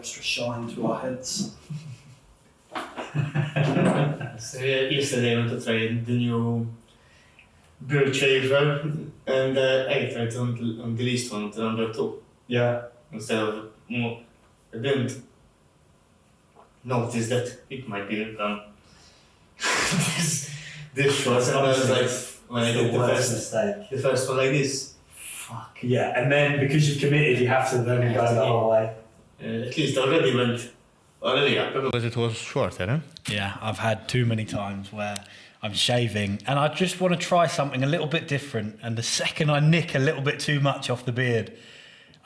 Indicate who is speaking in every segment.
Speaker 1: extra shine to our heads.
Speaker 2: So yesterday I went to try the new beard shaver, and I tried on the least one, the number 2.
Speaker 1: Yeah.
Speaker 2: Instead of I didn't notice that it might be this short. And I was like, when I did the first one like this.
Speaker 1: Fuck. Yeah, and then because you've committed, you have to then go the whole way.
Speaker 2: At least already up because it was shorter, huh?
Speaker 3: Yeah, I've had too many times where I'm shaving and I just want to try something a little bit different, and the second I nick a little bit too much off the beard,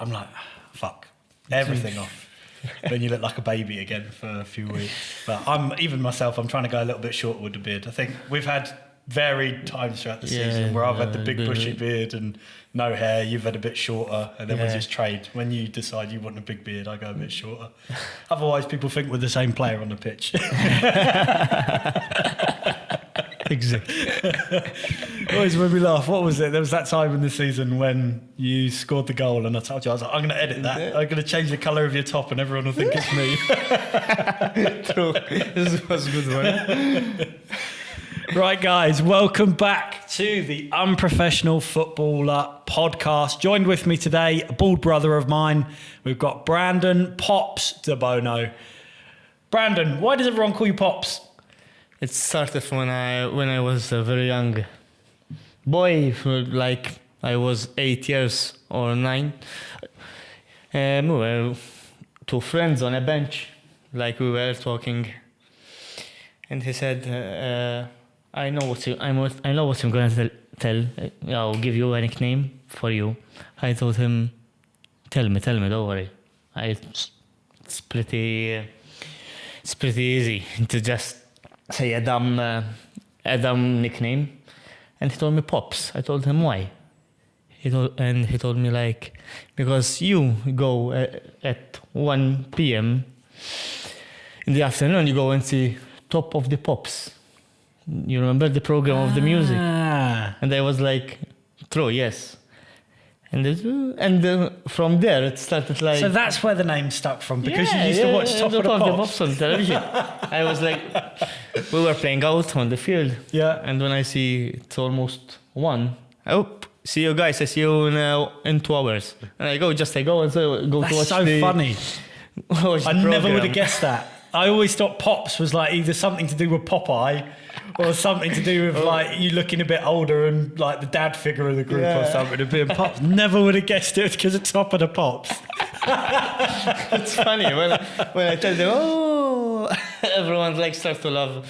Speaker 3: I'm like, fuck, everything off. Then you look like a baby again for a few weeks. But I'm trying to go a little bit shorter with the beard. I think we've had varied times throughout the season where I've had the big bushy beard and no hair, you've had a bit shorter, and then we just trade. When you decide you want a big beard, I go a bit shorter. Otherwise people think we're the same player on the pitch.
Speaker 1: Exactly.
Speaker 3: Always made me laugh. What was it? There was that time in the season when you scored the goal and I told you, I was like, I'm going to edit that. I'm going to change the colour of your top and everyone will think it's me.
Speaker 2: True. This was a good one.
Speaker 3: Right, guys, welcome back to the Unprofessional Footballer Podcast. Joined with me today, a bald brother of mine. We've got Brandon Pops Debono. Brandon, why does everyone call you Pops?
Speaker 2: It started when I was a very young boy, like I was 8 years or 9. We were 2 friends on a bench, like we were talking, and he said, "I know what I'm going to tell. I'll give you a nickname for you." I told him, "Tell me, don't worry. It's pretty easy to just say a dumb nickname." And he told me Pops. I told him why. He told me like, because you go at 1 p.m. in the afternoon, you go and see Top of the Pops. You remember the program of the music? And I was like, true, yes. And from there it started like.
Speaker 3: So that's where the name stuck from, because you used to watch Top of the Pops
Speaker 2: on television. I was like, we were playing out on the field.
Speaker 3: Yeah.
Speaker 2: And when I see it's almost 1, see you guys. I see you in 2 hours. And I go and so go
Speaker 3: that's
Speaker 2: to watch
Speaker 3: so funny.
Speaker 2: Watch
Speaker 3: I never would have guessed that. I always thought Pops was like either something to do with Popeye or something to do with like you looking a bit older and like the dad figure of the group or something to being Pops. Never would have guessed it because it's Top of the Pops.
Speaker 2: It's funny when I tell them, everyone like starts to love.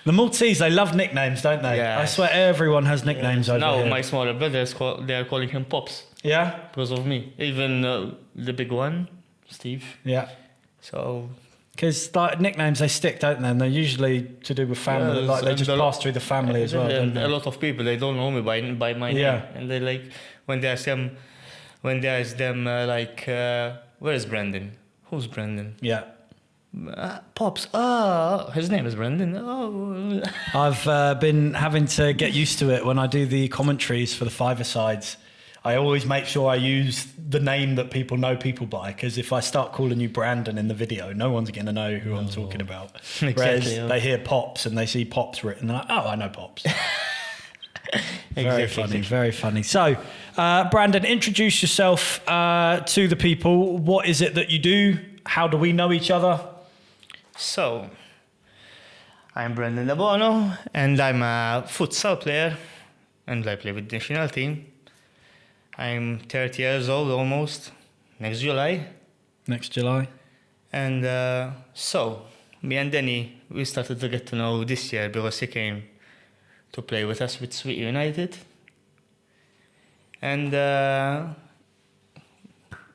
Speaker 3: The Maltese, they love nicknames, don't they?
Speaker 2: Yeah.
Speaker 3: I swear everyone has nicknames over here.
Speaker 2: Now my smaller brothers they are calling him Pops.
Speaker 3: Yeah?
Speaker 2: Because of me. Even the big one, Steve.
Speaker 3: Yeah.
Speaker 2: So.
Speaker 3: Because like, nicknames, they stick, don't they? And they're usually to do with family. Like they just pass through the family as well.
Speaker 2: And a lot of people, they don't know me by my name. And they like, when they ask them, like, where is Brandon? Who's Brandon?
Speaker 3: Yeah.
Speaker 2: Pops. His name is Brandon.
Speaker 3: I've been having to get used to it when I do the commentaries for the five-a-sides. I always make sure I use the name that people know people by, because if I start calling you Brandon in the video, no one's going to know who I'm talking about.
Speaker 2: Exactly.
Speaker 3: Whereas they hear Pops and they see Pops written, they're like, oh, I know Pops. Very funny, very funny. So, Brandon, introduce yourself to the people. What is it that you do? How do we know each other?
Speaker 2: So, I'm Brandon Debono, and I'm a futsal player, and I play with the national team. I'm 30 years old almost, next July.
Speaker 3: Next July.
Speaker 2: And so, me and Danny, we started to get to know this year because he came to play with us with Gzira United.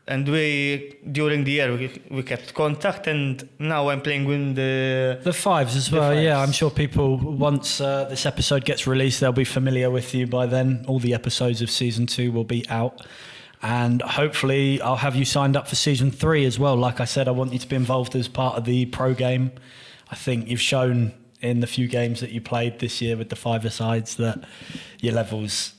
Speaker 2: And we, during the year, we kept contact, and now I'm playing with the fives
Speaker 3: as well. Yeah, I'm sure people, once this episode gets released, they'll be familiar with you by then. All the episodes of season 2 will be out. And hopefully I'll have you signed up for season 3 as well. Like I said, I want you to be involved as part of the pro game. I think you've shown in the few games that you played this year with the five-a-sides that your level's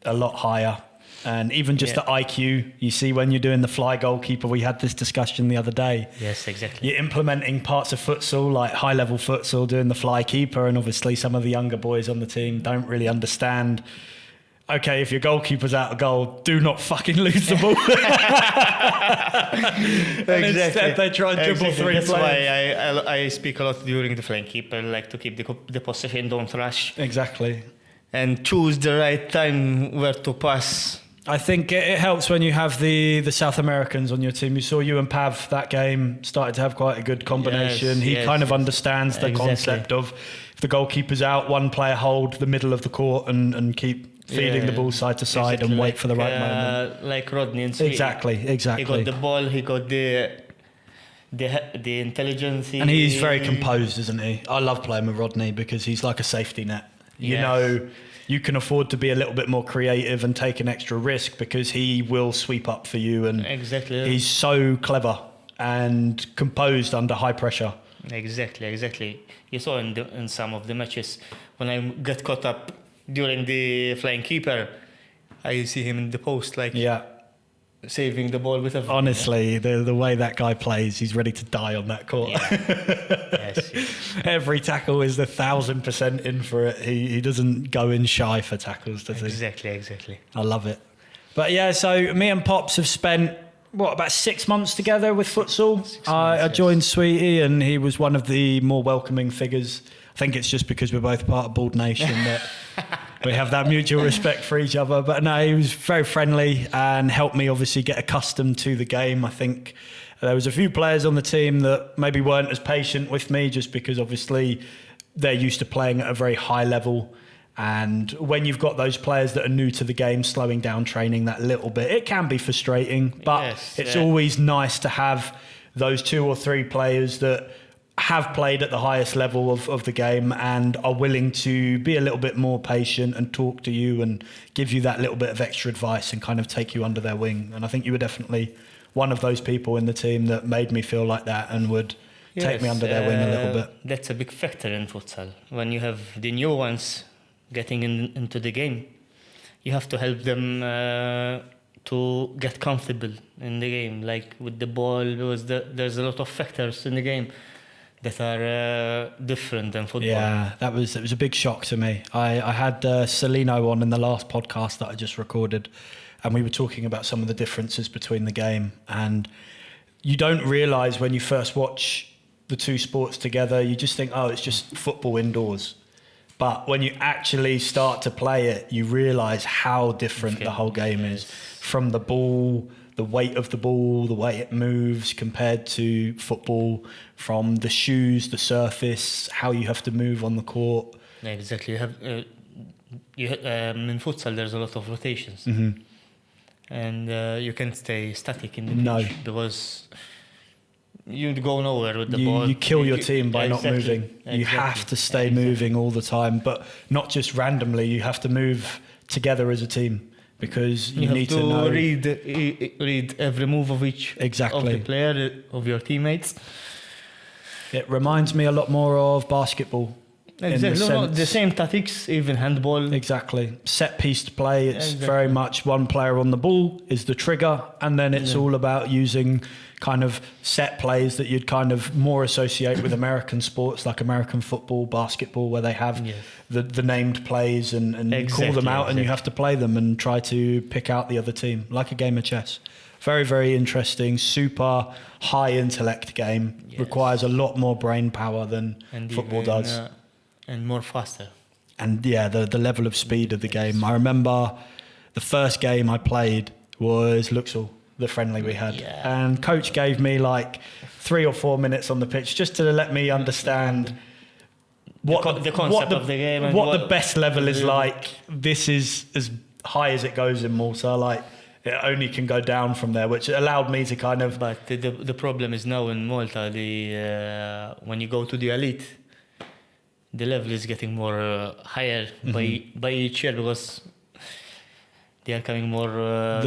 Speaker 3: a lot higher. And even just the IQ, you see when you're doing the fly goalkeeper, we had this discussion the other day.
Speaker 2: Yes, exactly.
Speaker 3: You're implementing parts of futsal, like high-level futsal, doing the fly keeper, and obviously some of the younger boys on the team don't really understand. Okay, if your goalkeeper's out of goal, do not fucking lose the ball. And instead they try and dribble three
Speaker 2: That's
Speaker 3: players.
Speaker 2: why I speak a lot during the flank keeper, like to keep the possession, don't rush,
Speaker 3: Exactly.
Speaker 2: and choose the right time where to pass.
Speaker 3: I think it helps when you have the South Americans on your team. You saw you and Pav that game started to have quite a good combination.
Speaker 2: Yes,
Speaker 3: he
Speaker 2: yes,
Speaker 3: kind of
Speaker 2: yes.
Speaker 3: understands the
Speaker 2: Exactly.
Speaker 3: concept of if the goalkeeper's out, one player hold the middle of the court and keep feeding the ball side to side
Speaker 2: Exactly,
Speaker 3: and wait
Speaker 2: like,
Speaker 3: for the right moment.
Speaker 2: Like Rodney and Sweet.
Speaker 3: Exactly.
Speaker 2: He got the ball, he got the intelligence.
Speaker 3: And he's very composed, isn't he? I love playing with Rodney because he's like a safety net. You
Speaker 2: Yes.
Speaker 3: know, you can afford to be a little bit more creative and take an extra risk because he will sweep up for you. And
Speaker 2: Exactly.
Speaker 3: he's so clever and composed under high pressure.
Speaker 2: Exactly. You saw in some of the matches when I get caught up during the flying keeper, I see him in the post, like saving the ball with a.
Speaker 3: Honestly, the way that guy plays, he's ready to die on that court.
Speaker 2: Yes.
Speaker 3: Every tackle is 1,000% in for it. He doesn't go in shy for tackles, does he?
Speaker 2: Exactly.
Speaker 3: I love it. But yeah, so me and Pops have spent, about 6 months together with futsal. I joined Sweetie and he was one of the more welcoming figures. I think it's just because we're both part of Bald Nation that we have that mutual respect for each other. But no, he was very friendly and helped me obviously get accustomed to the game. I think there was a few players on the team that maybe weren't as patient with me just because obviously they're used to playing at a very high level. And when you've got those players that are new to the game, slowing down training that little bit, it can be frustrating. But it's always nice to have those 2 or 3 players that have played at the highest level of the game and are willing to be a little bit more patient and talk to you and give you that little bit of extra advice and kind of take you under their wing. And I think you were definitely one of those people in the team that made me feel like that and would take me under their wing a little bit.
Speaker 2: That's a big factor in futsal. When you have the new ones getting into the game, you have to help them to get comfortable in the game, like with the ball, because there's a lot of factors in the game that are different than football.
Speaker 3: Yeah, it was a big shock to me. I had Celino on in the last podcast that I just recorded, and we were talking about some of the differences between the game. And you don't realise when you first watch the two sports together, you just think, oh, it's just football indoors. But when you actually start to play it, you realise how different the whole game is. From the ball, the weight of the ball, the way it moves compared to football, from the shoes, the surface, how you have to move on the court.
Speaker 2: Exactly. In futsal, there's a lot of rotations. And you can't stay static in the pitch because you go nowhere with the ball.
Speaker 3: You kill your team by not moving. You have to stay moving all the time, but not just randomly. You have to move together as a team because you need to know.
Speaker 2: read every move of each of the player, of your teammates.
Speaker 3: It reminds me a lot more of basketball.
Speaker 2: Exactly. The same tactics, even handball.
Speaker 3: Exactly. Set piece play. It's very much one player on the ball is the trigger, and then it's all about using kind of set plays that you'd kind of more associate with American sports like American football, basketball, where they have the named plays and call them out and you have to play them and try to pick out the other team, like a game of chess. Very, very interesting, super high intellect game. Requires a lot more brain power than football does.
Speaker 2: And more faster.
Speaker 3: And the level of speed of the game. I remember the first game I played was Luxor, the friendly we had. And coach gave me like 3 or 4 minutes on the pitch just to let me understand what
Speaker 2: the concept of the game and
Speaker 3: what the best level is like. This is as high as it goes in Malta. Like it only can go down from there, which allowed me to kind of.
Speaker 2: But the problem is now in Malta, when you go to the elite, the level is getting more higher by each year because they are coming more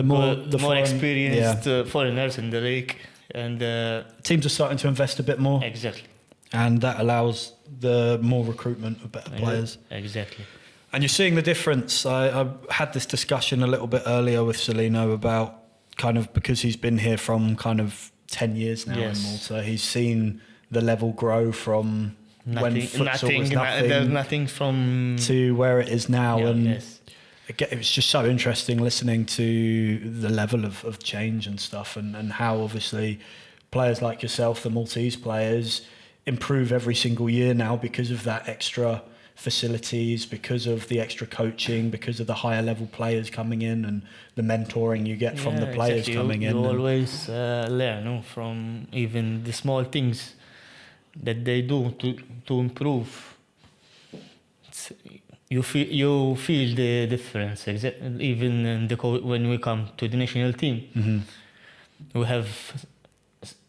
Speaker 2: more experienced foreigners in the league, and
Speaker 3: teams are starting to invest a bit more.
Speaker 2: Exactly.
Speaker 3: And that allows the more recruitment of better players.
Speaker 2: Exactly.
Speaker 3: And you're seeing the difference. I had this discussion a little bit earlier with Celino about kind of, because he's been here from kind of 10 years now in Malta, he's seen the level grow from when futsal was
Speaker 2: nothing from
Speaker 3: to where it is now.
Speaker 2: Yeah,
Speaker 3: and
Speaker 2: yes.
Speaker 3: it was just so interesting listening to the level of change and stuff, and how obviously players like yourself, the Maltese players, improve every single year now because of that extra facilities, because of the extra coaching, because of the higher level players coming in and the mentoring you get from the players coming in.
Speaker 2: You always learn from even the small things that they do to improve. You feel the difference. Even in when we come to the national team, we have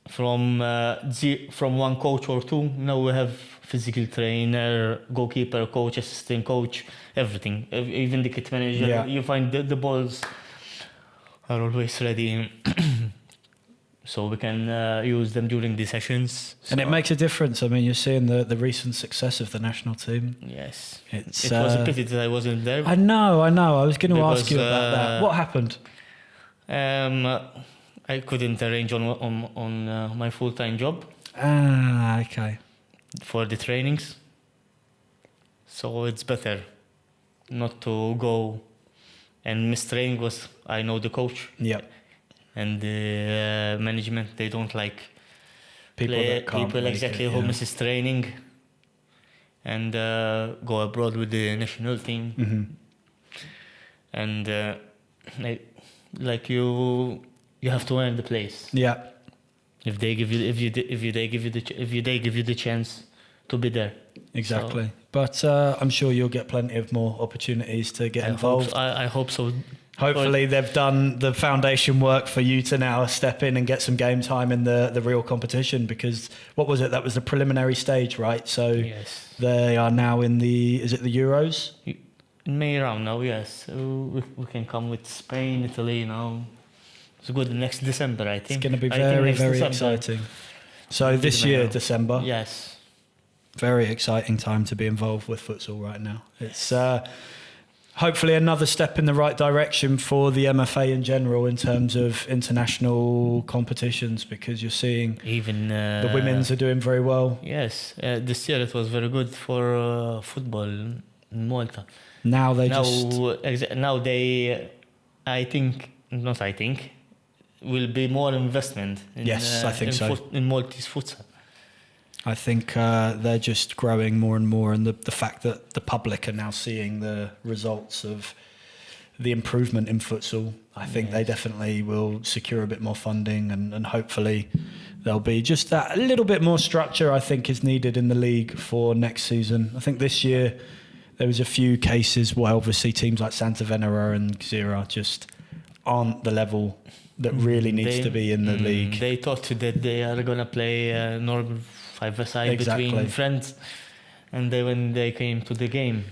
Speaker 2: from one coach or two. Now we have physical trainer, goalkeeper, coach, assistant coach, everything. Even the kit manager.
Speaker 3: Yeah.
Speaker 2: You find the balls are always ready, so we can use them during the sessions.
Speaker 3: And it makes a difference. I mean, you're seeing the recent success of the national team.
Speaker 2: Yes,
Speaker 3: it
Speaker 2: was a pity that I wasn't there.
Speaker 3: I know. I was going to ask you about that. What happened?
Speaker 2: I couldn't arrange on my full-time job.
Speaker 3: Okay.
Speaker 2: For the trainings, so it's better not to go and miss training. Was I know the coach, and the management, they don't like people who misses training and go abroad with the national team. And you have to earn the place.
Speaker 3: Yeah.
Speaker 2: If they give you the chance to be there.
Speaker 3: Exactly. So, but I'm sure you'll get plenty of more opportunities to get involved.
Speaker 2: I hope so.
Speaker 3: Hopefully they've done the foundation work for you to now step in and get some game time in the real competition, because what was it? That was the preliminary stage, right? So they are now in the Euros?
Speaker 2: In May round now, yes. We can come with Spain, Italy now. It's good next December, I think.
Speaker 3: It's going to be very, very exciting. So this year, December.
Speaker 2: Yes.
Speaker 3: Very exciting time to be involved with futsal right now. It's hopefully another step in the right direction for the MFA in general in terms of international competitions, because you're seeing even the women's are doing very well.
Speaker 2: Yes. This year it was very good for football in Malta.
Speaker 3: Now they
Speaker 2: will be more investment in,
Speaker 3: I think so.
Speaker 2: In Maltese futsal.
Speaker 3: I think they're just growing more and more, and the fact that the public are now seeing the results of the improvement in futsal, I think they definitely will secure a bit more funding, and hopefully there'll be just that a little bit more structure I think is needed in the league for next season. I think this year there was a few cases where obviously teams like Santa Venera and Gzira just aren't the level that really needs to be in the league.
Speaker 2: They thought that they are going to play a normal five-a-side between friends, and when they came to the game,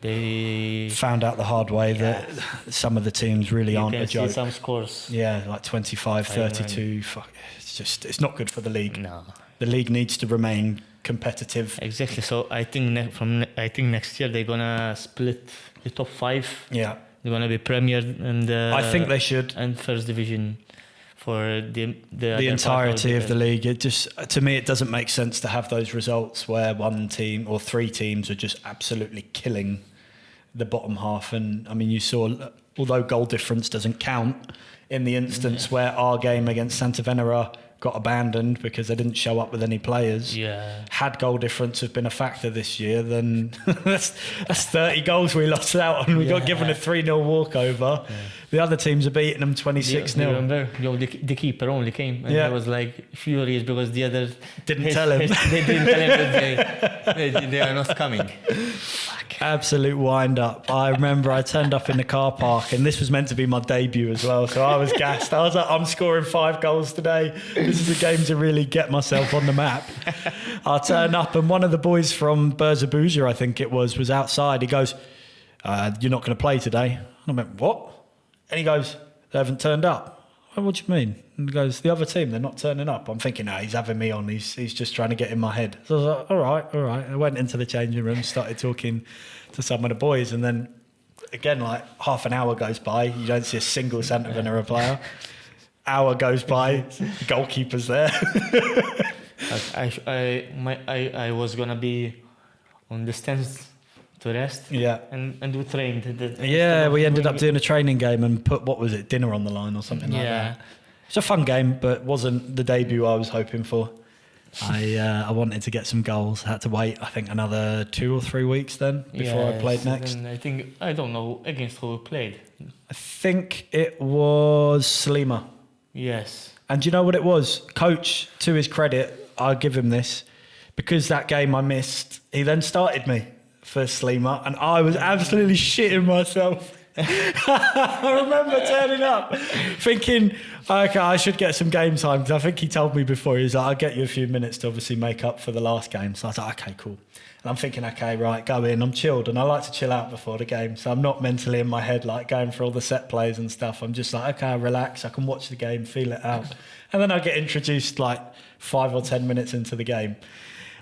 Speaker 2: they
Speaker 3: found out the hard way that some of the teams really aren't a joke.
Speaker 2: See some scores.
Speaker 3: Yeah, like 25, 32. It's not good for the league.
Speaker 2: No.
Speaker 3: The league needs to remain competitive.
Speaker 2: Exactly. So I think next year they're gonna split the top 5.
Speaker 3: Yeah.
Speaker 2: They're gonna be Premier and
Speaker 3: I think they should,
Speaker 2: and First Division for the
Speaker 3: entirety of the league. It just, to me, it doesn't make sense to have those results where one team or 3 teams are just absolutely killing the bottom half. And I mean, you saw, although goal difference doesn't count, in the instance where our game against Santa Venera got abandoned because they didn't show up with any players.
Speaker 2: Yeah.
Speaker 3: Had goal difference have been a factor this year, then that's 30 goals we lost out on. We got given a 3-0 walkover. Yeah. The other teams are beating them 26-0.
Speaker 2: Remember, the keeper only came and he was like furious because the others
Speaker 3: didn't tell him.
Speaker 2: They didn't tell him that they are not coming.
Speaker 3: Absolute wind up. I remember I turned up in the car park, and this was meant to be my debut as well, so I was gassed. I was like, I'm scoring 5 goals today. This is a game to really get myself on the map. I turn up, and one of the boys from Berzabuja, I think it was outside. He goes, you're not going to play today? And I went, what? And he goes, they haven't turned up. oh, what do you mean? And he goes, the other team, they're not turning up. I'm thinking, no, he's having me on. He's just trying to get in my head. So I was like, all right. I went into the changing room, started talking to some of the boys, and then again, like half an hour goes by, you don't see a single Centre player. Hour goes by, the goalkeeper's there.
Speaker 2: I was gonna be on the stands to rest.
Speaker 3: Yeah.
Speaker 2: And we trained.
Speaker 3: We ended up doing a training game and put, what was it, dinner on the line or something like that. It's a fun game, but wasn't the debut I was hoping for. I wanted to get some goals. Had to wait, I think, another 2 or 3 weeks then before I played next.
Speaker 2: And I don't know against who we played.
Speaker 3: I think it was Slima.
Speaker 2: Yes.
Speaker 3: And do you know what it was? Coach, to his credit, I'll give him this, because that game I missed, he then started me for Slima, and I was absolutely shitting myself. I remember turning up thinking, okay, I should get some game time, because I think he told me before, he was like, I'll get you a few minutes to obviously make up for the last game. So I was like, okay, cool. And I'm thinking, okay, right, go in. I'm chilled, and I like to chill out before the game, so I'm not mentally in my head like going for all the set plays and stuff. I'm just like, okay, I'll relax, I can watch the game, feel it out. And then I get introduced like 5 or 10 minutes into the game.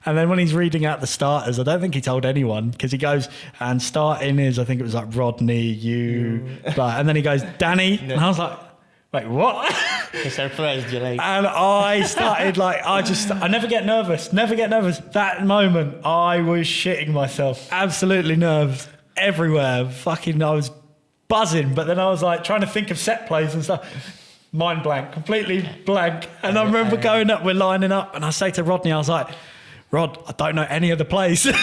Speaker 3: And then when he's reading out the starters, I don't think he told anyone, because he goes, and starting is, I think it was like Rodney, and then he goes, Danny. And I was like, wait, what?
Speaker 2: He surprised you, like.
Speaker 3: And I started like, I never get nervous. That moment, I was shitting myself. Absolutely nerves everywhere. Fucking, I was buzzing. But then I was like trying to think of set plays and stuff. Mind blank, completely blank. And I remember going up, we're lining up, and I say to Rodney, I was like, Rod, I don't know any of the plays. Keep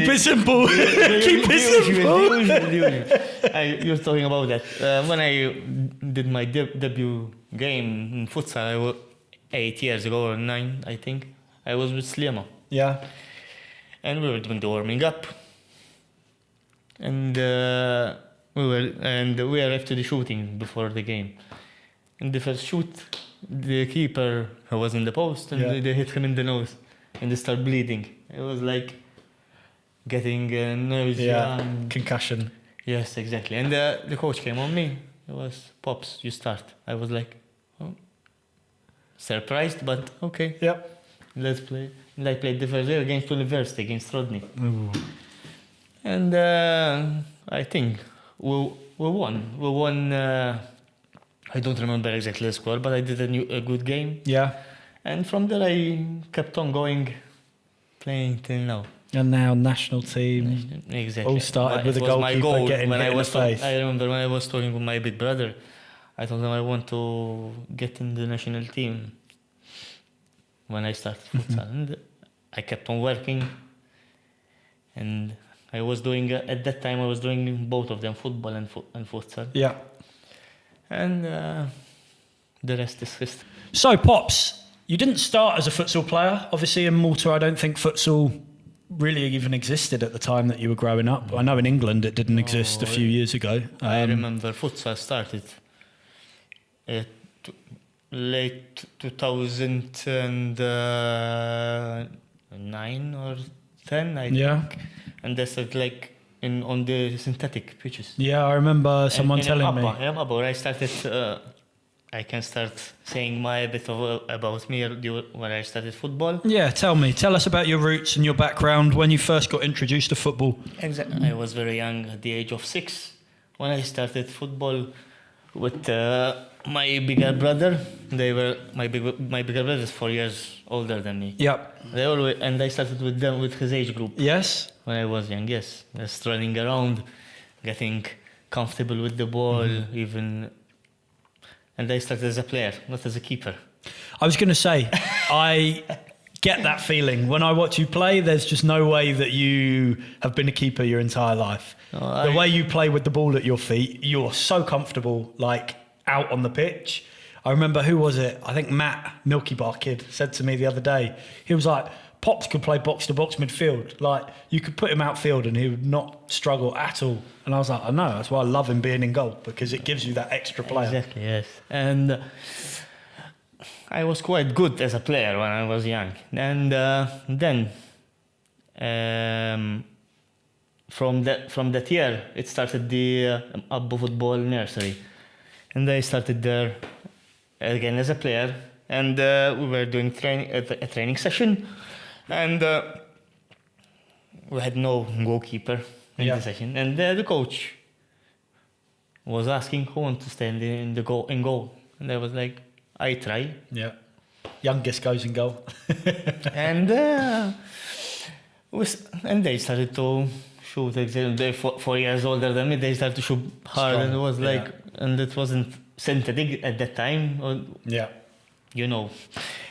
Speaker 3: it simple. Keep it
Speaker 2: simple. You were talking about that. When I did my debut game in futsal, I was 8 years ago or 9, I think. I was with Slima.
Speaker 3: Yeah.
Speaker 2: And we were doing the warming up. And we arrived to the shooting before the game. In the first shoot, the keeper was in the post, and they hit him in the nose, and they start bleeding. It was like getting nervous.
Speaker 3: Yeah, concussion.
Speaker 2: Yes, exactly. And the coach came on me. It was, Pops, you start. I was like, oh, surprised, but okay.
Speaker 3: Yep.
Speaker 2: Let's play. And I played the first day against University, against Rodney.
Speaker 3: Ooh.
Speaker 2: And I think we won. We won. I don't remember exactly the score, but I did a good game.
Speaker 3: Yeah.
Speaker 2: And from there I kept on going, playing till now.
Speaker 3: And now national team.
Speaker 2: Exactly.
Speaker 3: All started with a goalkeeper getting hit in the face.
Speaker 2: I remember when I was talking with my big brother, I told him I want to get in the national team when I started futsal. And I kept on working. And I was doing, at that time I was doing both of them, football and futsal.
Speaker 3: Yeah.
Speaker 2: And the rest is history.
Speaker 3: So, Pops, you didn't start as a futsal player. Obviously, in Malta, I don't think futsal really even existed at the time that you were growing up. I know in England it didn't exist a few years ago.
Speaker 2: I remember futsal started late 2009 or 10, I think. And that's like on the synthetic pitches.
Speaker 3: Yeah, I remember someone telling me.
Speaker 2: Where I started, I can start saying my bit about me when I started football.
Speaker 3: Yeah, tell us about your roots and your background when you first got introduced to football.
Speaker 2: Exactly. I was very young, at the age of 6, when I started football with my bigger brother. They were my bigger brother is 4 years older than me.
Speaker 3: Yep.
Speaker 2: And I started with them with his age group.
Speaker 3: Yes.
Speaker 2: When I was young, yes, just running around, getting comfortable with the ball, even. And I started as a player, not as a keeper.
Speaker 3: I was going to say, I get that feeling. When I watch you play, there's just no way that you have been a keeper your entire life. The way you play with the ball at your feet, you're so comfortable, like out on the pitch. I remember, who was it? I think Matt, Milky Bar Kid, said to me the other day, he was like, Pops could play box-to-box midfield. Like, you could put him outfield and he would not struggle at all. And I was like, I know, that's why I love him being in goal, because it gives you that extra player.
Speaker 2: Exactly, yes. And I was quite good as a player when I was young. And then, from that year, it started the Abbo Football nursery. And I started there again as a player, and we were doing a training session, and we had no goalkeeper in the session, and the coach was asking who wants to stand in goal, and I was like, I try.
Speaker 3: Yeah. Youngest goes in goal.
Speaker 2: And they started to shoot. They're 4 years older than me. They started to shoot hard,
Speaker 3: Strong.
Speaker 2: and it was like, and it wasn't synthetic at that time, or, you know.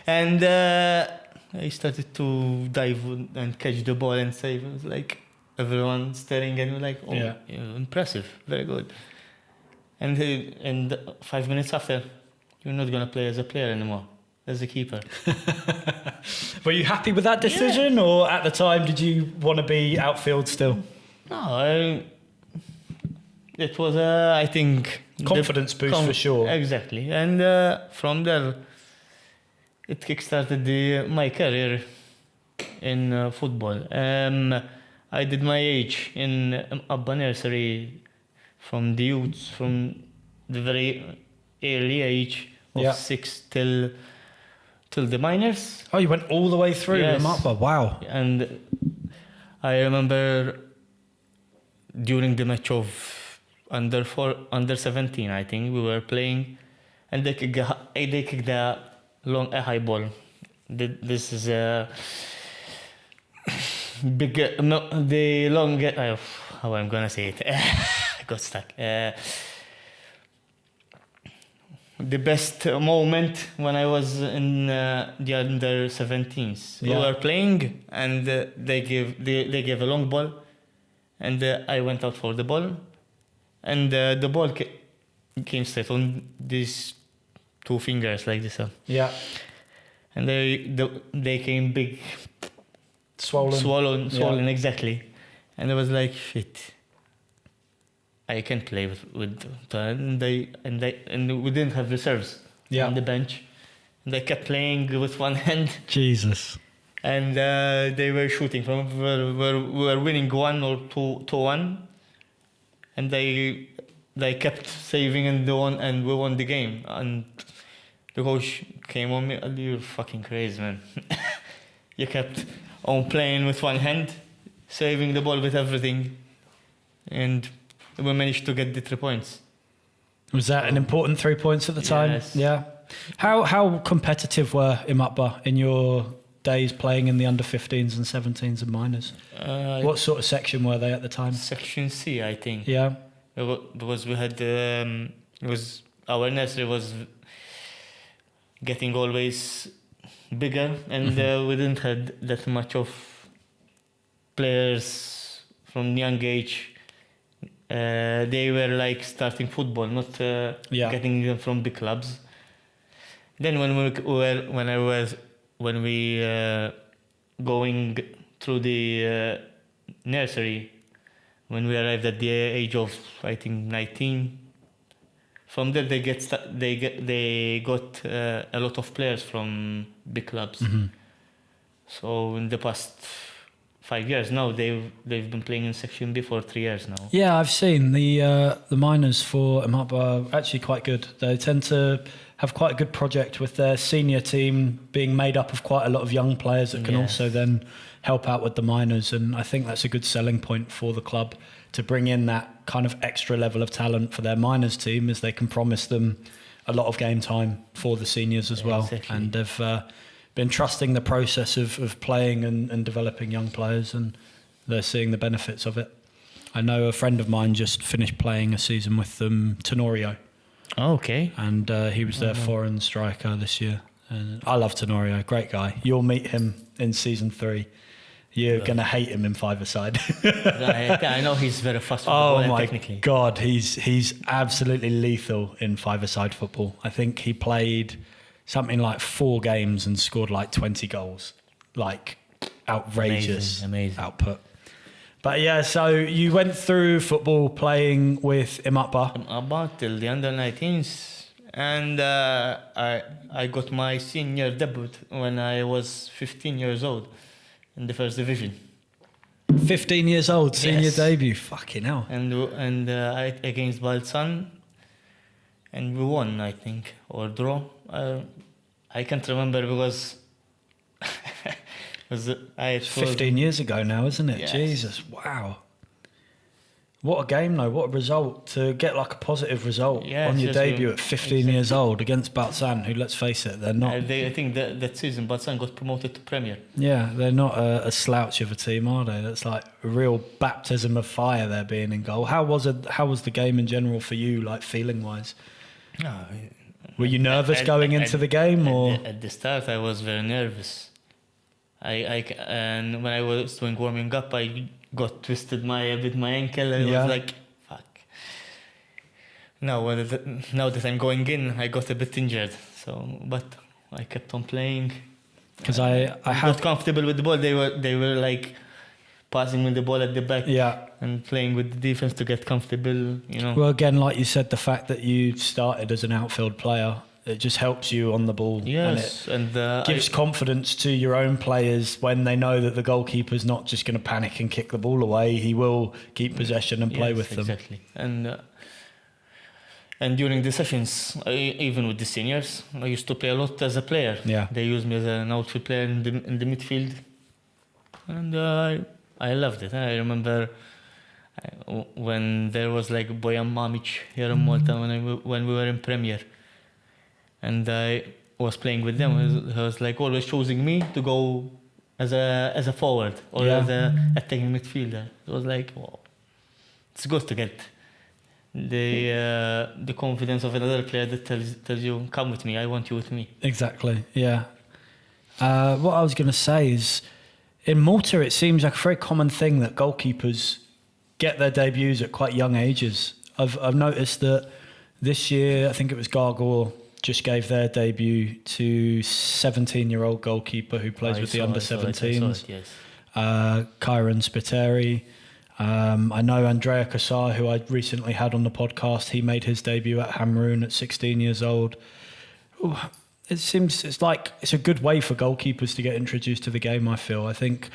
Speaker 2: And I started to dive and catch the ball and save. It was like everyone staring at me like, oh, yeah, impressive, very good. And 5 minutes after, you're not gonna play as a player anymore, as a keeper.
Speaker 3: Were you happy with that decision, or at the time did you want to be outfield still?
Speaker 2: No, it was I think
Speaker 3: confidence boost for sure.
Speaker 2: Exactly, and from there, it kickstarted my career in football. I did my age in Abba nursery, from the youths, from the very early age of 6 till the minors.
Speaker 3: Oh, you went all the way through
Speaker 2: Yes.
Speaker 3: Malta. Wow.
Speaker 2: And I remember during the match of under 17, I think we were playing, and they kicked a high ball. This is a big the long. How I'm gonna say it? I got stuck. The best moment when I was in the under 17s. We were playing, and they gave a long ball, and I went out for the ball, and the ball came straight on these 2 fingers like this.
Speaker 3: Yeah.
Speaker 2: And they came big, swollen exactly, and I was like, shit. I can't play with and we didn't have reserves on the bench, and I kept playing with one hand.
Speaker 3: Jesus.
Speaker 2: And they were shooting from we were winning 1 or 2-1, and they kept saving and we won the game. And the coach came on me, you're fucking crazy, man. You kept on playing with one hand, saving the ball with everything, and we managed to get the 3 points.
Speaker 3: Was that an important 3 points at the time?
Speaker 2: Yes.
Speaker 3: Yeah. How competitive were Imapba in your days playing in the under 15s and 17s and minors? What sort of section were they at the time?
Speaker 2: Section C, I think.
Speaker 3: Yeah.
Speaker 2: Because we had our nursery was getting always bigger, and we didn't have that much of players from young age. They were like starting football, not getting them from big clubs. Then when we going through the nursery, when we arrived at the age of I think 19, from there they got a lot of players from big clubs. So in the past 5 years now, they've been playing in Section B for 3 years now.
Speaker 3: Yeah, I've seen the minors for Imapba are actually quite good. They tend to have quite a good project with their senior team being made up of quite a lot of young players that can also then help out with the minors. And I think that's a good selling point for the club to bring in that kind of extra level of talent for their minors team, as they can promise them a lot of game time for the seniors as well.
Speaker 2: Exactly.
Speaker 3: And they've been trusting the process of playing and developing young players, and they're seeing the benefits of it. I know a friend of mine just finished playing a season with them, Tenorio.
Speaker 2: Oh, okay.
Speaker 3: And he was their foreign striker this year. And I love Tenorio, great guy. You'll meet him in season 3. You're going to hate him in five-a-side.
Speaker 2: I know he's very fast with the ball and technically.
Speaker 3: God, he's absolutely lethal in five-a-side football. I think he played something like 4 games and scored like 20 goals. Like outrageous
Speaker 2: amazing.
Speaker 3: output. But yeah, so you went through football playing with Imapba.
Speaker 2: Till the under 19s, and I got my senior debut when I was 15 years old in the first division.
Speaker 3: 15 years old, senior
Speaker 2: Yes.
Speaker 3: debut. Fucking hell.
Speaker 2: And I against Balsan, and we won, I think, or draw. I can't remember because
Speaker 3: It's 15 years ago now, isn't it?
Speaker 2: Yes.
Speaker 3: Jesus, wow. What a game, though. What a result. To get like a positive result
Speaker 2: Yes,
Speaker 3: on your
Speaker 2: yes,
Speaker 3: debut
Speaker 2: we-
Speaker 3: at 15 years old against Balsan, who, let's face it, they're not...
Speaker 2: I think that season, Batsan got promoted to Premier.
Speaker 3: Yeah, they're not a slouch of a team, are they? That's like a real baptism of fire there being in goal. How was the game in general for you, like feeling-wise?
Speaker 2: No,
Speaker 3: Were you nervous going into the game, or...?
Speaker 2: At the start, I was very nervous. And when I was doing warming up, I got twisted my ankle. I
Speaker 3: Yeah.
Speaker 2: was like, fuck. Now that I'm going in, I got a bit injured. So, but I kept on playing.
Speaker 3: Because I
Speaker 2: got
Speaker 3: had...
Speaker 2: comfortable with the ball. They were like passing me the ball at the back.
Speaker 3: Yeah.
Speaker 2: And playing with the defense to get comfortable.
Speaker 3: Well, again, like you said, the fact that you started as an outfield player, it just helps you on the ball.
Speaker 2: Yes,
Speaker 3: and it gives confidence to your own players when they know that the goalkeeper's not just going to panic and kick the ball away. He will keep possession and play with them.
Speaker 2: Exactly. And during the sessions, even with the seniors, I used to play a lot as a player.
Speaker 3: Yeah.
Speaker 2: They used me as an outfield player in the midfield, and I loved it. I remember when there was like Bojan Mamic here in Malta when we were in Premier. And I was playing with them. He was like always choosing me to go as a forward or as a attacking midfielder. It was like, wow, it's good to get the confidence of another player that tells you, come with me, I want you with me.
Speaker 3: Exactly, yeah. What I was going to say is, in Malta, it seems like a very common thing that goalkeepers get their debuts at quite young ages. I've noticed that this year, I think it was Gargoyle, just gave their debut to 17-year-old goalkeeper who plays with the under-17s.
Speaker 2: Yes.
Speaker 3: Kyron Spiteri. I know Andrea Kassar, who I recently had on the podcast, he made his debut at Hamroon at 16 years old. Ooh, it seems it's a good way for goalkeepers to get introduced to the game, I feel. I think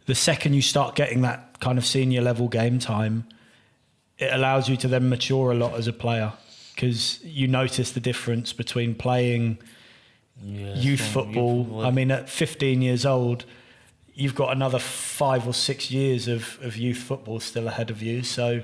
Speaker 3: the second you start getting that kind of senior level game time, it allows you to then mature a lot as a player, because you notice the difference between playing youth football. I mean, at 15 years old, you've got another 5 or 6 years of youth football still ahead of you. So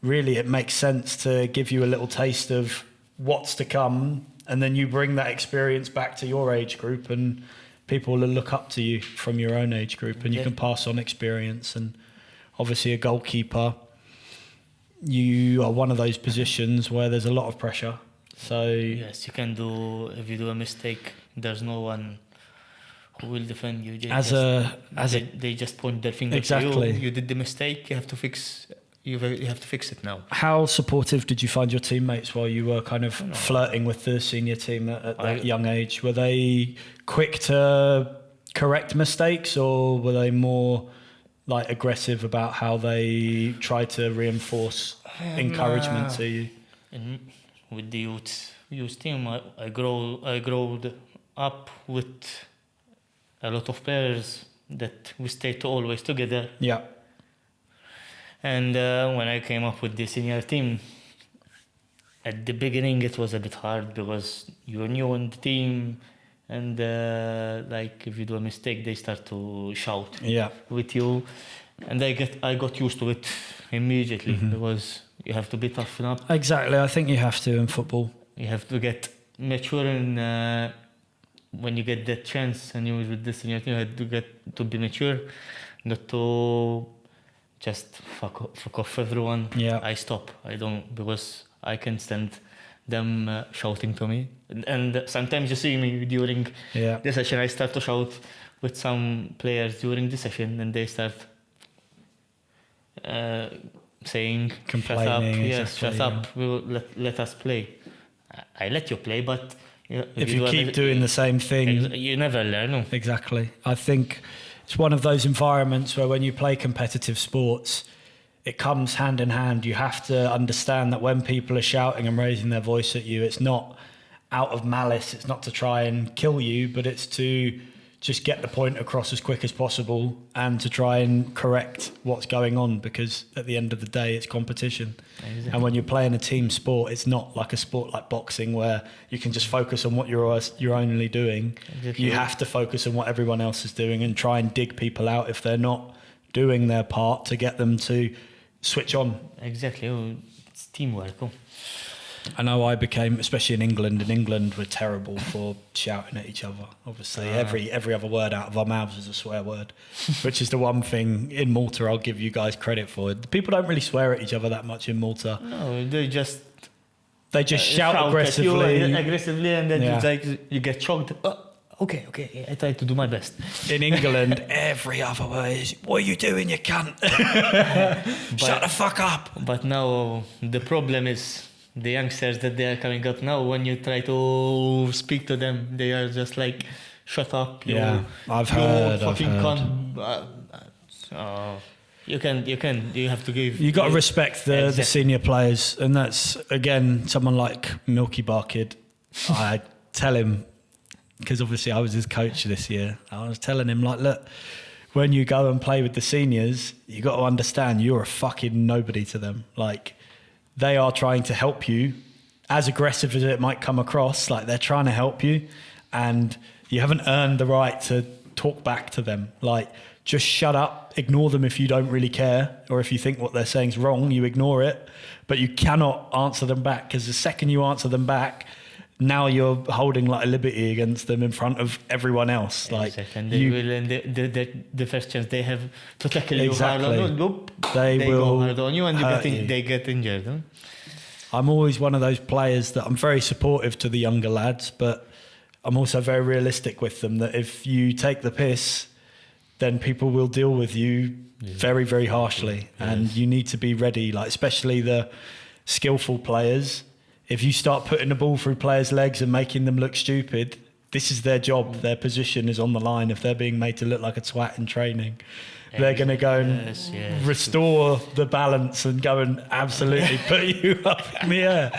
Speaker 3: really it makes sense to give you a little taste of what's to come, and then you bring that experience back to your age group, and people will look up to you from your own age group, and you can pass on experience. And obviously a goalkeeper, you are one of those positions where there's a lot of pressure. So
Speaker 2: yes, you can do, if you do a mistake, there's no one who will defend you. They just point their finger
Speaker 3: exactly.
Speaker 2: to you. You did the mistake, you have to fix it now.
Speaker 3: How supportive did you find your teammates while you were kind of flirting with the senior team at that young age? Were they quick to correct mistakes, or were they more like aggressive about how they try to reinforce encouragement to you?
Speaker 2: With the youth team, I growed up with a lot of players that we stayed always together.
Speaker 3: Yeah.
Speaker 2: And when I came up with the senior team, at the beginning it was a bit hard because you're new in the team, and like if you do a mistake, they start to shout with you, and I got used to it immediately because you have to be toughen up.
Speaker 3: Exactly, I think you have to in football.
Speaker 2: You have to get mature, and when you get that chance, and you with this senior team, you have to get to be mature, not to just fuck off everyone.
Speaker 3: Yeah,
Speaker 2: I stop. I don't, because I can't stand them shouting to me. And sometimes you see me during the session, I start to shout with some players during the session, and they start saying,
Speaker 3: complaining,
Speaker 2: shut up, let us play. I let you play, but
Speaker 3: if you keep doing the same thing,
Speaker 2: you never learn. No?
Speaker 3: Exactly. I think it's one of those environments where when you play competitive sports, it comes hand in hand. You have to understand that when people are shouting and raising their voice at you, it's not out of malice, it's not to try and kill you, but it's to just get the point across as quick as possible and to try and correct what's going on, because at the end of the day, it's competition.
Speaker 2: Exactly.
Speaker 3: And when you're playing a team sport, it's not like a sport like boxing where you can just focus on what you're only doing.
Speaker 2: Exactly.
Speaker 3: You have to focus on what everyone else is doing and try and dig people out if they're not doing their part to get them to switch on.
Speaker 2: Exactly. It's teamwork.
Speaker 3: I know I became, especially in England we're terrible for shouting at each other. Obviously, every other word out of our mouths is a swear word, which is the one thing in Malta I'll give you guys credit for. People don't really swear at each other that much in Malta.
Speaker 2: No, they just
Speaker 3: shout aggressively.
Speaker 2: And then you get choked. Okay, I try to do my best.
Speaker 3: In England, every other word is, what are you doing, you cunt? Shut the fuck up.
Speaker 2: But now the problem is the youngsters that they are coming up now, when you try to speak to them, they are just like, shut up.
Speaker 3: I've heard.
Speaker 2: So you have to give.
Speaker 3: You got to respect the senior players, and that's again someone like Milky Bar Kid. I tell him, because obviously I was his coach this year. I was telling him, like, look, when you go and play with the seniors, you got to understand you're a fucking nobody to them. Like, they are trying to help you, as aggressive as it might come across. Like, they're trying to help you, and you haven't earned the right to talk back to them. Like, just shut up, ignore them if you don't really care, or if you think what they're saying is wrong, you ignore it. But you cannot answer them back, because the second you answer them back, now you're holding like a liberty against them in front of everyone else. Like,
Speaker 2: and they will, and the first chance they have to tackle you hard on,
Speaker 3: they will
Speaker 2: go hard on you, and they get injured. Huh?
Speaker 3: I'm always one of those players that I'm very supportive to the younger lads, but I'm also very realistic with them, that if you take the piss, then people will deal with you very, very harshly. And you need to be ready, like, especially the skillful players. If you start putting the ball through players' legs and making them look stupid, this is their job. Their position is on the line. If they're being made to look like a twat in training, they're going to go and restore the balance and go and absolutely put you up in the air.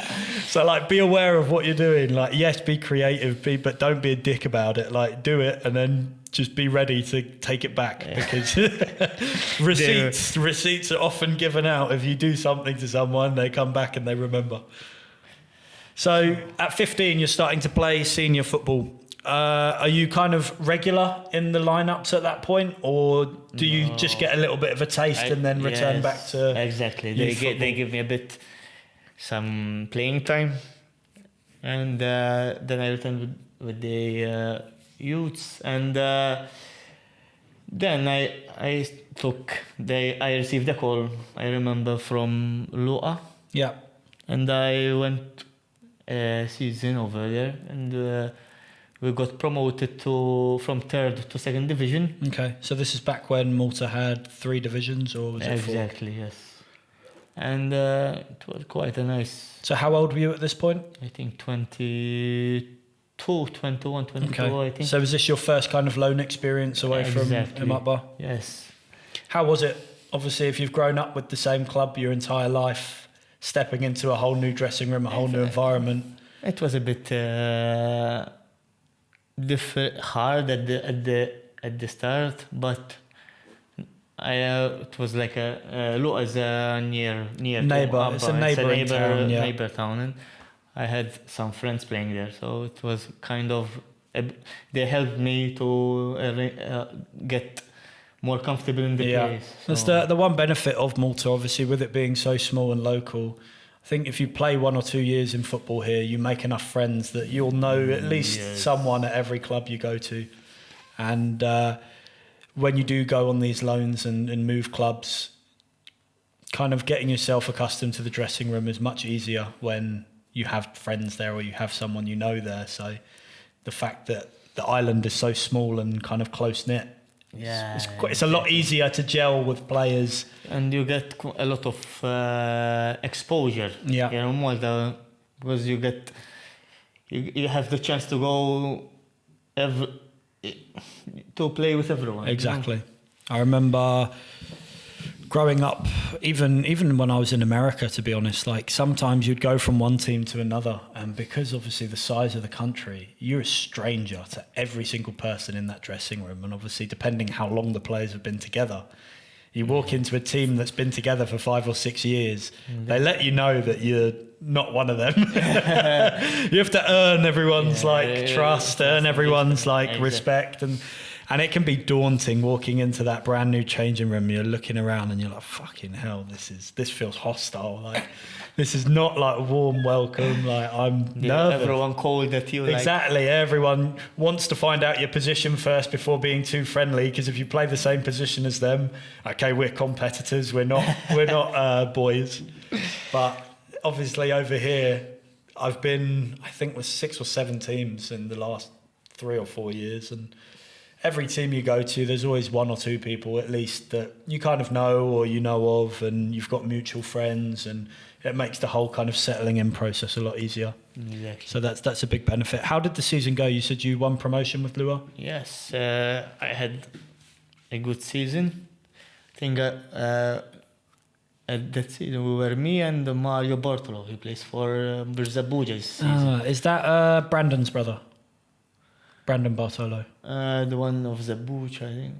Speaker 3: So, like, be aware of what you're doing. Like, yes, be creative, but don't be a dick about it. Like, do it and then just be ready to take it back, because receipts are often given out. If you do something to someone, they come back and they remember. So at 15, you're starting to play senior football. Are you kind of regular in the lineups at that point, or do you just get a little bit of a taste and then return back to
Speaker 2: exactly? They give me a bit some playing time, and then I returned with the youths, and then I received a call, I remember, from Loa.
Speaker 3: Yeah,
Speaker 2: and I went season over there, and we got promoted from 3rd to 2nd division.
Speaker 3: Okay, so this is back when Malta had 3 divisions, or was it 4?
Speaker 2: Exactly, yes. And it was quite a nice...
Speaker 3: So how old were you at this point?
Speaker 2: I think 21, 22, I think.
Speaker 3: So was this your first kind of loan experience away from Imapba?
Speaker 2: Yes.
Speaker 3: How was it? Obviously, if you've grown up with the same club your entire life, stepping into a whole new dressing room, a whole new environment.
Speaker 2: It was a bit hard at the start, but it was like Loa is a near
Speaker 3: neighbour. It's a neighbouring town. Yeah.
Speaker 2: Neighbour town, and I had some friends playing there, so it was kind of they helped me to get more comfortable in the place. So.
Speaker 3: That's the one benefit of Malta, obviously, with it being so small and local. I think if you play 1 or 2 years in football here, you make enough friends that you'll know at least someone at every club you go to. And when you do go on these loans and move clubs, kind of getting yourself accustomed to the dressing room is much easier when you have friends there or you have someone you know there. So the fact that the island is so small and kind of close-knit, it's a lot easier to gel with players,
Speaker 2: and you get a lot of exposure. Yeah, in Malta, because you have the chance to go to play with everyone.
Speaker 3: Exactly. You know? I remember growing up, even when I was in America, to be honest, like sometimes you'd go from one team to another, and because obviously the size of the country, you're a stranger to every single person in that dressing room, and obviously depending how long the players have been together, you walk into a team that's been together for 5 or 6 years, they let you know that you're not one of them. You have to earn everyone's trust, earn everyone's respect, and it can be daunting walking into that brand new changing room. You're looking around and you're like, fucking hell, this feels hostile. Like, this is not like a warm welcome. Like, I'm nervous.
Speaker 2: Everyone cold at you.
Speaker 3: Exactly. Everyone wants to find out your position first before being too friendly. Because if you play the same position as them, okay, we're competitors. We're not boys. But obviously over here, I've been, I think, with 6 or 7 teams in the last 3 or 4 years, and every team you go to, there's always 1 or 2 people at least that you kind of know or you know of, and you've got mutual friends, and it makes the whole kind of settling in process a lot easier.
Speaker 2: Exactly.
Speaker 3: So that's a big benefit. How did the season go? You said you won promotion with Lua?
Speaker 2: Yes, I had a good season. I think at that season we were me and Mario Bortolo. He plays for Brzabuja's season.
Speaker 3: Is that Brandon's brother? Brandon Bartolo.
Speaker 2: The one of the Butch, I think.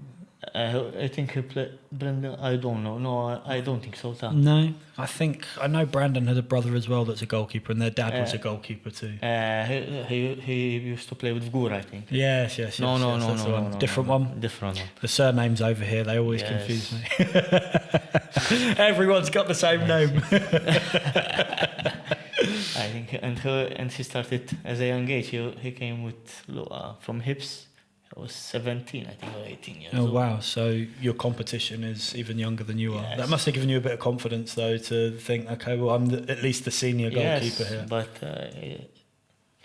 Speaker 2: I think he played Brandon. I don't know. No, I don't think so.
Speaker 3: No, I know Brandon had a brother as well that's a goalkeeper, and their dad was a goalkeeper too.
Speaker 2: He used to play with Gzira, I think.
Speaker 3: Yes.
Speaker 2: No,
Speaker 3: Different one.
Speaker 2: Different one.
Speaker 3: The surnames over here, they always confuse me. Everyone's got the same name.
Speaker 2: I think, and he started as a young age. He came with Lua from Hips. I was 17, I think, or 18 years old.
Speaker 3: Oh, wow. So your competition is even younger than you are.
Speaker 2: Yes.
Speaker 3: That must have given you a bit of confidence, though, to think, okay, well, I'm at least the senior goalkeeper here.
Speaker 2: But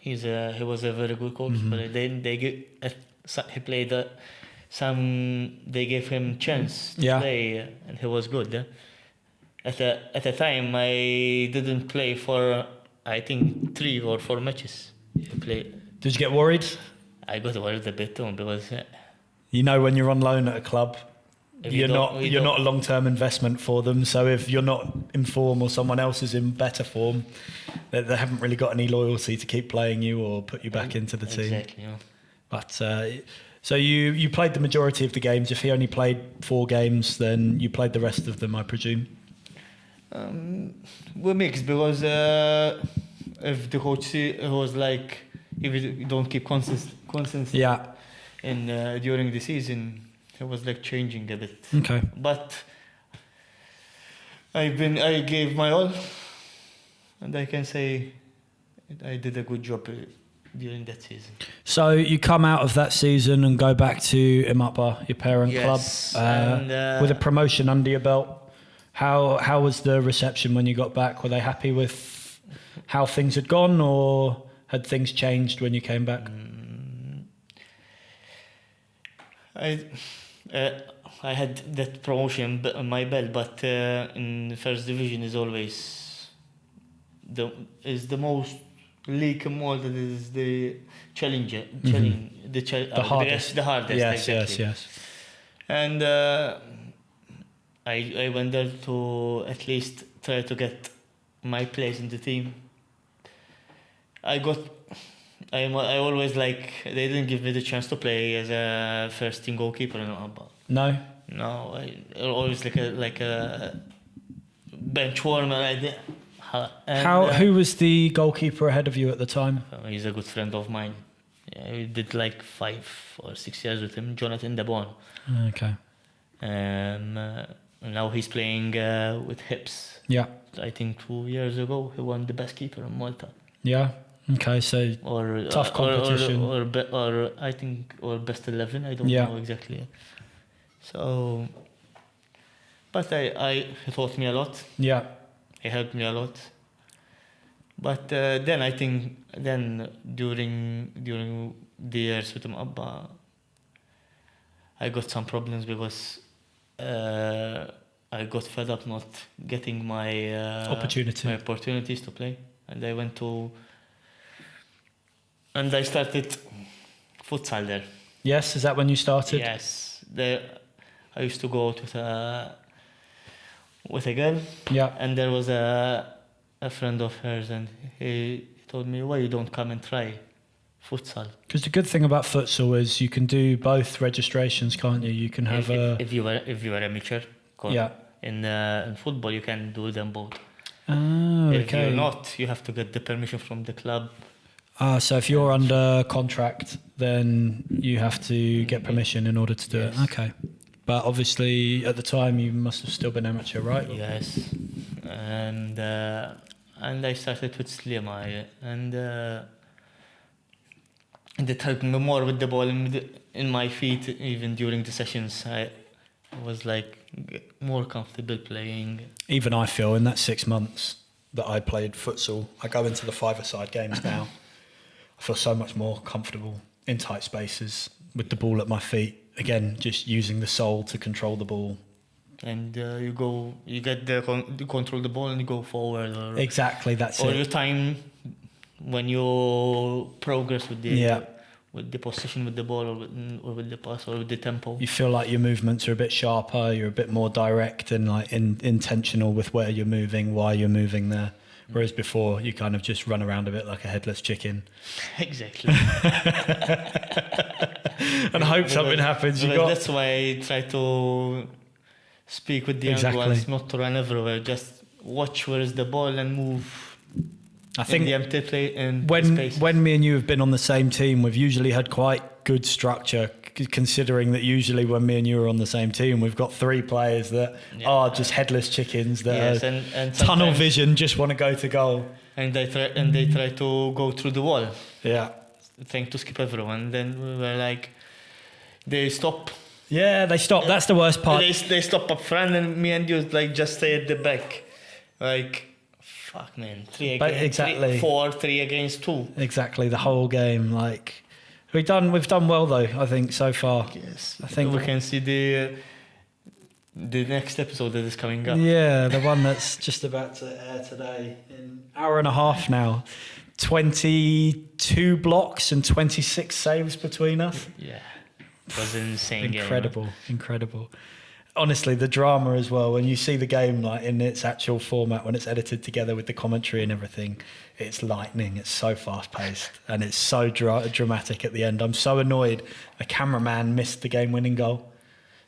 Speaker 2: he was a very good goalkeeper.
Speaker 3: Mm-hmm.
Speaker 2: He played they gave him chance to play, and he was good. At the time, I didn't play for, I think, 3 or 4 matches. Did
Speaker 3: you get worried?
Speaker 2: I got worried a bit too, because
Speaker 3: you know, when you're on loan at a club, you're not a long-term investment for them. So if you're not in form or someone else is in better form, they haven't really got any loyalty to keep playing you or put you back into the team.
Speaker 2: Exactly. Yeah.
Speaker 3: But so you played the majority of the games. If he only played 4 games, then you played the rest of them, I presume.
Speaker 2: We mixed, because if the coach was like, if you don't keep consistency in during the season, it was like changing a bit.
Speaker 3: Okay.
Speaker 2: But I gave my all, and I can say I did a good job during that season.
Speaker 3: So you come out of that season and go back to Imapa, your parent club, with a promotion under your belt. How was the reception when you got back? Were they happy with how things had gone, or had things changed when you came back?
Speaker 2: I had that promotion on my belt, but in the first division is always the most league more that is the challenger, the hardest. Yes. And I went there to at least try to get my place in the team. I always they didn't give me the chance to play as a first team goalkeeper.
Speaker 3: No,
Speaker 2: I always like a bench warmer.
Speaker 3: Who was the goalkeeper ahead of you at the time?
Speaker 2: He's a good friend of mine. Yeah, we did 5 or 6 years with him, Danny de Abela-Borg.
Speaker 3: Okay.
Speaker 2: Now he's playing with Hips.
Speaker 3: Yeah.
Speaker 2: I think 2 years ago he won the best keeper in Malta.
Speaker 3: Yeah. Okay, so tough competition.
Speaker 2: Or I think best 11. I don't know exactly. So, but he taught me a lot. Yeah. He helped me a lot. But then I think during the years with him, I got some problems, because I got fed up not getting my opportunities to play, and I started futsal there. Yes, is that when you started? Yes, I used to go to with a girl,
Speaker 3: Yeah.
Speaker 2: and there was a friend of hers, and he told me, why you don't come and try futsal?
Speaker 3: Because the good thing about futsal is you can do both registrations, can't you? You can have
Speaker 2: if you were amateur,
Speaker 3: Yeah.
Speaker 2: in football you can do them both.
Speaker 3: Oh,
Speaker 2: If
Speaker 3: okay.
Speaker 2: you're not, you have to get the permission from the club.
Speaker 3: So if you're under contract, then you have to get permission in order to do it.
Speaker 2: Yes.
Speaker 3: Okay. But obviously, at the time, you must have still been amateur, right?
Speaker 2: Yes, and I started with Slimai, and it helped me more with the ball in my feet. Even during the sessions, I was like more comfortable playing.
Speaker 3: Even I feel in that 6 months that I played futsal, I go into the five-a-side games now. I feel so much more comfortable in tight spaces with the ball at my feet. Again, just using the soul to control the ball.
Speaker 2: And you get you control the ball and you go forward.
Speaker 3: Exactly, that's
Speaker 2: or
Speaker 3: it.
Speaker 2: your time when you progress with the position with the ball or with the pass or with the tempo.
Speaker 3: You feel like your movements are a bit sharper, you're a bit more direct and like intentional with where you're moving, why you're moving there. Whereas before, you kind of just run around a bit like a headless chicken.
Speaker 2: Exactly.
Speaker 3: And hope something happens.
Speaker 2: That's why I try to speak with the young ones, not to run everywhere. Just watch where is the ball and move.
Speaker 3: I think
Speaker 2: in the empty play and
Speaker 3: when me and you have been on the same team, we've usually had quite good structure. Considering that usually when me and you are on the same team, we've got 3 players that are just headless chickens that are
Speaker 2: and
Speaker 3: tunnel vision, just want to go to goal.
Speaker 2: And they try to go through the wall.
Speaker 3: Yeah.
Speaker 2: Trying to skip everyone. Then we were like, they stop.
Speaker 3: Yeah, they stop. That's the worst part.
Speaker 2: They stop up front, and me and you like just stay at the back. Like, fuck man, 3 against 2.
Speaker 3: Exactly, the whole game. Like we've done well though, I think, so far.
Speaker 2: Yes,
Speaker 3: I think
Speaker 2: we can see the next episode that is coming up.
Speaker 3: Yeah, the one that's just about to air today in an hour and a half now. 22 blocks and 26 saves between us.
Speaker 2: Yeah, it was an insane
Speaker 3: Incredible. Honestly, the drama as well, when you see the game like in its actual format, when it's edited together with the commentary and everything, it's lightning. It's so fast-paced and it's so dramatic at the end. I'm so annoyed the cameraman missed the game-winning goal.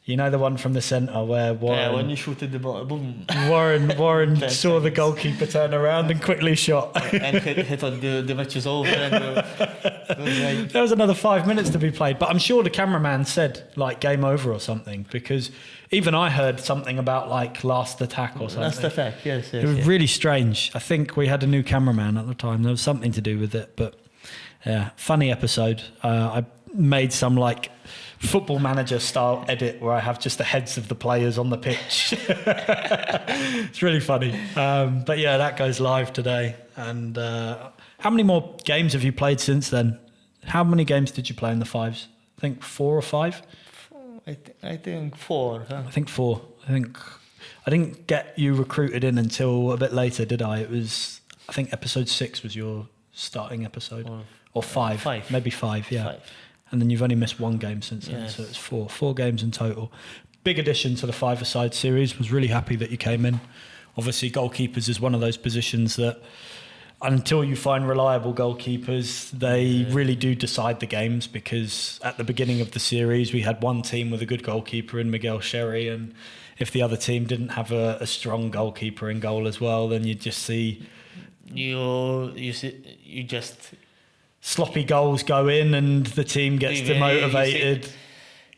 Speaker 3: You know the one from the centre where Warren...
Speaker 2: when you shoot at the ball, boom.
Speaker 3: Warren saw the goalkeeper turn around and quickly shot.
Speaker 2: And he thought the match was over. And
Speaker 3: there was another 5 minutes to be played. But I'm sure the cameraman said, like, game over or something. Because even I heard something about, like, last attack or something.
Speaker 2: Last attack, yes.
Speaker 3: It was really strange. I think we had a new cameraman at the time. There was something to do with it. But, yeah, funny episode. I made some, like... Football Manager style edit where I have just the heads of the players on the pitch. It's really funny. But yeah, that goes live today. And how many more games have you played since then? How many games did you play in the fives? I think 4 or 5?
Speaker 2: I think 4. Huh?
Speaker 3: I think 4. I didn't get you recruited in until a bit later, did I? I think episode 6 was your starting episode. Or 5. Maybe 5, yeah. 5. And then you've only missed 1 game since then, so it's 4 games in total. Big addition to the 5-a-side series. Was really happy that you came in. Obviously, goalkeepers is one of those positions that until you find reliable goalkeepers, they really do decide the games, because at the beginning of the series, we had one team with a good goalkeeper in Miguel Sherry, and if the other team didn't have a strong goalkeeper in goal as well, then you'd just see...
Speaker 2: You just...
Speaker 3: sloppy goals go in and the team gets demotivated.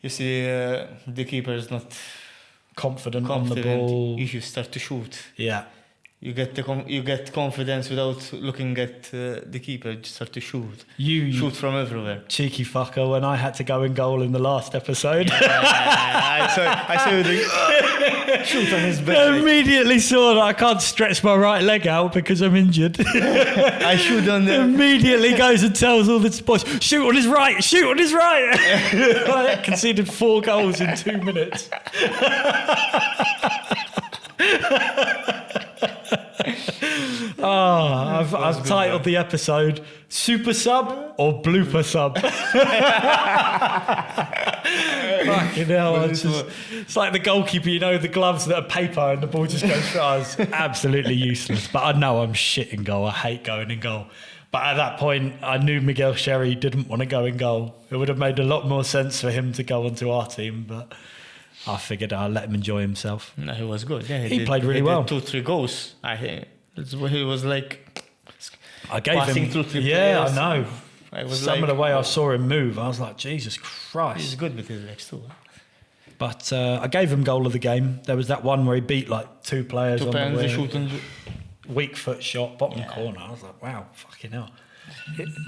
Speaker 2: You see the keeper is not
Speaker 3: confident on the ball.
Speaker 2: You start to shoot.
Speaker 3: Yeah.
Speaker 2: You get confidence without looking at the keeper. You start to shoot. You shoot from everywhere.
Speaker 3: Cheeky fucker! When I had to go in goal in the last episode,
Speaker 2: I saw the shoot on his back.
Speaker 3: I immediately saw that I can't stretch my right leg out because I'm injured.
Speaker 2: I shoot on the.
Speaker 3: Immediately goes and tells all the boys, shoot on his right, shoot on his right. I conceded 4 goals in 2 minutes. I've titled the episode "Super Sub" or "Blooper Sub." Fucking hell. It's like the goalkeeper, you know, the gloves that are paper and the ball just goes through. It's absolutely useless. But I know I'm shit in goal. I hate going in goal. But at that point, I knew Miguel Sherry didn't want to go in goal. It would have made a lot more sense for him to go onto our team, but I figured I'd let him enjoy himself.
Speaker 2: No, he was good. Yeah,
Speaker 3: He played really well.
Speaker 2: 2-3 goals. I think he was like
Speaker 3: I gave
Speaker 2: passing
Speaker 3: him.
Speaker 2: through 3
Speaker 3: Yeah,
Speaker 2: players.
Speaker 3: I know. Some of the way I saw him move, I was like, Jesus Christ.
Speaker 2: He's good with his legs too.
Speaker 3: But I gave him goal of the game. There was that one where he beat like 2 players on the
Speaker 2: They
Speaker 3: wing.
Speaker 2: shoot and
Speaker 3: Weak foot shot, bottom corner. I was like, wow, fucking hell.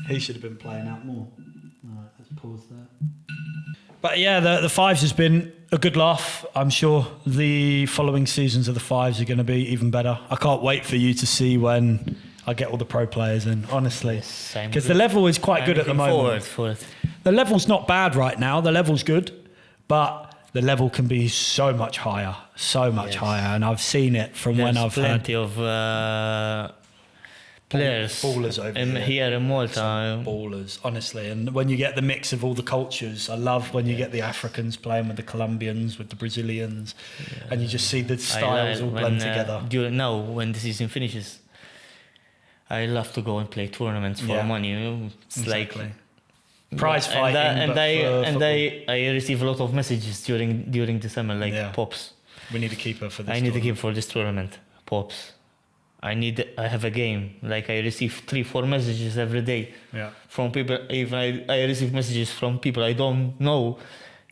Speaker 3: He should have been playing out more. All right, let's pause there. But yeah, the Fives has been a good laugh. I'm sure the following seasons of the Fives are going to be even better. I can't wait for you to see when I get all the pro players in, honestly. Because the level is quite good at the moment.
Speaker 2: For it.
Speaker 3: The level's not bad right now. The level's good, but the level can be so much higher, higher. And I've seen it from when I've had
Speaker 2: plenty of players
Speaker 3: ballers over
Speaker 2: here in Malta.
Speaker 3: Ballers, honestly. And when you get the mix of all the cultures, I love when you get the Africans playing with the Colombians, with the Brazilians, and you just see the styles all blend together.
Speaker 2: When the season finishes, I love to go and play tournaments for money. You know? It's
Speaker 3: exactly.
Speaker 2: Like
Speaker 3: prize fighting.
Speaker 2: I receive a lot of messages during the summer, like Pops.
Speaker 3: We need a keeper for this.
Speaker 2: I need a keeper for this tournament, Pops. I have a game. Like I receive 3-4 messages every day from people. Even I receive messages from people I don't know.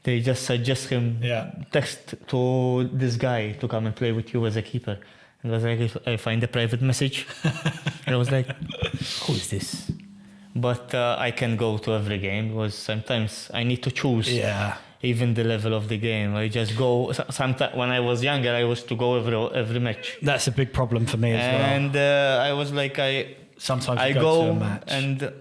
Speaker 2: They just suggest him text to this guy to come and play with you as a keeper. And I was like, I find a private message. And I was like, who is this? But I can go to every game because sometimes I need to choose. Even the level of the game, I just go. Sometimes when I was younger, I was to go every match.
Speaker 3: That's a big problem for me as well.
Speaker 2: And I was like,
Speaker 3: sometimes
Speaker 2: I
Speaker 3: go to a match.
Speaker 2: And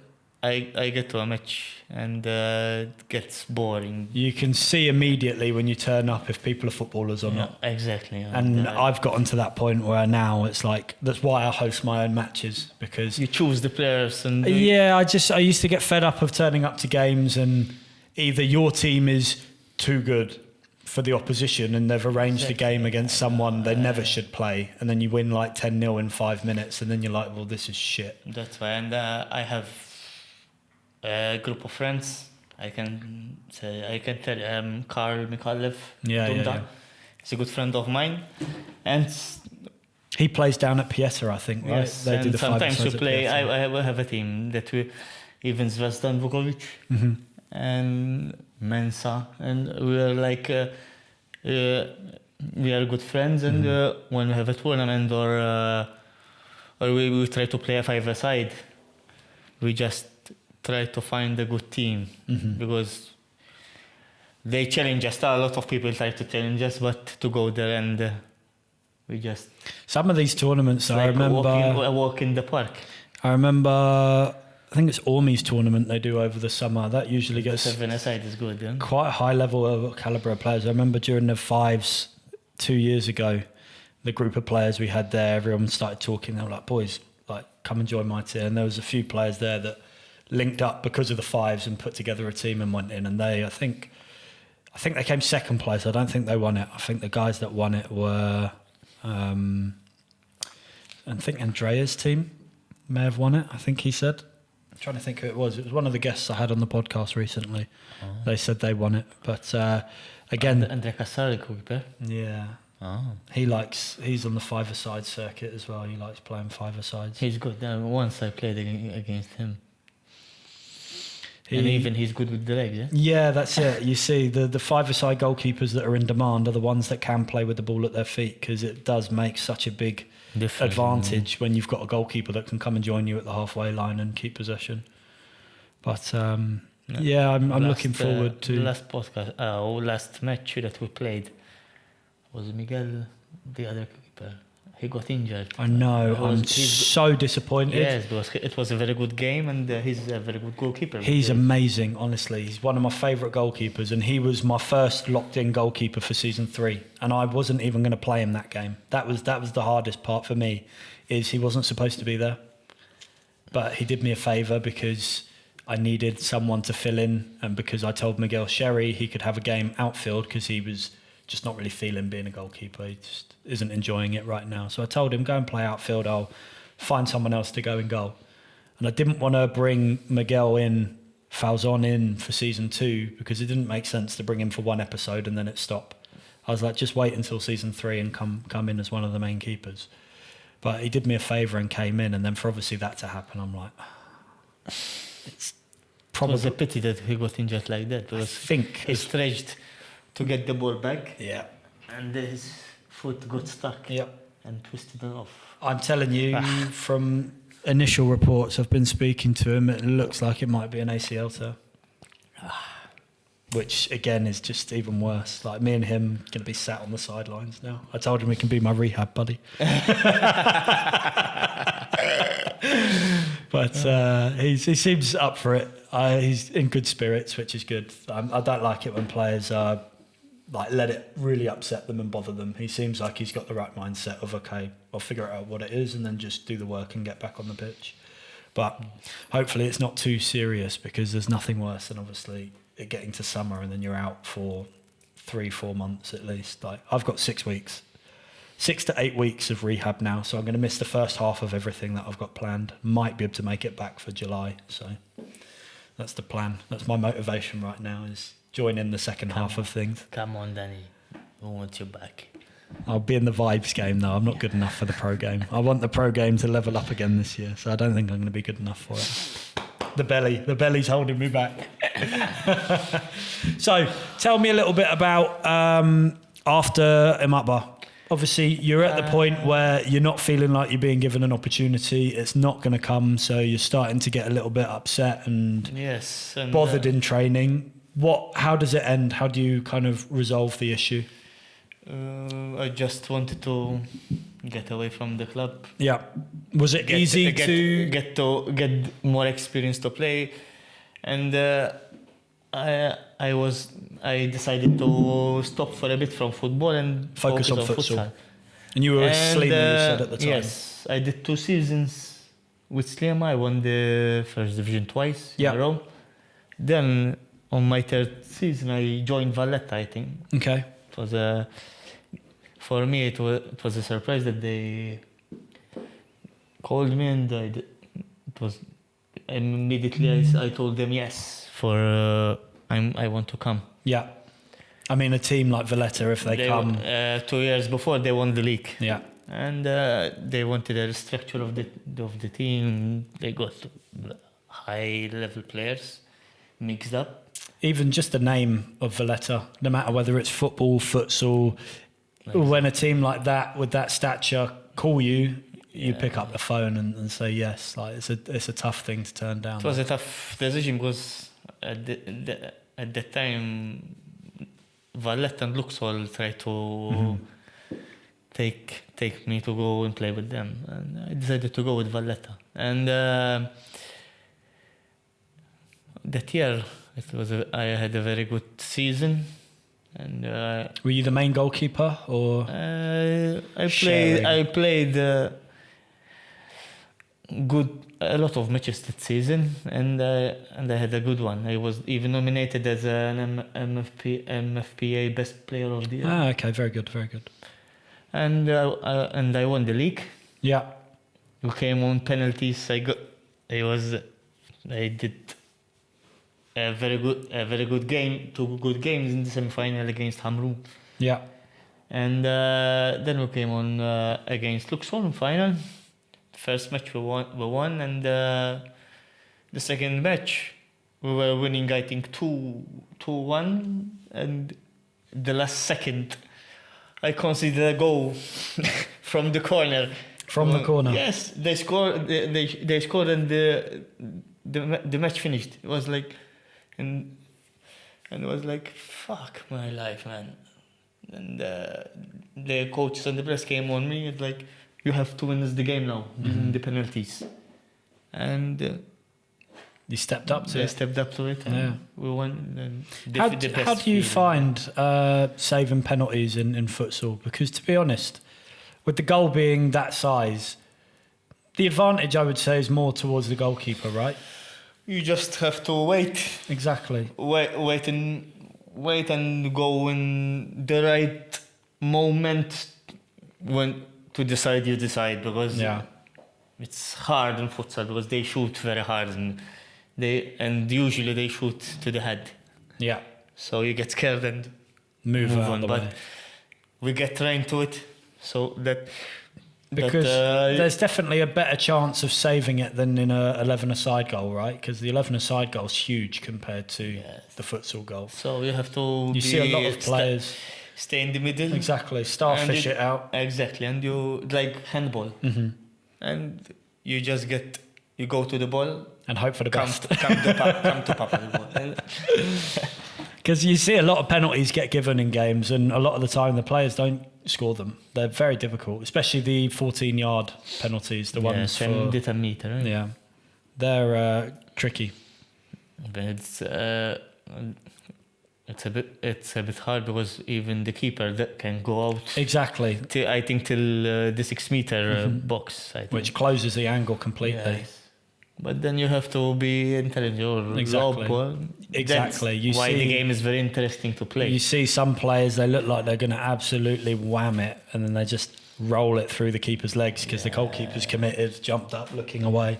Speaker 2: I get to a match and it gets boring.
Speaker 3: You can see immediately when you turn up if people are footballers or not.
Speaker 2: Exactly.
Speaker 3: And I've gotten to that point where now it's like, that's why I host my own matches, because
Speaker 2: you choose the players. And
Speaker 3: I used to get fed up of turning up to games and either your team is too good for the opposition and they've arranged a game against someone they never should play, and then you win like 10-0 in 5 minutes, and then you're like, well, this is shit.
Speaker 2: That's why. And I have a group of friends. I can tell Carl Mikalev. He's a good friend of mine, and
Speaker 3: he plays down at Pieta, I think. Right?
Speaker 2: Yes, they do the sometimes we play. I have a team that we even Zvezdan Vukovic and Mensa, and we are like we are good friends. And when we have a tournament or we try to play a 5-a-side, we just try to find a good team because they challenge us. A lot of people try to challenge us, but to go there and we just
Speaker 3: some of these tournaments. I
Speaker 2: like
Speaker 3: remember
Speaker 2: a walk in the park.
Speaker 3: I remember. I think it's Ormy's tournament they do over the summer. That usually gets
Speaker 2: 7-a-side is good. Yeah?
Speaker 3: Quite a high level of calibre of players. I remember during the Fives 2 years ago, the group of players we had there, everyone started talking. They were like, boys, like, come and join my team. And there was a few players there that linked up because of the Fives and put together a team and went in. And I think they came second place. I don't think they won it. I think the guys that won it were, I think Andrea's team may have won it. I think he said. I'm trying to think who it was. It was one of the guests I had on the podcast recently. They said they won it. But again...
Speaker 2: Andrea Casari, goalkeeper.
Speaker 3: Yeah. He's on the 5-a-side circuit as well. He likes playing 5-a-sides.
Speaker 2: He's good. Once I played against him. And even he's good with the legs, yeah?
Speaker 3: Yeah, that's it. You see, the 5-a-side goalkeepers that are in demand are the ones that can play with the ball at their feet, because it does make such a big advantage when you've got a goalkeeper that can come and join you at the halfway line and keep possession. But I'm looking forward to...
Speaker 2: last match that we played was Miguel, the other keeper. He got injured.
Speaker 3: I know. I'm so disappointed.
Speaker 2: Yes, it was a very good game, and he's a very good goalkeeper.
Speaker 3: He's amazing, honestly. He's one of my favourite goalkeepers, and he was my first locked-in goalkeeper for season 3. And I wasn't even going to play him that game. That was the hardest part for me, is he wasn't supposed to be there. But he did me a favour because I needed someone to fill in, and because I told Miguel Sherry he could have a game outfield because he was just not really feeling being a goalkeeper. He just isn't enjoying it right now. So I told him, go and play outfield. I'll find someone else to go in goal. And I didn't want to bring Miguel in, Falzon in for season 2 because it didn't make sense to bring him for one episode and then it stop. I was like, just wait until season 3 and come in as one of the main keepers. But he did me a favour and came in, and then for obviously that to happen, I'm like, it's probably...
Speaker 2: It was a pity that he got injured like that, because
Speaker 3: I think
Speaker 2: he stretched to get the ball back,
Speaker 3: yeah,
Speaker 2: and his foot got stuck and twisted it off.
Speaker 3: I'm telling you, from initial reports I've been speaking to him, it looks like it might be an ACL tear. Which again is just even worse. Like me and him going to be sat on the sidelines now. I told him he can be my rehab buddy. But he seems up for it. He's in good spirits, which is good. I don't like it when players like let it really upset them and bother them. He seems like he's got the right mindset of, okay, I'll figure out what it is and then just do the work and get back on the pitch. But hopefully it's not too serious, because there's nothing worse than obviously it getting to summer and then you're out for 3-4 months at least. Like I've got 6 weeks, 6 to 8 weeks of rehab now, so I'm going to miss the first half of everything that I've got planned. Might be able to make it back for July, so that's the plan. That's my motivation right now, is join in the second half of things.
Speaker 2: Come on, Danny, we want you back.
Speaker 3: I'll be in the vibes game though. I'm not good enough for the pro game. I want the pro game to level up again this year, so I don't think I'm going to be good enough for it. The belly's holding me back. So tell me a little bit about after Imapa. Obviously you're at the point where you're not feeling like you're being given an opportunity. It's not going to come, so you're starting to get a little bit upset and bothered in training. How does it end? How do you kind of resolve the issue?
Speaker 2: I just wanted to get away from the club.
Speaker 3: Yeah. Was it easy to
Speaker 2: get more experience to play, and I decided to stop for a bit from football and
Speaker 3: focus on futsal. And you were Slima, you said at the time.
Speaker 2: Yes, I did 2 seasons with Slima. I won the first division twice in a row. Then on my 3rd season, I joined Valletta, I think.
Speaker 3: Okay.
Speaker 2: It was for me, it was a surprise that they called me, and it was immediately I told them yes, I want to come. Yeah.
Speaker 3: I mean, a team like Valletta, if they come...
Speaker 2: 2 years before, they won the league.
Speaker 3: Yeah.
Speaker 2: And they wanted a structure of the team. They got high-level players mixed up.
Speaker 3: Even just the name of Valletta, no matter whether it's football, futsal, when a team like that, with that stature, call you, pick up the phone and say yes. Like it's a tough thing to turn down.
Speaker 2: It was a tough decision because at the time, Valletta and Luxol tried to take me to go and play with them, and I decided to go with Valletta. And that year, I had a very good season. And
Speaker 3: were you the main goalkeeper, or
Speaker 2: I played a lot of matches that season, and I had a good one. I was even nominated as an MFPA Best Player of the Year.
Speaker 3: Ah, okay, very good.
Speaker 2: And I won the league.
Speaker 3: Yeah.
Speaker 2: We came on penalties. I did a very good game, 2 good games in the semi-final against Hamrun.
Speaker 3: Yeah.
Speaker 2: And then we came on against Luxor in final. First match we won, and the second match we were winning, I think 2-1, and the last second I conceded a goal from the corner.
Speaker 3: From the corner.
Speaker 2: Yes, they scored. They scored, and the match finished. It was like. And it was like, fuck my life, man. And the coaches and the press came on me. It's like, you have to win the game now, the penalties. And
Speaker 3: you stepped up to it.
Speaker 2: I stepped up to it. And we won.
Speaker 3: How do you find saving penalties in futsal? Because to be honest, with the goal being that size, the advantage I would say is more towards the goalkeeper, right?
Speaker 2: you just have to wait.
Speaker 3: Exactly.
Speaker 2: Wait and go in the right moment when to decide. You decide, because it's hard in futsal because they shoot very hard and usually they shoot to the head.
Speaker 3: Yeah.
Speaker 2: So you get scared and
Speaker 3: Move out
Speaker 2: on.
Speaker 3: the
Speaker 2: But
Speaker 3: way.
Speaker 2: we get trained to it, so that
Speaker 3: Because there's definitely a better chance of saving it than in a 11-a-side goal, right? Because the 11-a-side goal is huge compared to the futsal goal.
Speaker 2: So you have to.
Speaker 3: You see a lot of players
Speaker 2: stay in the middle.
Speaker 3: exactly starfish it out.
Speaker 2: Exactly, and you like handball, and you just you go to the ball
Speaker 3: And hope for the best.
Speaker 2: Come to pop the ball.
Speaker 3: Because you see a lot of penalties get given in games, and a lot of the time the players don't score them. They're very difficult, especially the 14-yard penalties, the ones for...
Speaker 2: meter, right?
Speaker 3: Yeah, they're tricky.
Speaker 2: But it's a bit hard because even the keeper that can go out.
Speaker 3: Exactly.
Speaker 2: I think till the 6-meter box, I think.
Speaker 3: Which closes the angle completely.
Speaker 2: Yes. But then you have to be intelligent or
Speaker 3: Exactly.
Speaker 2: lob.
Speaker 3: Exactly.
Speaker 2: That's why the game is very interesting to play.
Speaker 3: You see some players, they look like they're going to absolutely wham it, and then they just roll it through the keeper's legs because the goalkeeper's committed, jumped up, looking away.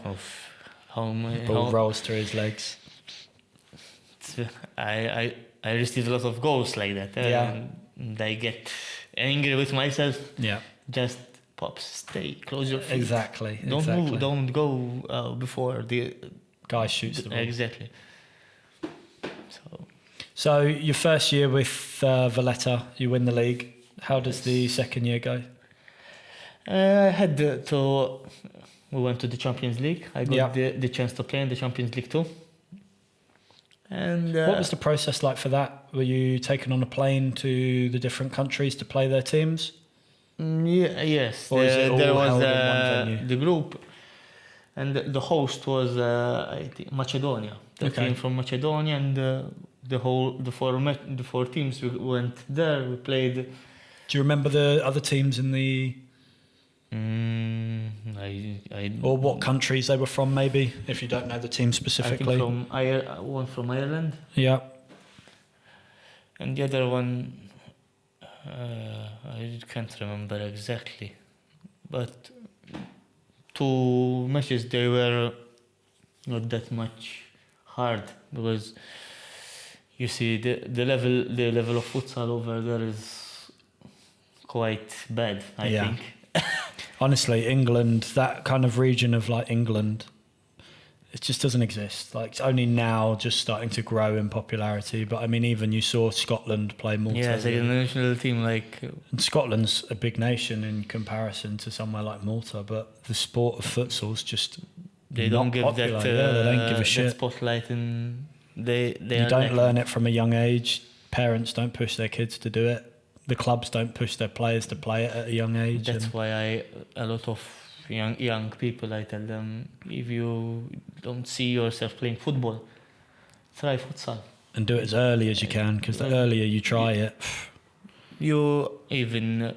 Speaker 3: The ball rolls through his legs.
Speaker 2: I received a lot of goals like that. And I get angry with myself.
Speaker 3: Yeah.
Speaker 2: Just Pops, close your feet.
Speaker 3: Exactly.
Speaker 2: Don't move, don't go before the
Speaker 3: guy shoots the ball.
Speaker 2: Exactly.
Speaker 3: So your first year with Valletta, you win the league. How does the second year go?
Speaker 2: We went to the Champions League. I got the chance to play in the Champions League too. And
Speaker 3: what was the process like for that? Were you taken on a plane to the different countries to play their teams?
Speaker 2: Yes.
Speaker 3: Or is it all
Speaker 2: there was
Speaker 3: held in one venue?
Speaker 2: the group, and the host was I think Macedonia. The team from Macedonia, and the four teams we went there. We played.
Speaker 3: Do you remember the other teams in the? Or what countries they were from, maybe, if you don't know the team specifically.
Speaker 2: I think one from Ireland.
Speaker 3: Yeah.
Speaker 2: And the other one, I can't remember exactly, but 2 matches they were not that much hard because you see the level of futsal over there is quite bad. I think.
Speaker 3: Honestly, England, that kind of region of like England, it just doesn't exist. Like, it's only now just starting to grow in popularity. But I mean, even you saw Scotland play Malta.
Speaker 2: Yeah, it's like a national team.
Speaker 3: And Scotland's a big nation in comparison to somewhere like Malta, but the sport of futsal's just
Speaker 2: they don't give
Speaker 3: popular.
Speaker 2: that.
Speaker 3: They don't give a shit.
Speaker 2: That spotlight, and they
Speaker 3: you don't learn it from a young age. Parents don't push their kids to do it. The clubs don't push their players to play it at a young age.
Speaker 2: That's why a lot of young people, I tell them, if you don't see yourself playing football, try futsal.
Speaker 3: And do it as early as you can, because the earlier you try it...
Speaker 2: You even...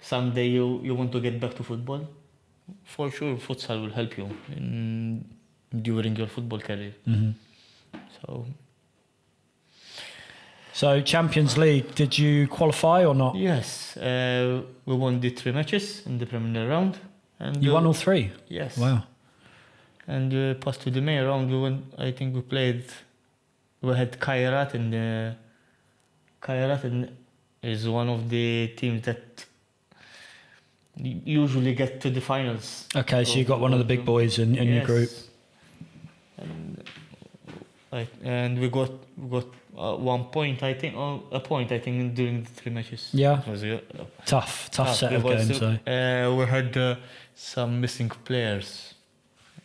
Speaker 2: someday you want to get back to football, for sure futsal will help you during your football career. So Champions League, did you qualify or not? Yes, we won the 3 matches in the preliminary round. And
Speaker 3: you won all 3?
Speaker 2: Yes.
Speaker 3: Wow.
Speaker 2: And passed to the main round. I think we had Kairat, and Kairat is one of the teams that usually get to the finals. Okay, so you got one of the big boys in your group. And we got 1 point, I think, or a point, I think, during the 3 matches. Yeah. It was tough set of games. We had some missing players.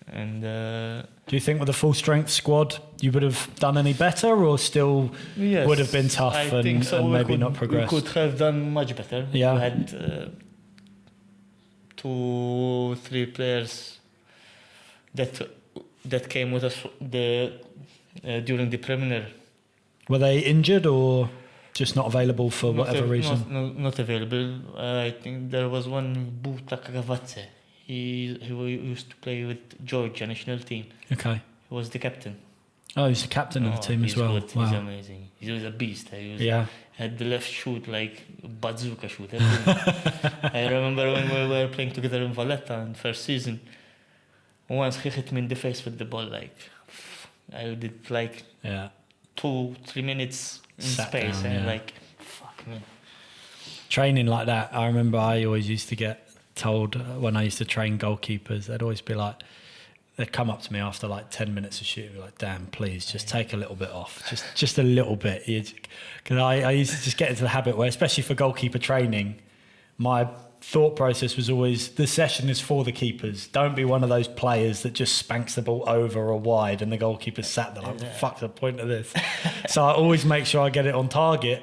Speaker 2: And do you think with a full strength squad you would have done any better, or still would have been tough and maybe not progressed? We could have done much better. Yeah. We had 2-3 players that came with us during the preliminary. Were they injured or just not available for whatever reason? Not available. I think there was one, Buta Kagavatse. He used to play with Georgia national team. Okay. He was the captain.
Speaker 3: Oh, he's the captain of the team as well.
Speaker 2: Good.
Speaker 3: Wow.
Speaker 2: He's amazing. He was a beast.
Speaker 3: Yeah.
Speaker 2: Had the left shoot like bazooka shoot. I remember when we were playing together in Valletta in first season. Once he hit me in the face with the ball, like I did like 2-3 minutes in space, and like fuck man.
Speaker 3: Training like that, I remember I always used to get told when I used to train goalkeepers, they'd always be like, they'd come up to me after like 10 minutes of shooting, like, "Dan, please just take a little bit off, just a little bit." Because I used to just get into the habit where, especially for goalkeeper training, my thought process was always, the session is for the keepers. Don't be one of those players that just spanks the ball over or wide and the goalkeeper's sat there like, fuck the point of this. So I always make sure I get it on target.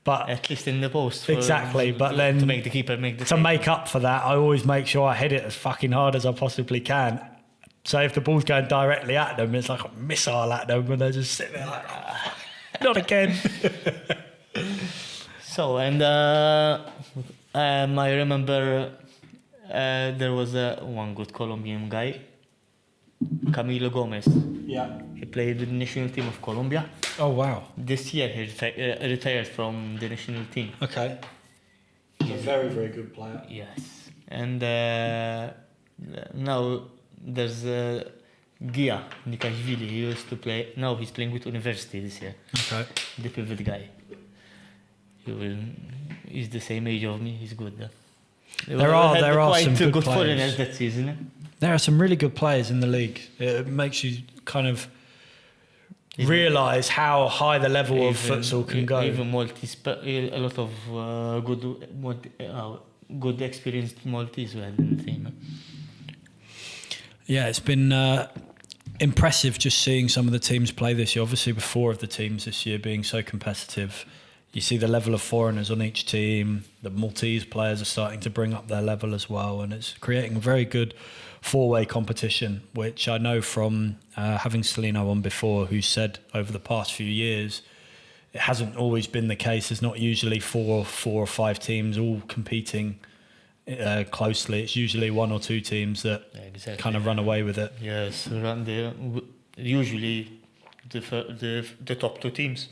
Speaker 3: But
Speaker 2: at least in the post.
Speaker 3: Exactly, but then
Speaker 2: to make the keeper make the
Speaker 3: to make up for that, I always make sure I hit it as fucking hard as I possibly can. So if the ball's going directly at them, it's like a missile at them, and they're just sitting there like, oh, not again.
Speaker 2: So, and I remember there was one good Colombian guy, Camilo Gomez.
Speaker 1: Yeah.
Speaker 2: He played with the national team of Colombia.
Speaker 3: Oh, wow.
Speaker 2: This year he retired from the national team.
Speaker 3: Okay.
Speaker 1: He's a very, very good player.
Speaker 2: Yes. And now there's Gzira United. He used to play. Now he's playing with University this year.
Speaker 3: Okay.
Speaker 2: The pivot guy. He's the same age of me. He's good.
Speaker 3: There are
Speaker 2: quite
Speaker 3: some good
Speaker 2: good
Speaker 3: players
Speaker 2: foreigners that season.
Speaker 3: There are some really good players in the league. It makes you kind of realise how high the level of futsal can go.
Speaker 2: Even Maltese, a lot of good experienced Maltese were in the team.
Speaker 3: Yeah, it's been impressive just seeing some of the teams play this year. Obviously, with 4 of the teams this year being so competitive, you see the level of foreigners on each team. The Maltese players are starting to bring up their level as well, and it's creating a very good 4-way competition, which I know from having Celino on before, who said over the past few years it hasn't always been the case. There's not usually 4 or 5 teams all competing closely. It's usually 1 or 2 teams that kind of run away with it.
Speaker 2: Yes, usually the top 2 teams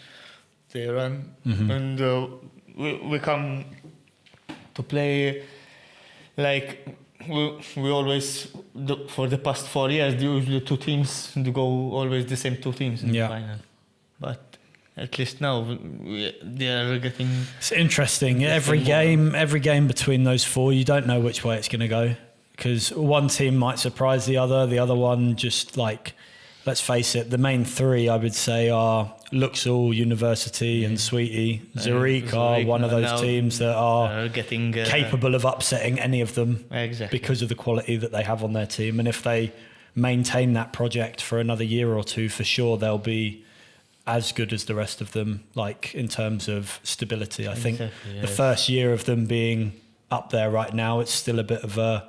Speaker 2: they run, and we come to play like we always for the past 4 years. Usually 2 teams to go, always the same 2 teams in the final, but at least now they are getting.
Speaker 3: It's interesting. Every game between those 4, you don't know which way it's going to go, because one team might surprise the other one just like, let's face it, the main 3 I would say are Luxor, University and Sweetie. Zurich are one of those teams that are
Speaker 2: getting
Speaker 3: capable of upsetting any of them because of the quality that they have on their team. And if they maintain that project for another year or 2, for sure they'll be as good as the rest of them, like in terms of stability. I think the first year of them being up there right now, it's still a bit of a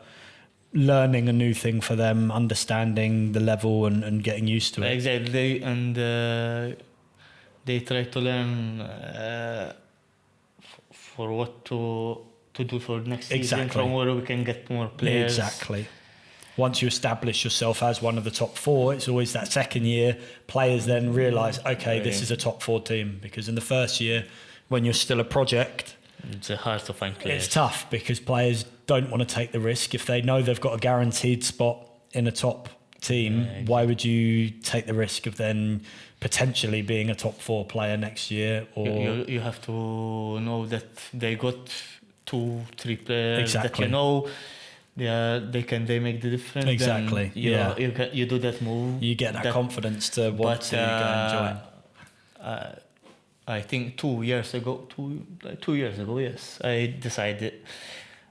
Speaker 3: learning a new thing for them, understanding the level and getting used to it.
Speaker 2: Exactly, and they try to learn for what to do for next season, from where we can get more players.
Speaker 3: Exactly. Once you establish yourself as one of the top 4, it's always that second year players then realise, okay, this is a top 4 team. Because in the first year, when you're still a project,
Speaker 2: it's hard to find players.
Speaker 3: It's tough because players don't want to take the risk. If they know they've got a guaranteed spot in a top team, why would you take the risk of then potentially being a top 4 player next year? Or
Speaker 2: you have to know that they got 2-3 players that you know. They make the difference.
Speaker 3: Exactly.
Speaker 2: You do that move.
Speaker 3: You get that confidence to want to go and join.
Speaker 2: I think 2 years ago, yes, I decided.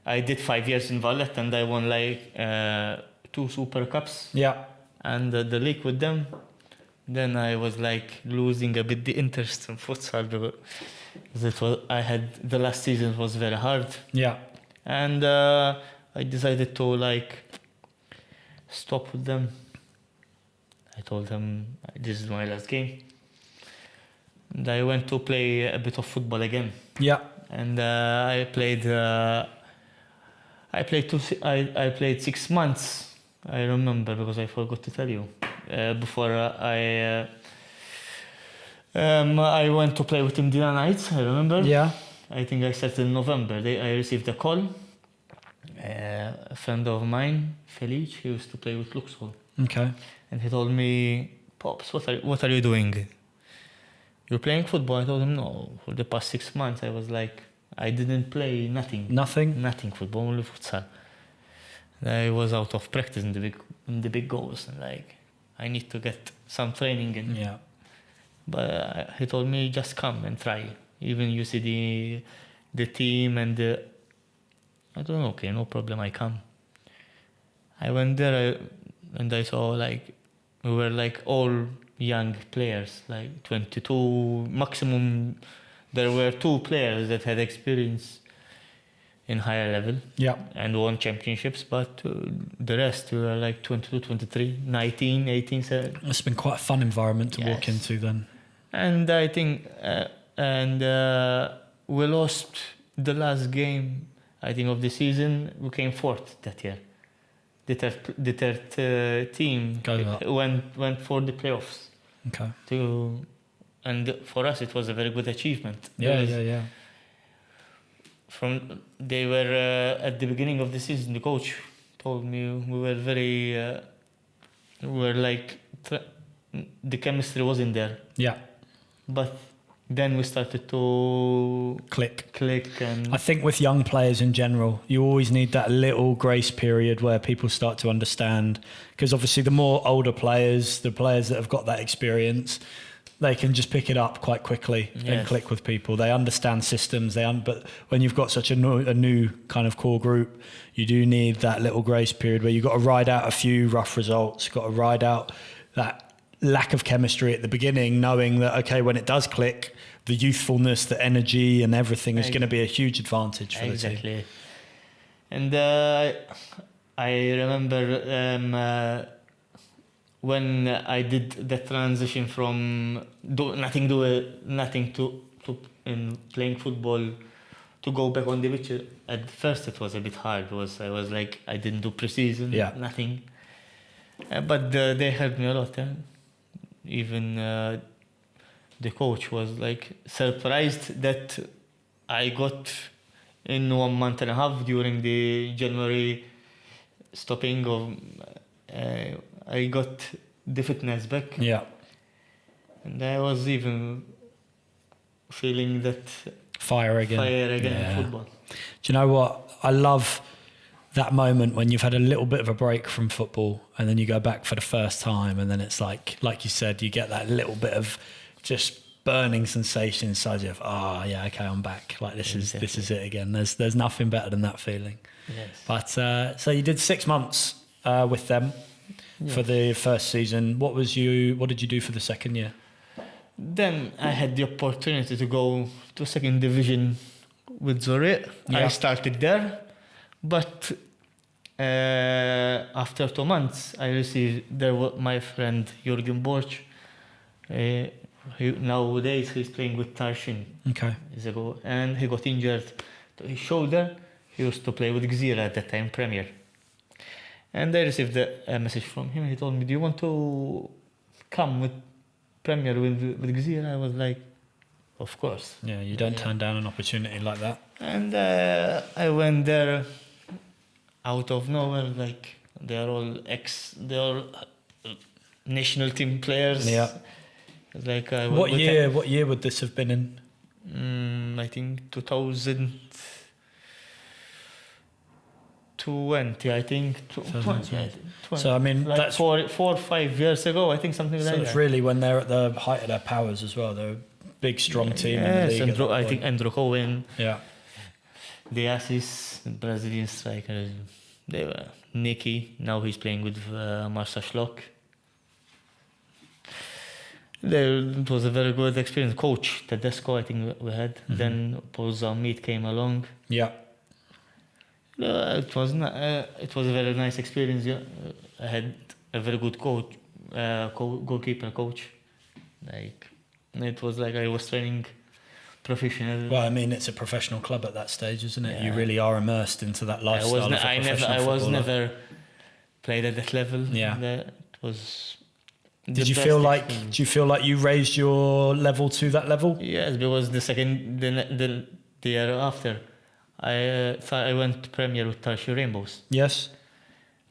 Speaker 2: I did 5 years in Valletta and I won like 2 Super Cups.
Speaker 3: Yeah.
Speaker 2: And the league with them. Then I was like losing a bit the interest in futsal because the last season was very hard.
Speaker 3: Yeah.
Speaker 2: And I decided to like stop with them. I told them this is my last game. And I went to play a bit of football again.
Speaker 3: Yeah.
Speaker 2: And I played 6 months. I remember because I forgot to tell you. before I went to play with Gzira United, I remember.
Speaker 3: Yeah.
Speaker 2: I think I started in November. I received a call. A friend of mine, Felice, he used to play with Luxor.
Speaker 3: Okay.
Speaker 2: And he told me, Pops, what are you doing? You're playing football? I told him, no. For the past 6 months, I was like, I didn't play nothing. Nothing football, only futsal. I was out of practice in the big goals. And like, I need to get some training in.
Speaker 3: Yeah.
Speaker 2: But he told me, just come and try. Even you see the team and I don't know, okay, no problem, I come. I went there and I saw like, we were like all young players, like 22, maximum. There were 2 players that had experience in higher level.
Speaker 3: Yeah.
Speaker 2: And won championships, but the rest we were like 22, 23, 19, 18.
Speaker 3: It's been quite a fun environment to walk into then.
Speaker 2: And I think, we lost the last game, I think, of the season. We came 4th that year. The third team went for the playoffs.
Speaker 3: Okay.
Speaker 2: And for us, it was a very good achievement.
Speaker 3: Yeah.
Speaker 2: They were at the beginning of the season. The coach told me we were very, the chemistry wasn't there.
Speaker 3: Yeah.
Speaker 2: But then we started to
Speaker 3: click.
Speaker 2: And
Speaker 3: I think with young players in general, you always need that little grace period where people start to understand, because obviously the more older players, the players that have got that experience, they can just pick it up quite quickly and click with people. They understand systems. But when you've got such a new kind of core group, you do need that little grace period where you've got to ride out a few rough results, got to ride out that lack of chemistry at the beginning, knowing that, okay, when it does click, the youthfulness, the energy and everything is going to be a huge advantage for the team.
Speaker 2: Exactly. And I remember when I did the transition from nothing to in playing football to go back on the pitch. At first it was a bit hard. I was like, I didn't do pre-season, nothing. But they helped me a lot. Even the coach was like surprised that I got in 1 month and a half during the January stopping of I got the fitness back.
Speaker 3: Yeah.
Speaker 2: And I was even feeling that
Speaker 3: fire again
Speaker 2: in football.
Speaker 3: Do you know what? I love that moment when you've had a little bit of a break from football and then you go back for the first time, and then it's like you said, you get that little bit of just burning sensation inside you of, okay, I'm back. Like this is it again. There's nothing better than that feeling.
Speaker 2: Yes.
Speaker 3: But so you did 6 months with them for the first season. What did you do for the second year?
Speaker 2: Then I had the opportunity to go to second division with Zurich.
Speaker 3: Yeah.
Speaker 2: I started there, but after 2 months, I received my friend Jürgen Borch. Nowadays he's playing with Tarshin.
Speaker 3: Okay.
Speaker 2: And he got injured to his shoulder. He used to play with Gzira at that time, Premier. And I received a message from him. He told me, do you want to come with Premier with Gzira? I was like, of course.
Speaker 3: Yeah, you don't turn down an opportunity like that.
Speaker 2: And I went there out of nowhere. Like they're all national team players.
Speaker 3: Yeah.
Speaker 2: Like
Speaker 3: what year would this have been in?
Speaker 2: I think 2020. I think 20.
Speaker 3: So I mean,
Speaker 2: like
Speaker 3: that's
Speaker 2: 4 or 5 years ago. I think something like that.
Speaker 3: So it's really when they're at the height of their powers as well. They're a big, strong team in the league.
Speaker 2: I think Andrew Cohen.
Speaker 3: Yeah.
Speaker 2: The Assis, Brazilian striker. They were Nicky. Now he's playing with Marsa Schlock. It was a very good experience. Coach Tedesco, I think we had. Mm-hmm. Then Paul Zamit came along.
Speaker 3: Yeah.
Speaker 2: It was a very nice experience. Yeah. I had a very good coach, goalkeeper coach. Like it was like I was training professional.
Speaker 3: Well, I mean, it's a professional club at that stage, isn't it? Yeah. You really are immersed into that lifestyle.
Speaker 2: I was never played at that level.
Speaker 3: Yeah.
Speaker 2: It was the
Speaker 3: Do you
Speaker 2: best experience.
Speaker 3: feel like you raised your level to that level?
Speaker 2: Yes, because the year after, I went to Premier with Tarshi Rainbows,
Speaker 3: Yes.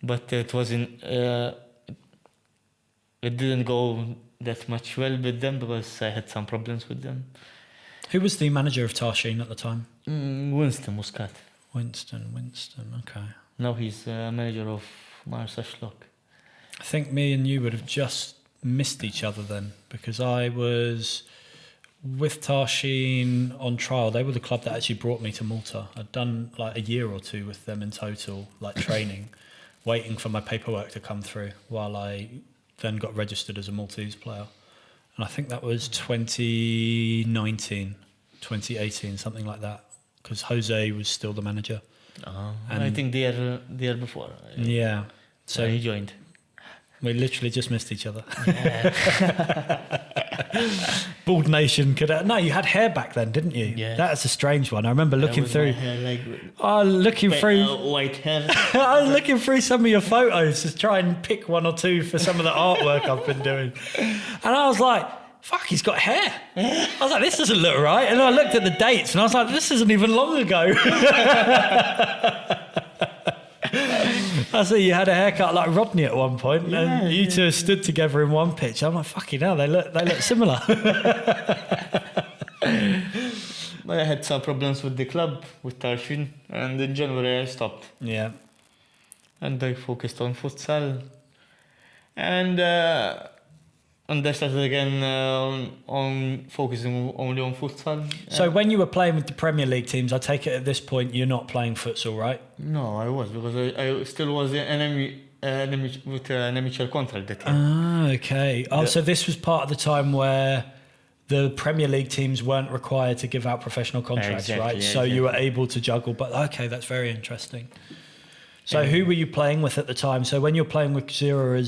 Speaker 2: but it wasn't. It didn't go that much well with them because I had some problems with them.
Speaker 3: Who was the manager of Tarshin at the time?
Speaker 2: Winston Muscat.
Speaker 3: Winston. Okay.
Speaker 2: Now he's manager of Marsa Schlock.
Speaker 3: I think me and you would have just missed each other then, because I was with Tarshin on trial. They were the club that actually brought me to Malta. I'd done like a year or two with them in total, like training, waiting for my paperwork to come through while I then got registered as a Maltese player. And I think that was 2019, 2018, something like that, because Jose was still the manager.
Speaker 2: And I think the year before.
Speaker 3: Yeah. So
Speaker 2: he joined.
Speaker 3: we literally just missed each other. Bald Nation could. No, you had hair back then, didn't you?
Speaker 2: Yeah.
Speaker 3: That's a strange one. I remember looking through. Looking
Speaker 2: Wait,
Speaker 3: through.
Speaker 2: white hair.
Speaker 3: I was looking through some of your photos to try and pick one or two for some of the artwork I've been doing, and I was like, "Fuck, he's got hair." I was like, "This doesn't look right." And I looked at the dates, and I was like, "This isn't even long ago." I see you had a haircut like Rodney at one point, and you two stood together in one pitch. I'm like, fucking hell, they look similar.
Speaker 2: But I had some problems with the club, with Tarshin, and in January I stopped.
Speaker 3: Yeah.
Speaker 2: And I focused on futsal. And I started again on focusing only on futsal.
Speaker 3: So when you were playing with the Premier League teams, I take it at this point you're not playing futsal, right?
Speaker 2: No, I was, because I still was with an amateur contract that year.
Speaker 3: Ah, okay. So this was part of the time where the Premier League teams weren't required to give out professional contracts,
Speaker 2: Exactly,
Speaker 3: right?
Speaker 2: yeah,
Speaker 3: So you were
Speaker 2: exactly.
Speaker 3: able to juggle. But okay, that's very interesting. So who were you playing with at the time? So when you're playing with Gzira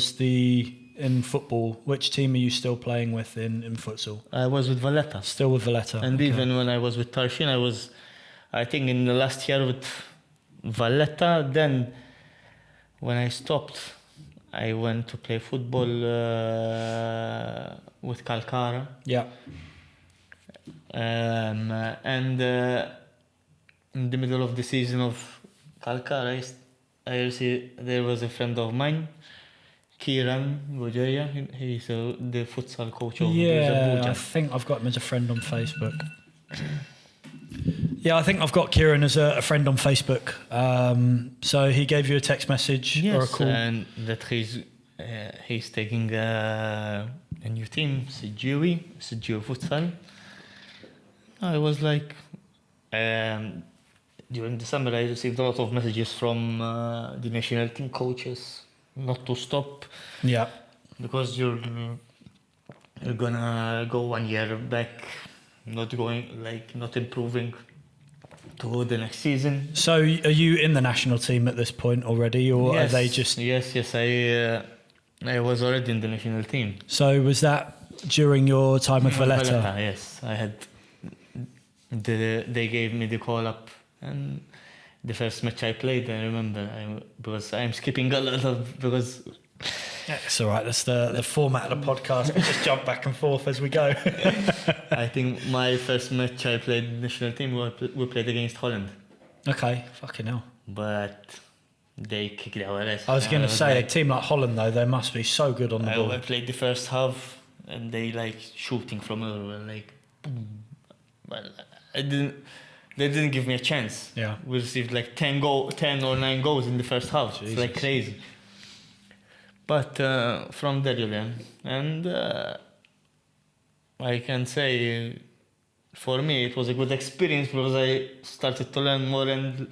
Speaker 3: in football, which team are you still playing with in futsal?
Speaker 2: I was with Valletta.
Speaker 3: Still with Valletta.
Speaker 2: And
Speaker 3: okay.
Speaker 2: even when I was with Tarshin, I think in the last year with Valletta. Then when I stopped, I went to play football with Calcara.
Speaker 3: Yeah.
Speaker 2: And in the middle of the season of Calcara, I see there was a friend of mine, Kiran Bojoya. He's the futsal coach of
Speaker 3: Yeah, I
Speaker 2: Zabuja.
Speaker 3: think I've got him as a friend on Facebook. Yeah, I think I've got Kieran as a friend on Facebook. So he gave you a text message or a
Speaker 2: Yes,
Speaker 3: call?
Speaker 2: and that he's taking a new team, Sijui Futsal. I was like, during the summer I received a lot of messages from the national team coaches not to stop,
Speaker 3: Yeah.
Speaker 2: because you're gonna go 1 year back, not improving to the next season.
Speaker 3: So are you in the national team at this point already, or are they just...
Speaker 2: Yes, I was already in the national team.
Speaker 3: So was that during your time with Valletta?
Speaker 2: Yes, I had. They gave me the call up, and the first match I played, I remember, because I'm skipping a lot because.
Speaker 3: Yeah, it's all right. That's the format of the podcast. We just jump back and forth as we go.
Speaker 2: I think my first match I played in the national team, we played against Holland.
Speaker 3: Okay, fucking hell.
Speaker 2: But they kicked our ass.
Speaker 3: I was going to say, a team like Holland, though, they must be so good on the ball.
Speaker 2: I played the first half, and they shooting from everywhere, boom. But they didn't give me a chance.
Speaker 3: Yeah.
Speaker 2: We received 10 or 9 goals in the first half.
Speaker 3: Jesus.
Speaker 2: It's crazy. But from there you learn. And I can say, for me, it was a good experience because I started to learn more and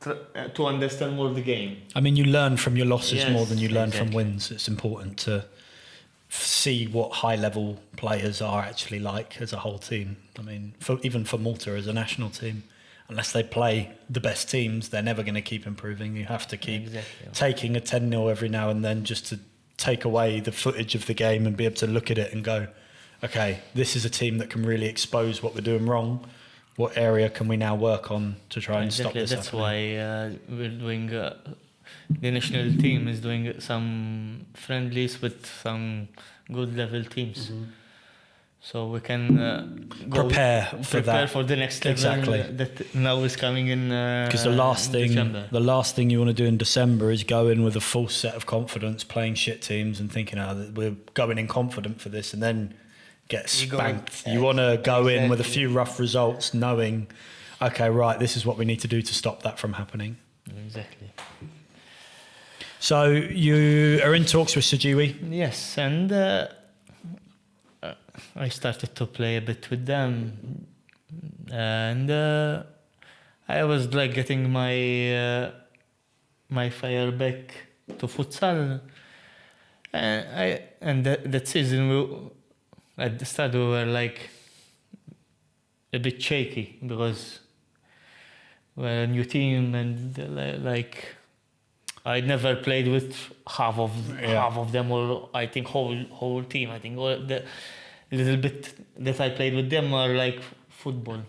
Speaker 2: to understand more the game.
Speaker 3: I mean, you learn from your losses
Speaker 2: Yes,
Speaker 3: more than you learn from
Speaker 2: exactly.
Speaker 3: wins. It's important to see what high-level players are actually like as a whole team. I mean, even for Malta as a national team, unless they play the best teams, they're never going to keep improving. You have to keep taking a 10-0 every now and then just to take away the footage of the game and be able to look at it and go, okay, this is a team that can really expose what we're doing wrong. What area can we now work on to try and stop this
Speaker 2: That's
Speaker 3: happening?
Speaker 2: why we're doing the national team is doing some friendlies with some good level teams. So we can
Speaker 3: Prepare for that.
Speaker 2: for the next level
Speaker 3: Exactly.
Speaker 2: that now is coming in.
Speaker 3: Because the last
Speaker 2: December.
Speaker 3: thing you want to do in December is go in with a full set of confidence, playing shit teams and thinking, we're going in confident for this, and then get spanked. You want to go in with a few rough results, knowing, okay, right, this is what we need to do to stop that from happening.
Speaker 2: Exactly.
Speaker 3: So you are in talks with Sajiwi?
Speaker 2: Yes, and I started to play a bit with them, and I was like getting my fire back to futsal. And that season at the start we were like a bit shaky because we're a new team, and like I never played with half of them, or I think whole team. I think all the little bit that I played with them are like football.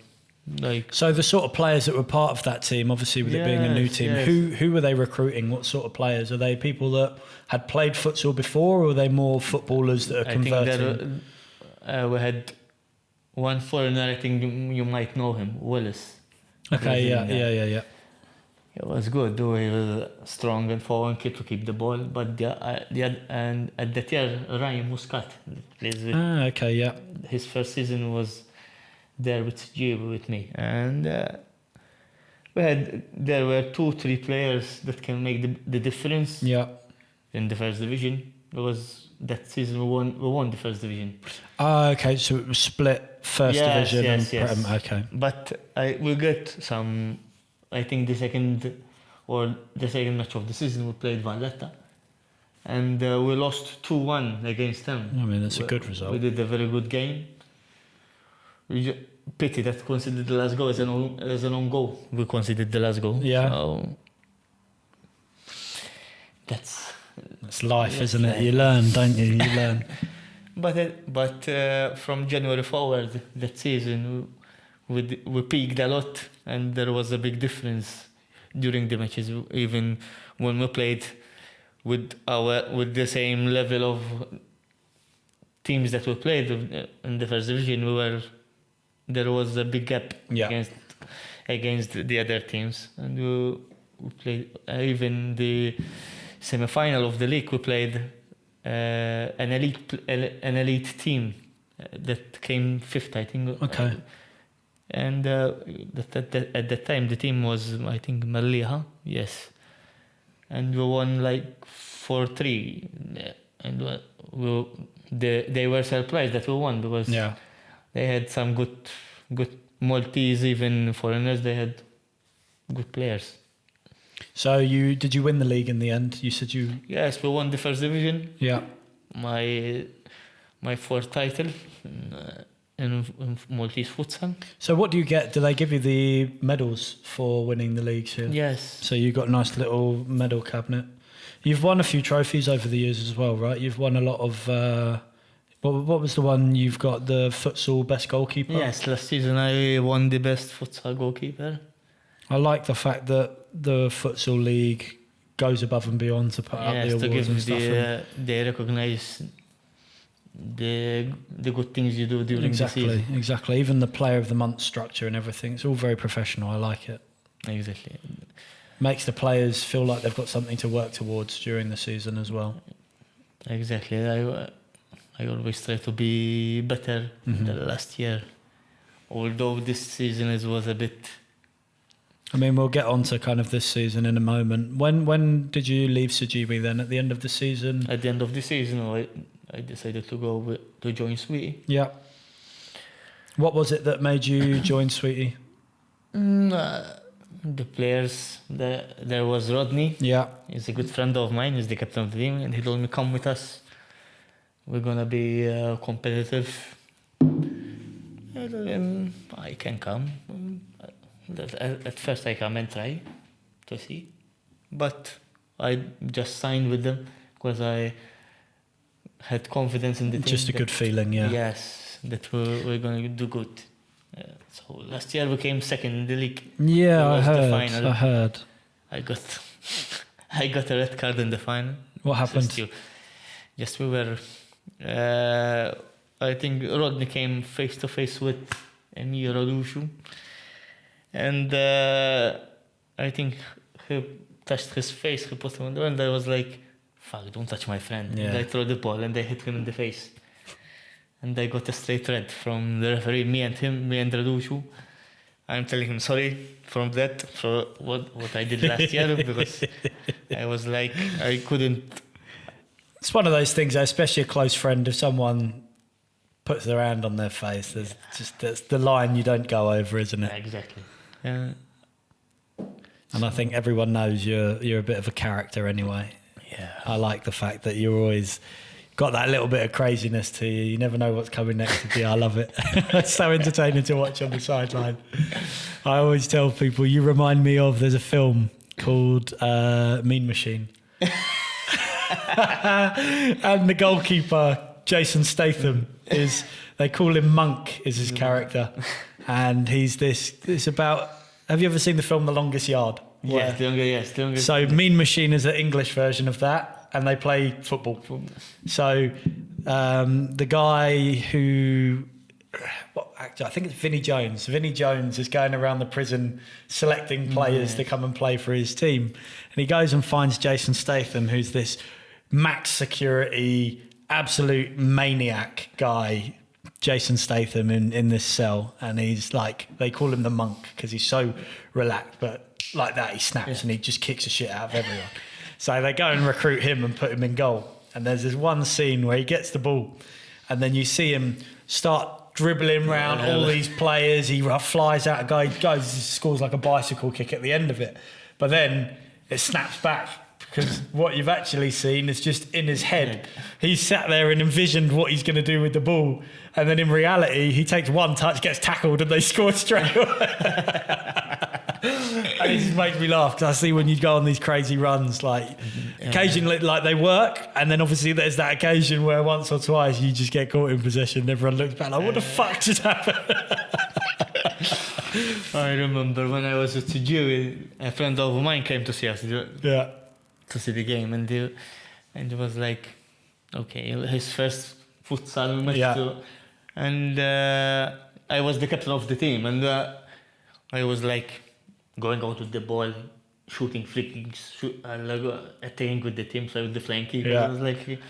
Speaker 2: Like,
Speaker 3: so the sort of players that were part of that team, obviously with it being a new team, who were they recruiting? What sort of players? Are they people that had played futsal before, or are they more footballers that are converting?
Speaker 2: I think that we had one foreigner. I think you might know him, Willis.
Speaker 3: Okay, yeah.
Speaker 2: It was good. He was strong and forward, to keep the ball. But and at that year, Ryan Muscat plays with.
Speaker 3: Okay, yeah.
Speaker 2: His first season was there with me, and there were 2-3 players that can make the difference.
Speaker 3: Yeah.
Speaker 2: In the first division, because that season we won the first division.
Speaker 3: Okay, so it was split first division and Prem. Okay.
Speaker 2: But we got some. I think the second match of the season we played Valletta, and we lost 2-1 against them.
Speaker 3: I mean, that's a good result.
Speaker 2: We did a very good game. Pity that considered the last goal as an own goal. We considered the last goal.
Speaker 3: Yeah.
Speaker 2: So that's
Speaker 3: life, isn't it? You learn, don't you? You learn.
Speaker 2: But from January forward, that season, we peaked a lot, and there was a big difference during the matches. Even when we played with the same level of teams that we played in the first division, there was a big gap against the other teams, and we played even the semi-final of the league. We played an elite team that came fifth, I think.
Speaker 3: Okay.
Speaker 2: And at that time the team was, I think, Maliha, yes, and we won like 4-3, and they were surprised that we won because they had some good Maltese, even foreigners. They had good players. So
Speaker 3: did you win the league in the end? You said you...
Speaker 2: Yes, we won the first division.
Speaker 3: Yeah.
Speaker 2: My fourth title in Maltese futsal.
Speaker 3: So what do you get? Do they give you the medals for winning the leagues here?
Speaker 2: Yes.
Speaker 3: So you got a nice little medal cabinet. You've won a few trophies over the years as well, right? You've won a lot of... what was the one you've got? The futsal best goalkeeper?
Speaker 2: Yes, last season I won the best futsal goalkeeper.
Speaker 3: I like the fact that the futsal league goes above and beyond to put out the awards
Speaker 2: to give
Speaker 3: and stuff.
Speaker 2: They recognize the good things you do during the season.
Speaker 3: Exactly. Even the player of the month structure and everything, it's all very professional. I like it.
Speaker 2: Exactly.
Speaker 3: Makes the players feel like they've got something to work towards during the season as well.
Speaker 2: Exactly. I always try to be better than last year, although this season was a bit...
Speaker 3: I mean, we'll get on to kind of this season in a moment. When did you leave Sajiwi then? At the end of the season?
Speaker 2: At the end of the season, I decided to go to join Sweetie.
Speaker 3: Yeah. What was it that made you join Sweetie?
Speaker 2: The players. There was Rodney.
Speaker 3: Yeah.
Speaker 2: He's a good friend of mine. He's the captain of the team, and he told me, "Come with us. We're gonna be competitive." I can come. At first I come and try to see, but I just signed with them because I had confidence in the team.
Speaker 3: Just a good feeling, yeah.
Speaker 2: Yes, that we're going to do good. So last year we came second in the league.
Speaker 3: Yeah, I
Speaker 2: The
Speaker 3: heard.
Speaker 2: final.
Speaker 3: I heard.
Speaker 2: I got I got a red card in the final.
Speaker 3: What happened?
Speaker 2: Just we were. I think Rodney came face to face with Emi Radushu, and I think he touched his face. He put him on the and I was like, "Fuck! Don't touch my friend."
Speaker 3: Yeah.
Speaker 2: And I threw the ball and I hit him in the face, and I got a straight red from the referee. Me and Radushu. I'm telling him sorry from that for what I did last year because I was like I couldn't.
Speaker 3: It's one of those things, especially a close friend. If someone puts their hand on their face, that's the line you don't go over, isn't it?
Speaker 2: Exactly.
Speaker 3: And I think everyone knows you're a bit of a character anyway.
Speaker 2: Yeah.
Speaker 3: I like the fact that you're always got that little bit of craziness to you. You never know what's coming next to you. I love it. It's so entertaining to watch on the sideline. I always tell people, you remind me of, there's a film called Mean Machine. And the goalkeeper, Jason Statham, they call him Monk, is his character. And it's about, have you ever seen the film The Longest Yard?
Speaker 2: Yes, the longest.
Speaker 3: So Mean Machine is an English version of that, and they play football. So the guy who, actor? I think it's Vinnie Jones. Vinnie Jones is going around the prison selecting players to come and play for his team. And he goes and finds Jason Statham, who's this max security, absolute maniac guy, Jason Statham in this cell. And he's like, they call him the Monk because he's so relaxed, but like that he snaps and he just kicks the shit out of everyone. So they go and recruit him and put him in goal. And there's this one scene where he gets the ball and then you see him start dribbling around all these players. He flies out, a guy goes, scores like a bicycle kick at the end of it. But then it snaps back because what you've actually seen is just in his head. He's sat there and envisioned what he's going to do with the ball. And then in reality, he takes one touch, gets tackled, and they score straight away. And it just makes me laugh because I see when you go on these crazy runs, like occasionally, like they work, and then obviously there's that occasion where once or twice you just get caught in possession, and everyone looks back like, what the fuck just happened?
Speaker 2: I remember when I was at Tuju, a friend of mine came to see us, to see the game, and it was like, okay, his first futsal match, and I was the captain of the team, and I was like going out with the ball, shooting free kicks, attacking with the team, so with the flank keeper. I was like,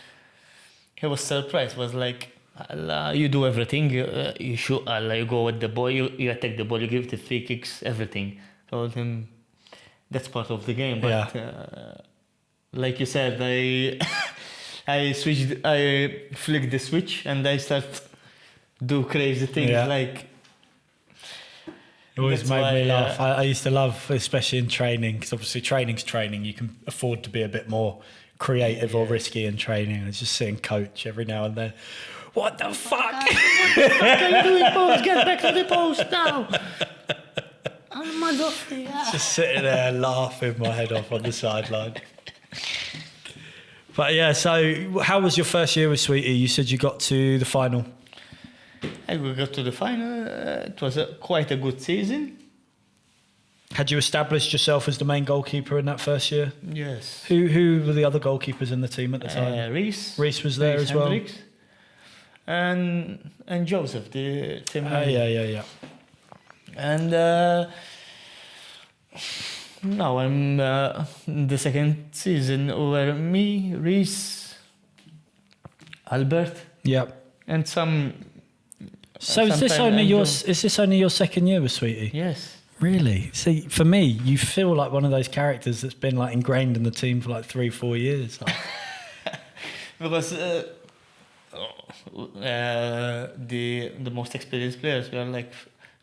Speaker 2: he was surprised. Was like, Allah, you do everything. You shoot, Allah, you go with the ball, you attack the ball, you give the free kicks, everything. Told him that's part of the game. But like you said, I flicked the switch and I start do crazy things like.
Speaker 3: It always made me laugh. I used to love, especially in training, because obviously training's training. You can afford to be a bit more creative or risky in training. I was just seeing coach every now and then. What the fuck?
Speaker 2: What the fuck are you doing, post? Get back to the post now. I'm
Speaker 3: just sitting there laughing my head off on the sideline. But yeah, so how was your first year with Sweetie? You said you got to the final.
Speaker 2: I got to the final. It was quite a good season.
Speaker 3: Had you established yourself as the main goalkeeper in that first year?
Speaker 2: Yes.
Speaker 3: Who were the other goalkeepers in the team at the time?
Speaker 2: Reese.
Speaker 3: Reese was there as well.
Speaker 2: Hendricks. And Joseph, the team.
Speaker 3: Yeah.
Speaker 2: And now I'm in the second season where me, Reese, Albert.
Speaker 3: Yeah.
Speaker 2: And some.
Speaker 3: So is this only your second year with Sweetie?
Speaker 2: Yes.
Speaker 3: Really? See, for me, you feel like one of those characters that's been like ingrained in the team for like 3-4 years. Like.
Speaker 2: Because the most experienced players, we are like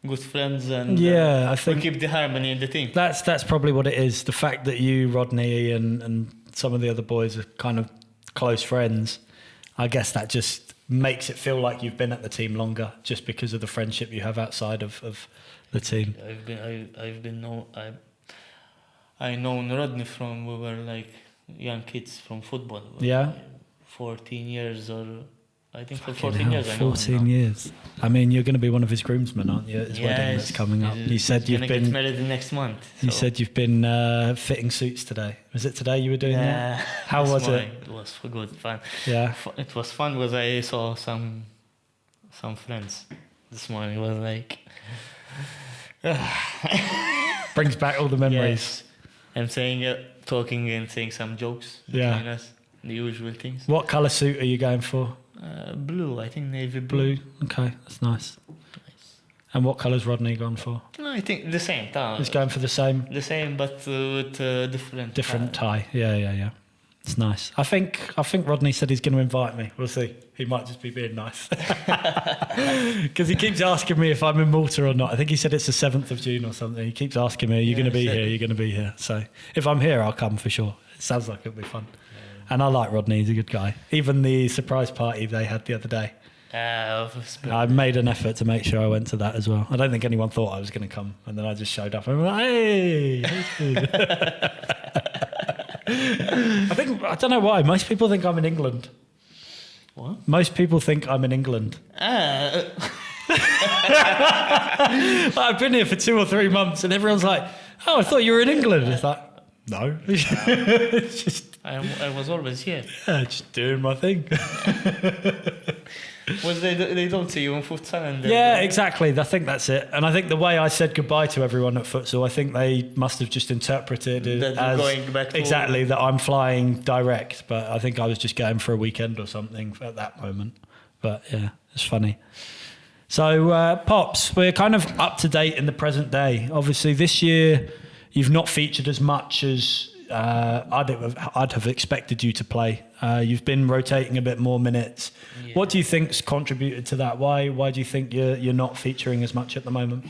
Speaker 2: good friends, and
Speaker 3: I think
Speaker 2: we keep the harmony in the team.
Speaker 3: That's probably what it is. The fact that you, Rodney, and some of the other boys are kind of close friends, I guess that just makes it feel like you've been at the team longer, just because of the friendship you have outside of the team. I known Rodney from we were like young kids from football. 14 years or I think for 14 years. 14 years. I mean, you're going to be one of his groomsmen, aren't you? At his wedding that's coming up. You said you've been
Speaker 2: get married next month. So.
Speaker 3: You said you've been fitting suits today. Was it today you were doing that? How was it?
Speaker 2: It was good fun.
Speaker 3: Yeah.
Speaker 2: It was fun because I saw some friends this morning. It was like
Speaker 3: brings back all the memories.
Speaker 2: Yes. I'm saying, talking and saying some jokes between us, the usual things.
Speaker 3: What colour suit are you going for?
Speaker 2: Blue, I think navy blue.
Speaker 3: Okay, that's nice. And what colour's Rodney gone for?
Speaker 2: I think the same.
Speaker 3: He's going for the same?
Speaker 2: The same, but with different
Speaker 3: tie. Yeah. It's nice. I think Rodney said he's going to invite me. We'll see. He might just be being nice. Because he keeps asking me if I'm in Malta or not. I think he said it's the 7th of June or something. He keeps asking me, are you going to be here? You're going to be here. So if I'm here, I'll come for sure. It sounds like it'll be fun. And I like Rodney. He's a good guy. Even the surprise party they had the other day. I made an effort to make sure I went to that as well. I don't think anyone thought I was going to come. And then I just showed up and I'm like, hey! I don't know why. Most people think I'm in England.
Speaker 2: What?
Speaker 3: Most people think I'm in England. I've been here for 2 or 3 months and everyone's like, oh, I thought you were in England. It's like, no. It's just...
Speaker 2: I was always here.
Speaker 3: Yeah, just doing my thing.
Speaker 2: They don't see you in futsal. And
Speaker 3: exactly. I think that's it. And I think the way I said goodbye to everyone at futsal, I think they must have just interpreted it as
Speaker 2: going back
Speaker 3: exactly that I'm flying direct. But I think I was just going for a weekend or something at that moment. But yeah, it's funny. So Pops, we're kind of up to date in the present day. Obviously, this year you've not featured as much as I'd have expected you to play. You've been rotating a bit more minutes. Yeah. What do you think's contributed to that? Why do you think you're not featuring as much at the moment?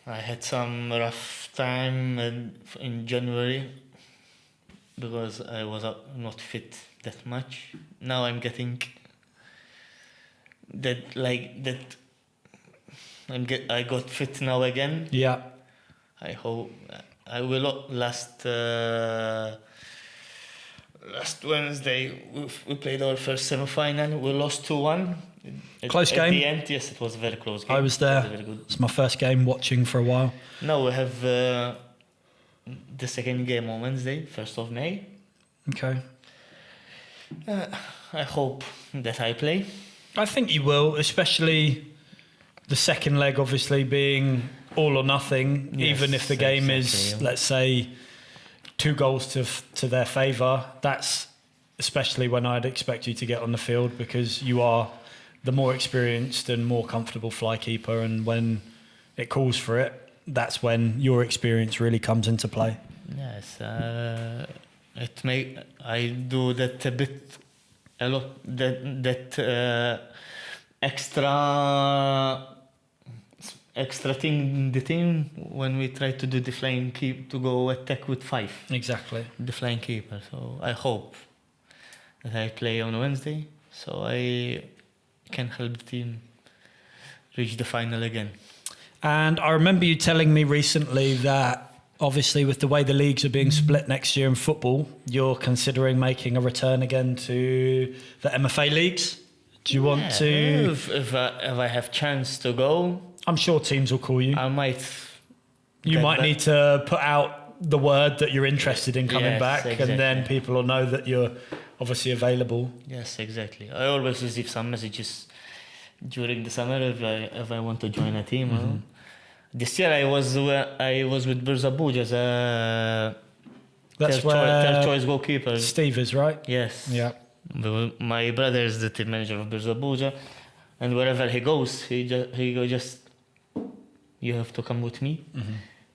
Speaker 2: I had some rough time in January because I was not fit that much. Now I'm getting that. I got fit now again.
Speaker 3: Yeah.
Speaker 2: I hope I will last Wednesday we played our first semi-final. We lost 2-1.
Speaker 3: Close game.
Speaker 2: At the end, yes, it was a very close game.
Speaker 3: I was there. It's my first game watching for a while.
Speaker 2: Now we have the second game on Wednesday, 1st of May.
Speaker 3: Okay.
Speaker 2: I hope that I play.
Speaker 3: I think you will, especially the second leg obviously being all or nothing, yes, even if the game is, let's say, 2 goals to their favour. That's especially when I'd expect you to get on the field because you are the more experienced and more comfortable fly keeper, and when it calls for it, that's when your experience really comes into play.
Speaker 2: Yes, I do that a lot. That extra thing in the team when we try to do the flying keep to go attack with 5.
Speaker 3: Exactly.
Speaker 2: The flying keeper. So I hope that I play on Wednesday so I can help the team reach the final again.
Speaker 3: And I remember you telling me recently that obviously with the way the leagues are being split next year in football, you're considering making a return again to the MFA leagues. Do you want to...
Speaker 2: If I have chance to go...
Speaker 3: I'm sure teams will call you.
Speaker 2: I might...
Speaker 3: You might need to put out the word that you're interested in coming back, exactly. And then people will know that you're obviously available.
Speaker 2: Yes, exactly. I always receive some messages during the summer if I want to join a team. Mm-hmm. This year I was with Brzabuj as a third choice goalkeeper.
Speaker 3: Steve is, right?
Speaker 2: Yes.
Speaker 3: Yeah.
Speaker 2: My brother is the team manager of Brzabuj, and wherever he goes, he just you have to come with me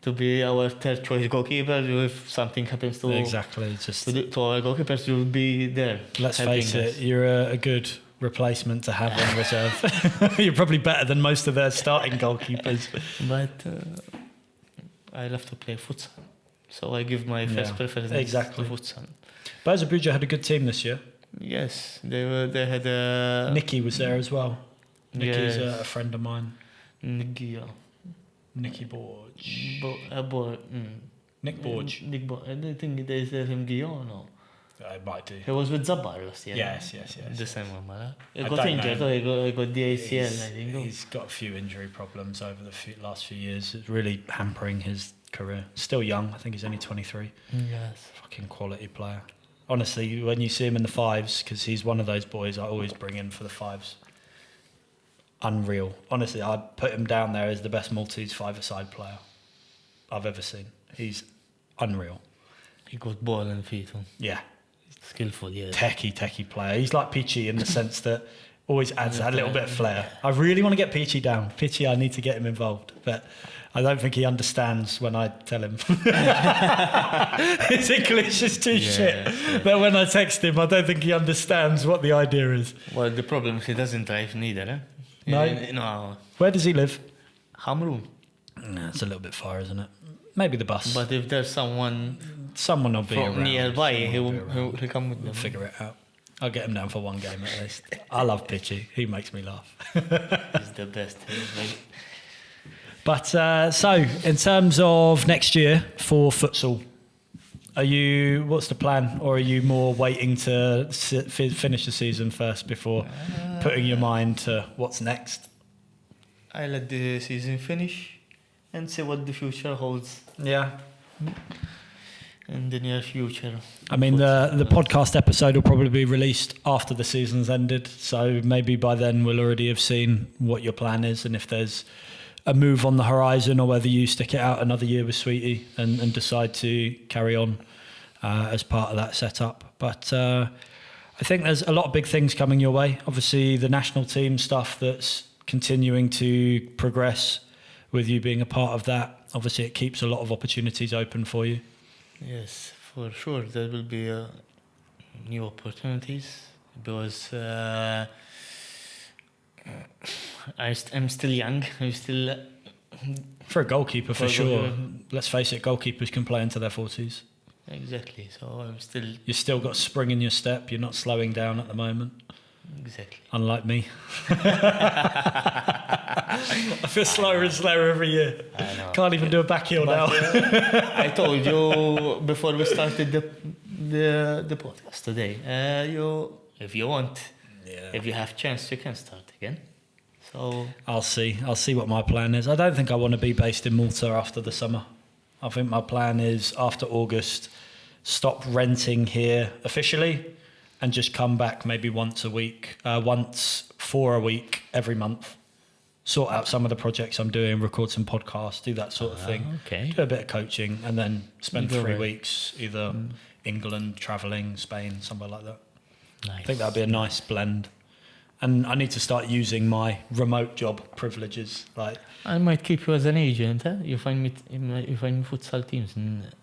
Speaker 2: to be our third choice goalkeeper. If something happens to our goalkeepers, you'll be there.
Speaker 3: Let's face it, you're a good replacement to have on reserve. You're probably better than most of their starting goalkeepers.
Speaker 2: But I love to play futsal, so I give my first preference to futsal.
Speaker 3: Brzabuj had a good team this year.
Speaker 2: Yes, they had
Speaker 3: Nicky was there as well. Nicky's a friend of mine. Nicky Borg.
Speaker 2: Nick Borg.
Speaker 3: Nick Borg.
Speaker 2: I don't think they said him Guillaume, no.
Speaker 3: I might do.
Speaker 2: He was with Zabar last year.
Speaker 3: Yes.
Speaker 2: The same one, man. He
Speaker 3: I
Speaker 2: got
Speaker 3: don't
Speaker 2: injured.
Speaker 3: know.
Speaker 2: He got the ACL, I think.
Speaker 3: He's got a few injury problems over the last few years. It's really hampering his career. Still young. I think he's only 23.
Speaker 2: Yes.
Speaker 3: Fucking quality player. Honestly, when you see him in the fives, because he's one of those boys I always bring in for the fives. Unreal. Honestly, I'd put him down there as the best Maltese five-a-side player I've ever seen. He's unreal.
Speaker 2: He got ball and feet on.
Speaker 3: Yeah.
Speaker 2: Skillful, yeah.
Speaker 3: Techie player. He's like Peachy in the sense that always adds that little bit of flair. I really want to get Peachy down. Peachy, I need to get him involved, but I don't think he understands when I tell him. His English is too shit. Yeah. But when I text him, I don't think he understands what the idea is.
Speaker 2: Well, the problem is he doesn't drive neither, eh?
Speaker 3: No. Where does he live?
Speaker 2: Hamroon.
Speaker 3: No, it's a little bit far, isn't it? Maybe the bus.
Speaker 2: But if there's someone
Speaker 3: will be around.
Speaker 2: Nearby, he'll come with them.
Speaker 3: We'll figure it out. I'll get him down for one game at least. I love Pitchy. He makes me laugh.
Speaker 2: He's the best.
Speaker 3: But so, in terms of next year for futsal, what's the plan? Or are you more waiting to finish the season first before putting your mind to what's next?
Speaker 2: I let the season finish and see what the future holds.
Speaker 3: Yeah.
Speaker 2: In the near future.
Speaker 3: I mean, the podcast episode will probably be released after the season's ended, so maybe by then we'll already have seen what your plan is and if there's a move on the horizon or whether you stick it out another year with Sweetie and decide to carry on as part of that setup. But I think there's a lot of big things coming your way. Obviously, the national team stuff that's continuing to progress with you being a part of that. Obviously, it keeps a lot of opportunities open for you.
Speaker 2: Yes, for sure. There will be new opportunities because I'm still young. I'm still...
Speaker 3: For a goalkeeper, for sure. Let's face it, goalkeepers can play into their 40s.
Speaker 2: Exactly. So I'm still...
Speaker 3: You've still got spring in your step. You're not slowing down at the moment.
Speaker 2: Exactly.
Speaker 3: Unlike me. I feel slower and slower every year.
Speaker 2: I know.
Speaker 3: Can't even do a back heel now.
Speaker 2: I told you before we started the podcast today, if you want, if you have chance, you can start again. So
Speaker 3: I'll see what my plan is. I don't think I want to be based in Malta after the summer. I think my plan is after August, stop renting here officially and just come back maybe once for a week every month. Sort out some of the projects I'm doing, record some podcasts, do that sort of thing.
Speaker 2: Okay.
Speaker 3: Do a bit of coaching and then spend 3 weeks either England, travelling, Spain, somewhere like that.
Speaker 2: Nice.
Speaker 3: I think that'd be a nice blend. And I need to start using my remote job privileges. Like
Speaker 2: I might keep you as an agent. Huh? You find me futsal teams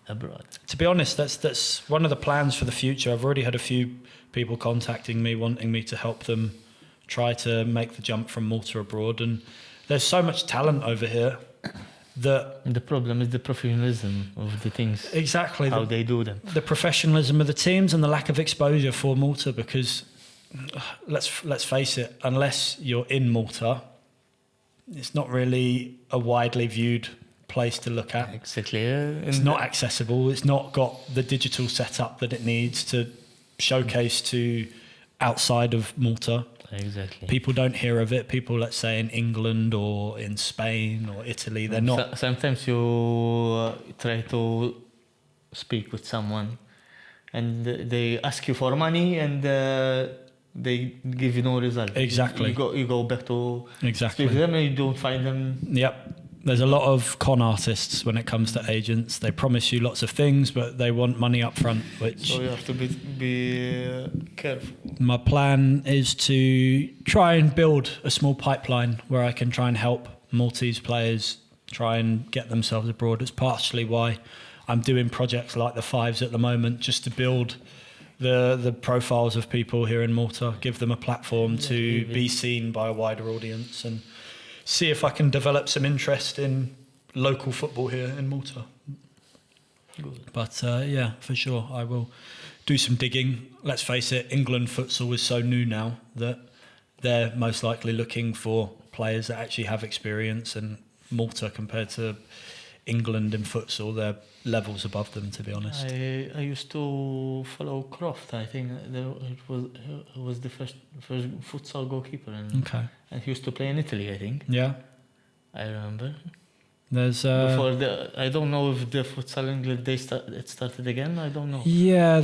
Speaker 2: abroad.
Speaker 3: To be honest, that's one of the plans for the future. I've already had a few people contacting me, wanting me to help them try to make the jump from Malta abroad. And there's so much talent over here that...
Speaker 2: The problem is the professionalism of the things.
Speaker 3: Exactly.
Speaker 2: How they do them.
Speaker 3: The professionalism of the teams and the lack of exposure for Malta, because let's face it, unless you're in Malta, it's not really a widely viewed place to look at.
Speaker 2: Exactly.
Speaker 3: It's not accessible. It's not got the digital setup that it needs to showcase to outside of Malta.
Speaker 2: Exactly.
Speaker 3: People don't hear of it. People, let's say, in England or in Spain or Italy, they're not.
Speaker 2: Sometimes you try to speak with someone and they ask you for money and they give you no result.
Speaker 3: Exactly.
Speaker 2: You go back to
Speaker 3: exactly.
Speaker 2: speak to them and you don't find them.
Speaker 3: Yep. There's a lot of con artists when it comes to agents. They promise you lots of things, but they want money up front, which...
Speaker 2: So you have to be careful.
Speaker 3: My plan is to try and build a small pipeline where I can try and help Maltese players try and get themselves abroad. It's partially why I'm doing projects like the Fives at the moment, just to build the profiles of people here in Malta, give them a platform to be seen by a wider audience and see if I can develop some interest in local football here in Malta. Good. But yeah, for sure, I will do some digging. Let's face it, England futsal is so new now that they're most likely looking for players that actually have experience, and Malta compared to England in futsal. They're levels above them, to be honest.
Speaker 2: I used to follow Croft. I think it was the first futsal goalkeeper, and he used to play in Italy. I think.
Speaker 3: Yeah,
Speaker 2: I remember.
Speaker 3: there's
Speaker 2: Before I don't know if the futsal England it started again. I don't know.
Speaker 3: Yeah,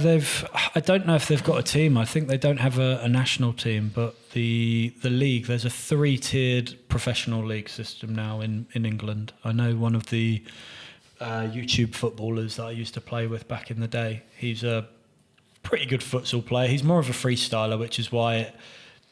Speaker 3: I don't know if they've got a team. I think they don't have a national team, but the league, there's a 3-tiered professional league system now in England. I know one of the YouTube footballers that I used to play with back in the day. He's a pretty good futsal player. He's more of a freestyler, which is why it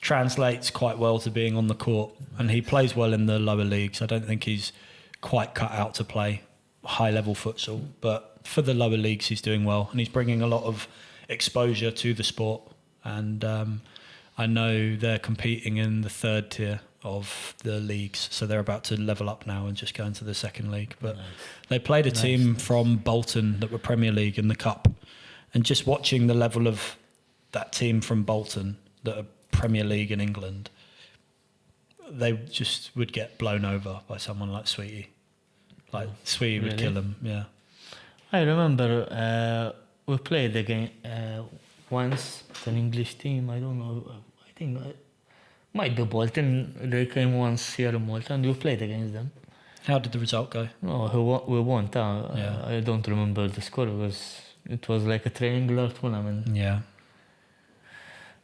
Speaker 3: translates quite well to being on the court. And he plays well in the lower leagues. I don't think he's quite cut out to play high-level futsal, but for the lower leagues he's doing well, and he's bringing a lot of exposure to the sport. And I know they're competing in the 3rd tier of the leagues, so they're about to level up now and just go into the 2nd league. But they played a team from Bolton that were Premier League in the Cup, and just watching the level of that team from Bolton that are Premier League in England, they just would get blown over by someone like Sweetie. Like Sweetie would kill them. Yeah,
Speaker 2: I remember we played again once with an English team. I don't know. I think might be Bolton. They came once here in Malta, and we played against them.
Speaker 3: How did the result go?
Speaker 2: No, we won. I don't remember the score. It was like a triangular tournament.
Speaker 3: Yeah.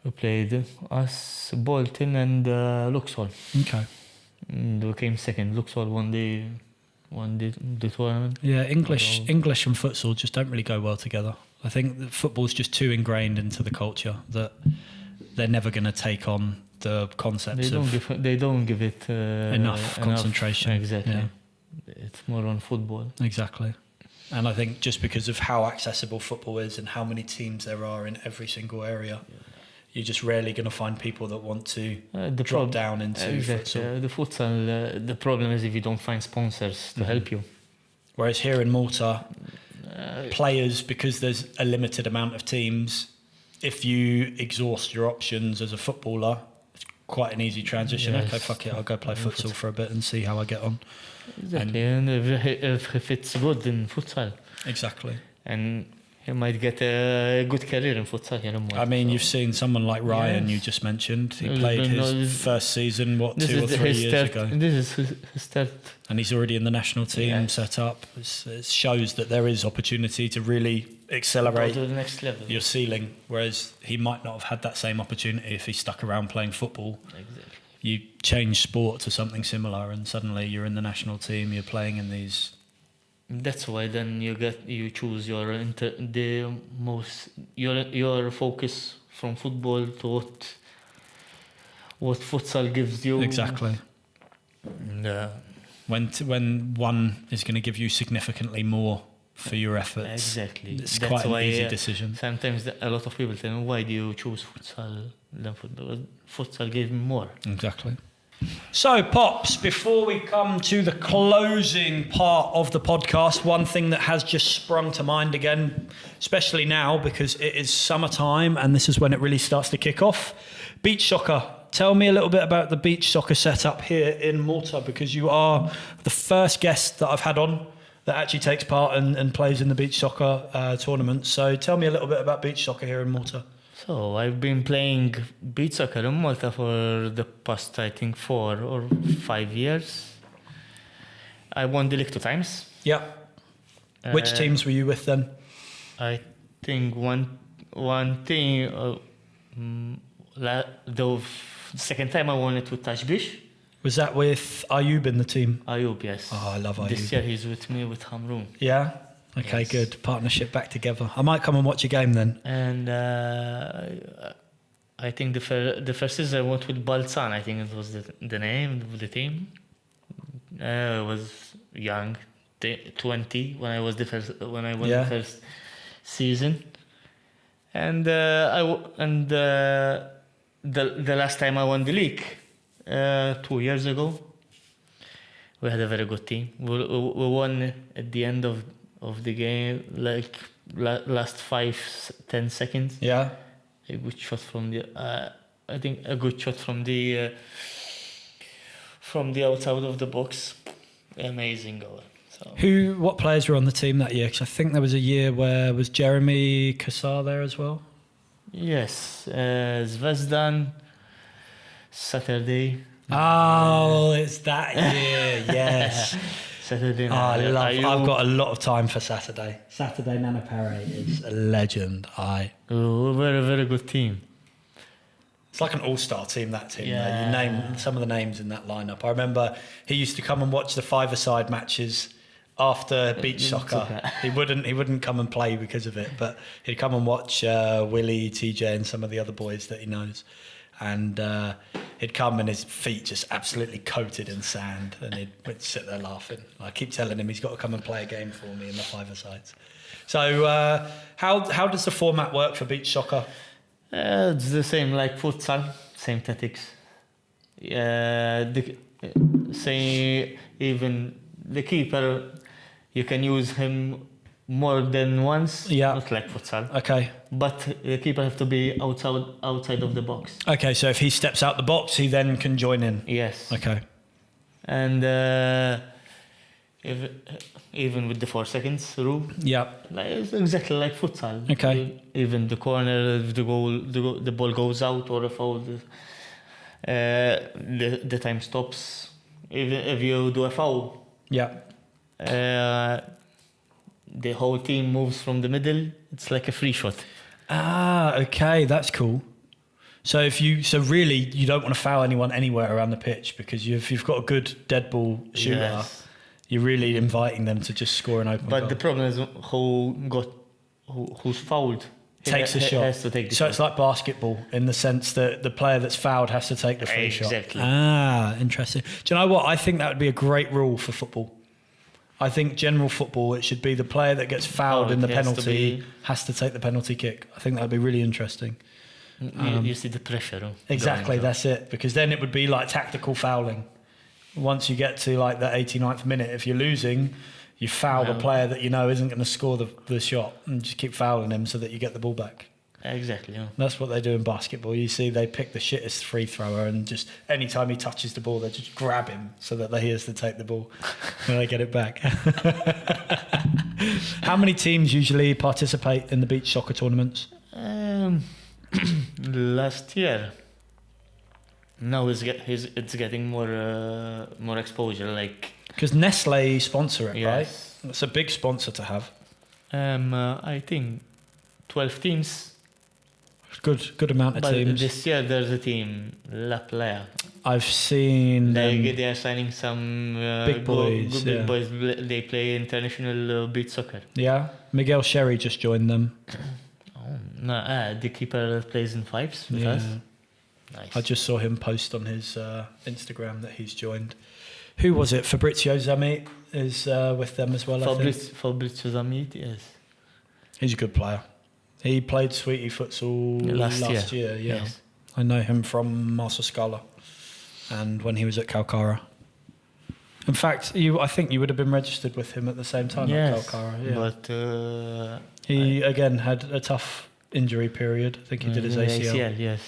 Speaker 2: We played us, Bolton, and Luxor.
Speaker 3: Okay.
Speaker 2: And we came 2nd. Luxor won the tournament.
Speaker 3: Yeah, English and futsal just don't really go well together. I think that football's just too ingrained into the culture that they're never going to take on the concepts
Speaker 2: they don't give it
Speaker 3: enough concentration.
Speaker 2: Exactly.
Speaker 3: Yeah.
Speaker 2: It's more on football.
Speaker 3: Exactly. And I think just because of how accessible football is and how many teams there are in every single area, you're just rarely going to find people that want to drop down into futsal.
Speaker 2: The futsal, the problem is if you don't find sponsors to help you.
Speaker 3: Whereas here in Malta, players, because there's a limited amount of teams, if you exhaust your options as a footballer, it's quite an easy transition.
Speaker 2: Yes.
Speaker 3: Okay, fuck it, I'll go play futsal for a bit and see how I get on.
Speaker 2: Exactly, and if it's good in futsal.
Speaker 3: Exactly.
Speaker 2: And he might get a good career in futsal here in Malta.
Speaker 3: I mean, you've seen someone like Ryan, you just mentioned. He played his first season, 2 or 3 years ago.
Speaker 2: This is his start.
Speaker 3: And he's already in the national team set up. It shows that there is opportunity to really accelerate
Speaker 2: to the next level.
Speaker 3: your ceiling, whereas he might not have had that same opportunity if he stuck around playing football.
Speaker 2: Exactly.
Speaker 3: You change sport to something similar and suddenly you're in the national team, you're playing in these.
Speaker 2: That's why then you choose your focus from football to what futsal gives you.
Speaker 3: Exactly.
Speaker 2: And,
Speaker 3: when one is going to give you significantly more for your efforts.
Speaker 2: Exactly.
Speaker 3: It's quite an easy decision.
Speaker 2: Sometimes a lot of people tell me, why do you choose futsal than football? Futsal gave me more.
Speaker 3: Exactly. So, Pops, before we come to the closing part of the podcast, one thing that has just sprung to mind again, especially now because it is summertime and this is when it really starts to kick off, beach soccer. Tell me a little bit about the beach soccer setup here in Malta, because you are the first guest that I've had on that actually takes part and plays in the beach soccer tournament. So tell me a little bit about beach soccer here in Malta.
Speaker 2: So I've been playing beach soccer in Malta for the past, I think, 4 or 5 years. I won the league 2 times.
Speaker 3: Yeah. Which teams were you with then?
Speaker 2: I think one team, the second time I won it with Tashbish.
Speaker 3: Was that with Ayub in the team?
Speaker 2: Ayub, yes.
Speaker 3: Oh, I love Ayub.
Speaker 2: This year he's with me with Hamroon.
Speaker 3: Yeah? Okay, yes. Good. Partnership back together. I might come and watch a game then.
Speaker 2: And I think the first season I went with Balzan. I think it was the name of the team. I was young, 20 when I was the first season. And the last time I won the league, 2 years ago, we had a very good team. We won at the end of the game, like last 5-10 seconds.
Speaker 3: Yeah.
Speaker 2: A good shot from the outside of the box. Amazing goal. So.
Speaker 3: What players were on the team that year? Because I think there was a year where was Jeremy Kassar there as well.
Speaker 2: Yes, Zvezdan, Saturday.
Speaker 3: Oh, it's that year. Yes.
Speaker 2: Saturday.
Speaker 3: I've got a lot of time for Saturday. Saturday Nana Pare is a legend.
Speaker 2: We're a very good team.
Speaker 3: It's like an all-star team, that team.
Speaker 2: Yeah.
Speaker 3: You name some of the names in that lineup. I remember he used to come and watch the five-a-side matches after beach soccer. He wouldn't come and play because of it, but he'd come and watch Willie, TJ, and some of the other boys that he knows. And he'd come and his feet just absolutely coated in sand, and we'd sit there laughing. I keep telling him he's got to come and play a game for me in the five-a-sides. So how does the format work for beach soccer?
Speaker 2: It's the same like futsal, same tactics. Say even the keeper, you can use him more than once.
Speaker 3: Yeah.
Speaker 2: Not like futsal.
Speaker 3: Okay.
Speaker 2: But the keeper have to be outside of the box.
Speaker 3: Okay, so if he steps out the box, he then can join in.
Speaker 2: Yes.
Speaker 3: Okay.
Speaker 2: And even with the 4 seconds rule.
Speaker 3: Yeah.
Speaker 2: It's exactly like futsal.
Speaker 3: Okay.
Speaker 2: Even the corner, if the ball goes out or if foul, the time stops. Even if you do a foul,
Speaker 3: Yeah.
Speaker 2: the whole team moves from the middle. It's like a free shot.
Speaker 3: Ah, okay, that's cool. So really you don't want to foul anyone anywhere around the pitch because you've got a good dead ball shooter.
Speaker 2: Yes.
Speaker 3: You're really inviting them to just score an open goal.
Speaker 2: But the problem is who's fouled
Speaker 3: takes a shot.
Speaker 2: Has to take the
Speaker 3: so
Speaker 2: shot.
Speaker 3: it's like basketball in the sense that the player that's fouled has to take the free shot.
Speaker 2: Exactly.
Speaker 3: Ah, interesting. Do you know what? I think that would be a great rule for football. I think general football, it should be the player that gets fouled in the penalty has to take the penalty kick. I think that would be really interesting.
Speaker 2: You see the pressure.
Speaker 3: Exactly, that's it. Because then it would be like tactical fouling. Once you get to like the 89th minute, if you're losing, you foul the player that you know isn't going to score the shot and just keep fouling him so that you get the ball back.
Speaker 2: Exactly. Yeah.
Speaker 3: That's what they do in basketball. You see, they pick the shittest free thrower and just anytime he touches the ball, they just grab him so that he has to take the ball when they get it back. How many teams usually participate in the beach soccer tournaments?
Speaker 2: Last year. Now it's getting more exposure. Like
Speaker 3: because Nestle sponsor it,
Speaker 2: yes.
Speaker 3: right? It's a big sponsor to have.
Speaker 2: I think 12 teams.
Speaker 3: Good amount of
Speaker 2: but
Speaker 3: teams.
Speaker 2: This year there's a team, La Playa.
Speaker 3: I've seen
Speaker 2: they are signing some
Speaker 3: big boys.
Speaker 2: Big boys. They play international beach soccer.
Speaker 3: Yeah, Miguel Sherry just joined them.
Speaker 2: Oh no! The keeper plays in fives with us. Nice.
Speaker 3: I just saw him post on his Instagram that he's joined. Who was it? Fabrizio Zamit is with them as well.
Speaker 2: Fabrizio Zamit, yes.
Speaker 3: He's a good player. He played Sweetie Futsal last year. Yeah,
Speaker 2: yes.
Speaker 3: I know him from Marsa Scala, and when he was at Calcara. In fact, I think you would have been registered with him at the same time at Calcara. Yeah.
Speaker 2: But
Speaker 3: he again had a tough injury period. I think he did his ACL.
Speaker 2: Yes.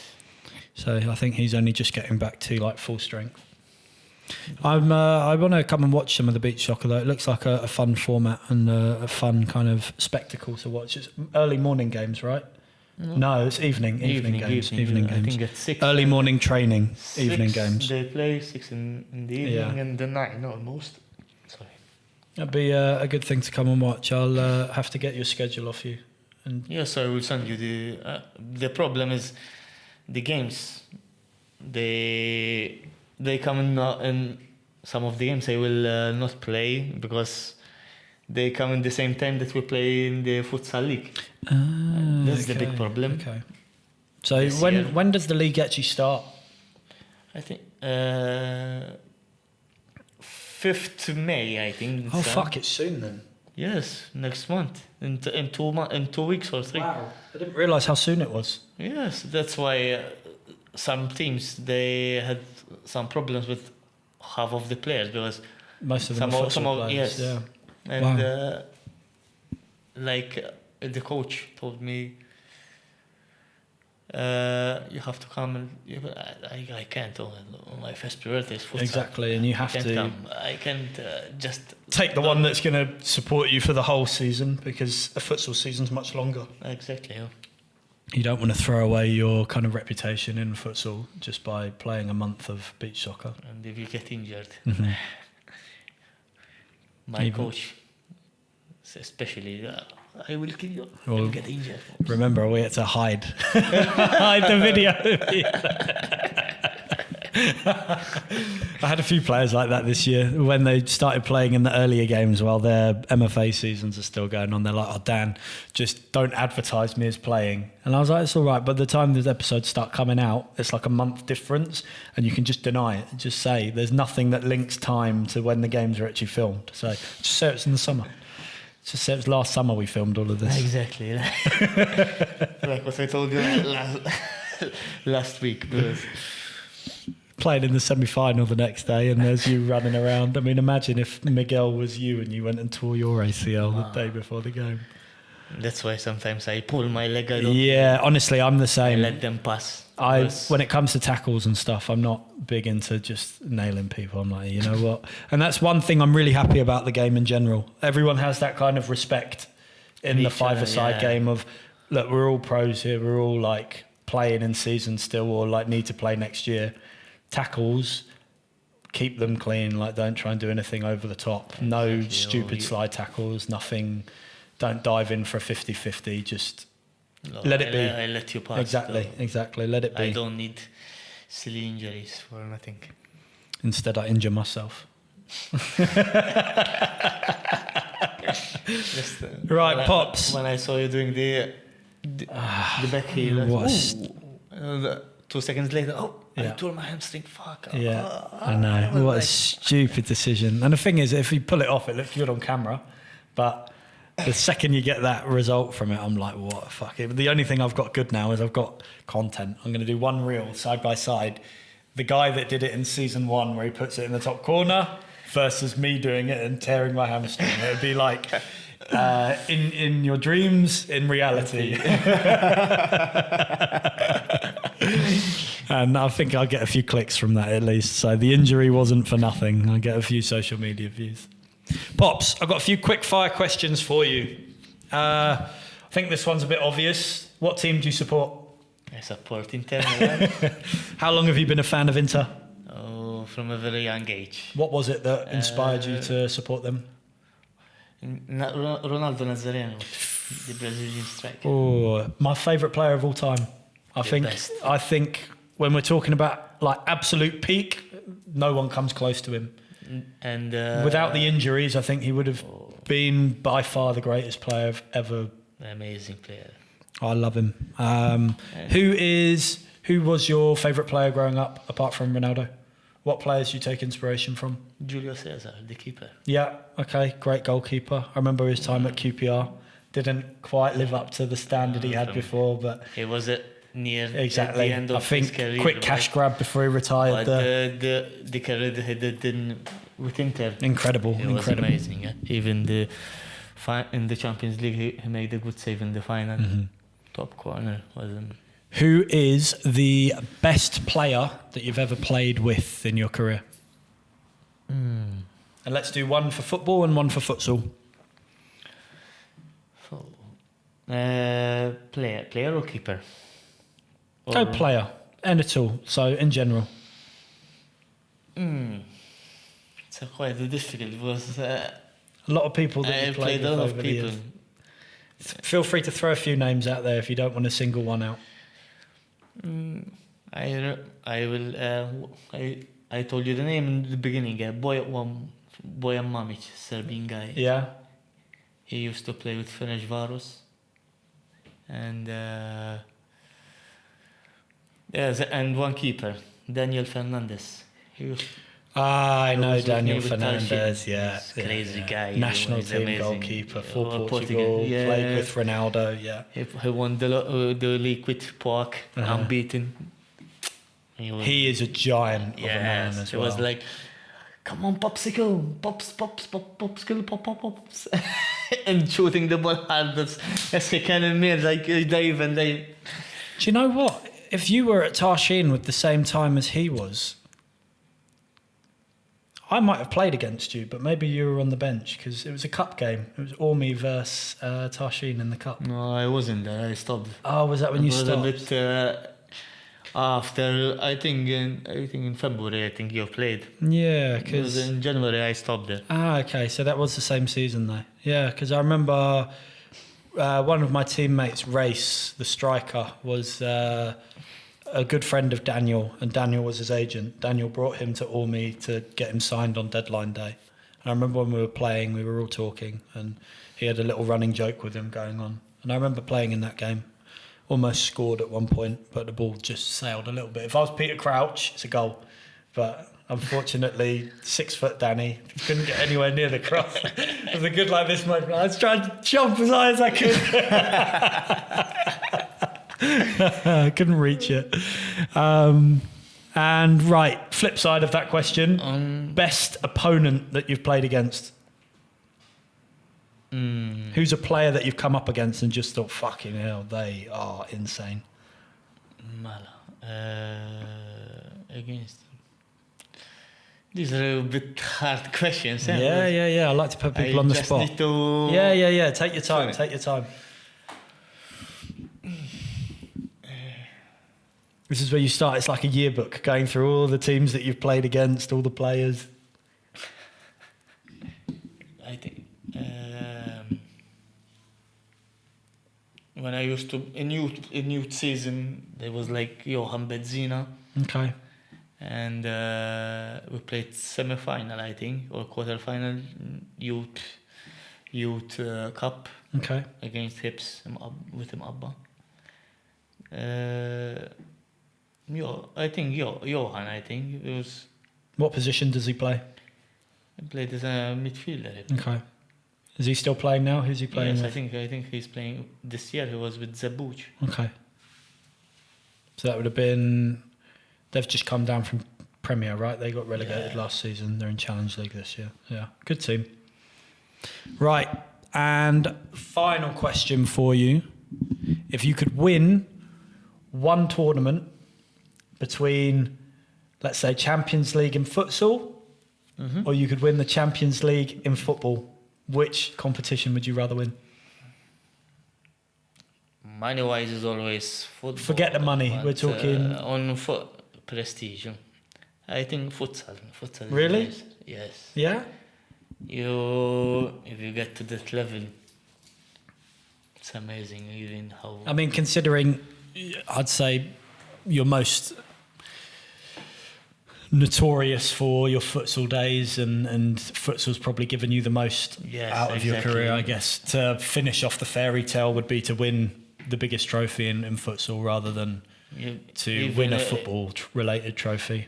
Speaker 3: So I think he's only just getting back to like full strength. I want to come and watch some of the beach soccer though. It looks like a fun format and a fun kind of spectacle to watch. It's early morning games, right? No, it's evening games. Evening games.
Speaker 2: I think it's 6.
Speaker 3: Early morning training,
Speaker 2: 6,
Speaker 3: evening games.
Speaker 2: They play 6 in the evening and the 9 almost. Sorry.
Speaker 3: That'd be a good thing to come and watch. I'll have to get your schedule off you. And
Speaker 2: yes, I will send you the problem is the games. They come in some of the games. They will not play because they come in the same time that we play in the futsal league. That's the big problem.
Speaker 3: Okay. So when does the league actually start?
Speaker 2: I think 5th May. I think.
Speaker 3: Oh fuck! It's soon then.
Speaker 2: Yes, next month in 2 weeks or 3.
Speaker 3: Wow! I didn't realise how soon it was.
Speaker 2: Yes, that's why some teams they had some problems with half of the players because
Speaker 3: most of them are futsal players.
Speaker 2: Yes.
Speaker 3: Yeah.
Speaker 2: And like the coach told me You have to come and I can't. My first priority is futsal.
Speaker 3: Exactly, and you have to
Speaker 2: I can't just
Speaker 3: take the one that's going to support you for the whole season, because a futsal season's much longer.
Speaker 2: Exactly. Yeah.
Speaker 3: You don't want to throw away your kind of reputation in futsal just by playing a month of beach soccer.
Speaker 2: And if you get injured,
Speaker 3: Even-
Speaker 2: coach, especially, I will kill you.
Speaker 3: Well,
Speaker 2: You'll get injured.
Speaker 3: Remember, we had to hide the video. I had a few players like that this year when they started playing in the earlier games while their MFA seasons are still going on. They're like, "Oh, Dan, just don't advertise me as playing." And I was like, "It's all right." But by the time the episodes start coming out, it's like a month difference, and you can just deny it. Just say there's nothing that links time to when the games are actually filmed. So just say it's in the summer. Just say it was last summer we filmed all of this.
Speaker 2: Exactly. Like what I told you last week. Because
Speaker 3: Playing in the semi-final the next day, and there's you running around. I mean, imagine if Miguel was you and you went and tore your ACL the day before the game.
Speaker 2: that's why sometimes I pull my leg.
Speaker 3: Yeah, honestly, I'm the
Speaker 2: I
Speaker 3: same.
Speaker 2: let them pass.
Speaker 3: When it comes to tackles and stuff, I'm not big into just nailing people. I'm like, you know what? And that's one thing I'm really happy about the game in general. Everyone has that kind of respect in the five-a-side game of, look, we're all pros here. We're all like playing in season still, or like need to play next year. Tackles, keep them clean. Like, don't try and do anything over the top. No stupid slide tackles, nothing. Don't dive in for a 50-50. Just let it be.
Speaker 2: I let you pass.
Speaker 3: Exactly. Let it be.
Speaker 2: I don't need silly injuries for nothing.
Speaker 3: Instead, I injure myself.
Speaker 2: Just,
Speaker 3: Right, Pops.
Speaker 2: When I saw you doing the back heel,
Speaker 3: What
Speaker 2: 2 seconds later, I
Speaker 3: Yeah.
Speaker 2: tore my hamstring. Fuck.
Speaker 3: Yeah, I know. What a stupid decision. And the thing is, if you pull it off, it looks good on camera. But the second you get that result from it, I'm like, what? Fuck it. But the only thing I've got good now is I've got content. I'm going to do one reel side by side. The guy that did it in season 1, where he puts it in the top corner, versus me doing it and tearing my hamstring. It would be like in your dreams, in reality. And I think I'll get a few clicks from that at least. So the injury wasn't for nothing. I'll get a few social media views. Pops, I've got a few quick fire questions for you. I think this one's a bit obvious. What team do you support?
Speaker 2: I support Inter Milan.
Speaker 3: How long have you been a fan of Inter?
Speaker 2: From a very young age.
Speaker 3: What was it that inspired you to support them?
Speaker 2: Ronaldo Nazareno, the Brazilian striker.
Speaker 3: Oh, my favourite player of all time. I think when we're talking about like absolute peak, no one comes close to him.
Speaker 2: And
Speaker 3: without the injuries, I think he would have been by far the greatest player I've ever.
Speaker 2: Amazing player.
Speaker 3: I love him. Who was your favourite player growing up apart from Ronaldo? What players do you take inspiration from?
Speaker 2: Julio Cesar, the keeper.
Speaker 3: Yeah, okay, great goalkeeper. I remember his time at QPR. Didn't quite live up to the standard he had before, but
Speaker 2: he was near
Speaker 3: exactly.
Speaker 2: the end of his career.
Speaker 3: Quick cash grab before he retired.
Speaker 2: The career that he did with Inter,
Speaker 3: incredible.
Speaker 2: Was amazing. Yeah? Even in the Champions League, he made a good save in the final.
Speaker 3: Mm-hmm.
Speaker 2: Top corner wasn't.
Speaker 3: Who is the best player that you've ever played with in your career? And let's do one for football and one for futsal.
Speaker 2: Player or keeper?
Speaker 3: Go player, and at all. So in general.
Speaker 2: It's quite difficult because
Speaker 3: a lot of people that
Speaker 2: I
Speaker 3: you
Speaker 2: played
Speaker 3: with
Speaker 2: a lot
Speaker 3: over
Speaker 2: of
Speaker 3: the
Speaker 2: people.
Speaker 3: years. Feel free to throw a few names out there if you don't want to single one out.
Speaker 2: I will. I told you the name in the beginning. Bojan Mamic, Serbian guy.
Speaker 3: Yeah.
Speaker 2: He used to play with Ferencváros, and and one keeper, Daniel Fernandez.
Speaker 3: I know
Speaker 2: was
Speaker 3: Daniel
Speaker 2: with
Speaker 3: Fernandez.
Speaker 2: Tarsi.
Speaker 3: Yeah,
Speaker 2: Crazy guy.
Speaker 3: National
Speaker 2: He's
Speaker 3: team
Speaker 2: amazing.
Speaker 3: goalkeeper for
Speaker 2: Portugal.
Speaker 3: Portugal.
Speaker 2: Yeah.
Speaker 3: Played with Ronaldo. Yeah.
Speaker 2: He won the league with PAOK, unbeaten.
Speaker 3: He is a giant of a man as well.
Speaker 2: It was like, come on, popsicle, popsicle, pops, and shooting the ball hard as he can, and me like dive and they.
Speaker 3: Do you know what? If you were at Tarshin with the same time as he was, I might have played against you, but maybe you were on the bench because it was a cup game. It was Ormi versus Tarshin in the cup.
Speaker 2: No, I wasn't there. I stopped.
Speaker 3: Oh, was that when you
Speaker 2: It was
Speaker 3: stopped?
Speaker 2: a bit after, I think in February, I think you played.
Speaker 3: Yeah,
Speaker 2: Because
Speaker 3: because...
Speaker 2: in January I stopped there.
Speaker 3: Okay, so that was the same season though. Yeah, because I remember one of my teammates, Race, the striker, was a good friend of Daniel, and Daniel was his agent. Daniel brought him to Ormi to get him signed on deadline day. And I remember when we were playing, we were all talking, and he had a little running joke with him going on. And I remember playing in that game. Almost scored at one point, but the ball just sailed a little bit. If I was Peter Crouch, it's a goal. But unfortunately, 6 foot Danny couldn't get anywhere near the cross. It was a good like this moment. I was trying to jump as high as I could. I couldn't reach it. And right, flip side of that question, best opponent that you've played against? Who's a player that you've come up against and just thought, fucking hell, they are insane?
Speaker 2: Against. These are a bit hard questions.
Speaker 3: Yeah. I like to put people on the spot.
Speaker 2: Need to...
Speaker 3: Yeah. Take your time.
Speaker 2: Sorry.
Speaker 3: Take your time. This is where you start. It's like a yearbook, going through all the teams that you've played against, all the players.
Speaker 2: I think when I used to in youth season, there was like Johan Benzina,
Speaker 3: Okay.
Speaker 2: and we played semi-final, I think, or quarter-final youth cup
Speaker 3: Okay.
Speaker 2: against Hips with him Abba. I think Johan. I think it was.
Speaker 3: What position does he play?
Speaker 2: He played as a midfielder.
Speaker 3: Okay. Is he still playing now? Who's he playing
Speaker 2: Yes,
Speaker 3: with?
Speaker 2: I think he's playing this year. He was with Zabuch.
Speaker 3: Okay. So that would have been... They've just come down from Premier, right? They got relegated last season. They're in Challenge League this year. Yeah, good team. Right, and final question for you. If you could win one tournament between, let's say, Champions League in futsal, or you could win the Champions League in football, which competition would you rather win?
Speaker 2: Money-wise is always football.
Speaker 3: Forget the money.
Speaker 2: but,
Speaker 3: We're talking...
Speaker 2: on prestige. I think futsal. Futsal.
Speaker 3: Really?
Speaker 2: Is nice. Yes.
Speaker 3: Yeah?
Speaker 2: If you get to that level, it's amazing. Even how.
Speaker 3: I mean, considering, I'd say you're most notorious for your futsal days, and futsal's probably given you the most out of your career, I guess. To finish off the fairy tale would be to win the biggest trophy in futsal rather than to win a football-related trophy.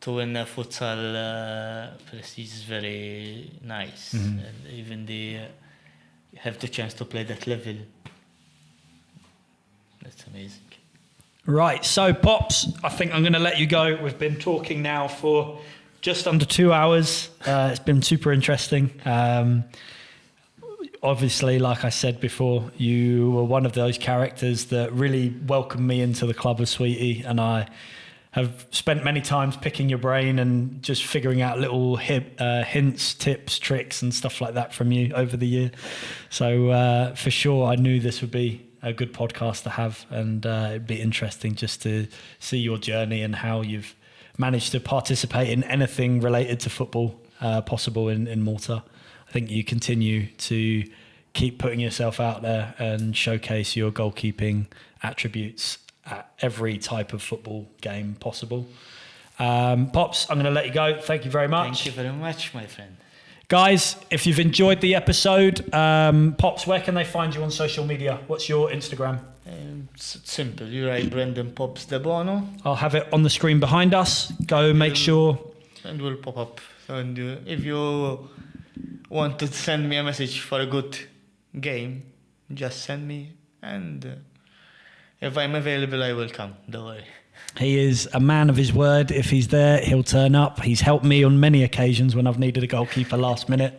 Speaker 2: To win a futsal prestige is very nice. And even they have the chance to play that level. That's amazing.
Speaker 3: Right, so Pops, I think I'm going to let you go. We've been talking now for just under 2 hours. It's been super interesting. Obviously, like I said before, you were one of those characters that really welcomed me into the club of Sweetie, and I have spent many times picking your brain and just figuring out little hints, tips, tricks and stuff like that from you over the year. So for sure, I knew this would be a good podcast to have, and it'd be interesting just to see your journey and how you've managed to participate in anything related to football possible in Malta. I think you continue to keep putting yourself out there and showcase your goalkeeping attributes at every type of football game possible. Pops, I'm going to let you go. Thank you very much.
Speaker 2: Thank you very much, my friend.
Speaker 3: Guys, if you've enjoyed the episode, Pops, where can they find you on social media? What's your Instagram?
Speaker 2: It's simple. You write Brandon Pops Debono.
Speaker 3: I'll have it on the screen behind us. Go make sure.
Speaker 2: And will pop up. And if you want to send me a message for a good game, just send me. And if I'm available, I will come. Don't worry.
Speaker 3: He is a man of his word. If he's there, he'll turn up. He's helped me on many occasions when I've needed a goalkeeper last minute.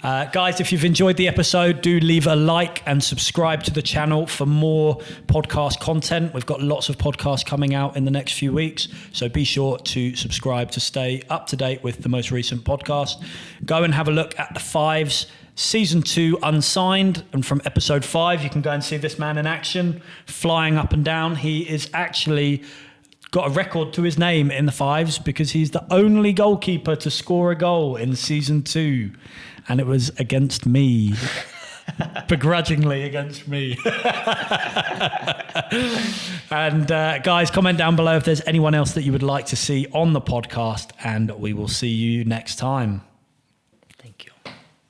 Speaker 3: Guys, if you've enjoyed the episode, do leave a like and subscribe to the channel for more podcast content. We've got lots of podcasts coming out in the next few weeks, so be sure to subscribe to stay up to date with the most recent podcast. Go and have a look at the Fives Season 2 Unsigned, and from episode 5 you can go and see this man in action, flying up and down. He is actually got a record to his name in the Fives because he's the only goalkeeper to score a goal in Season 2, and it was against me. Begrudgingly against me. And guys, comment down below if there's anyone else that you would like to see on the podcast, and we will see you next time.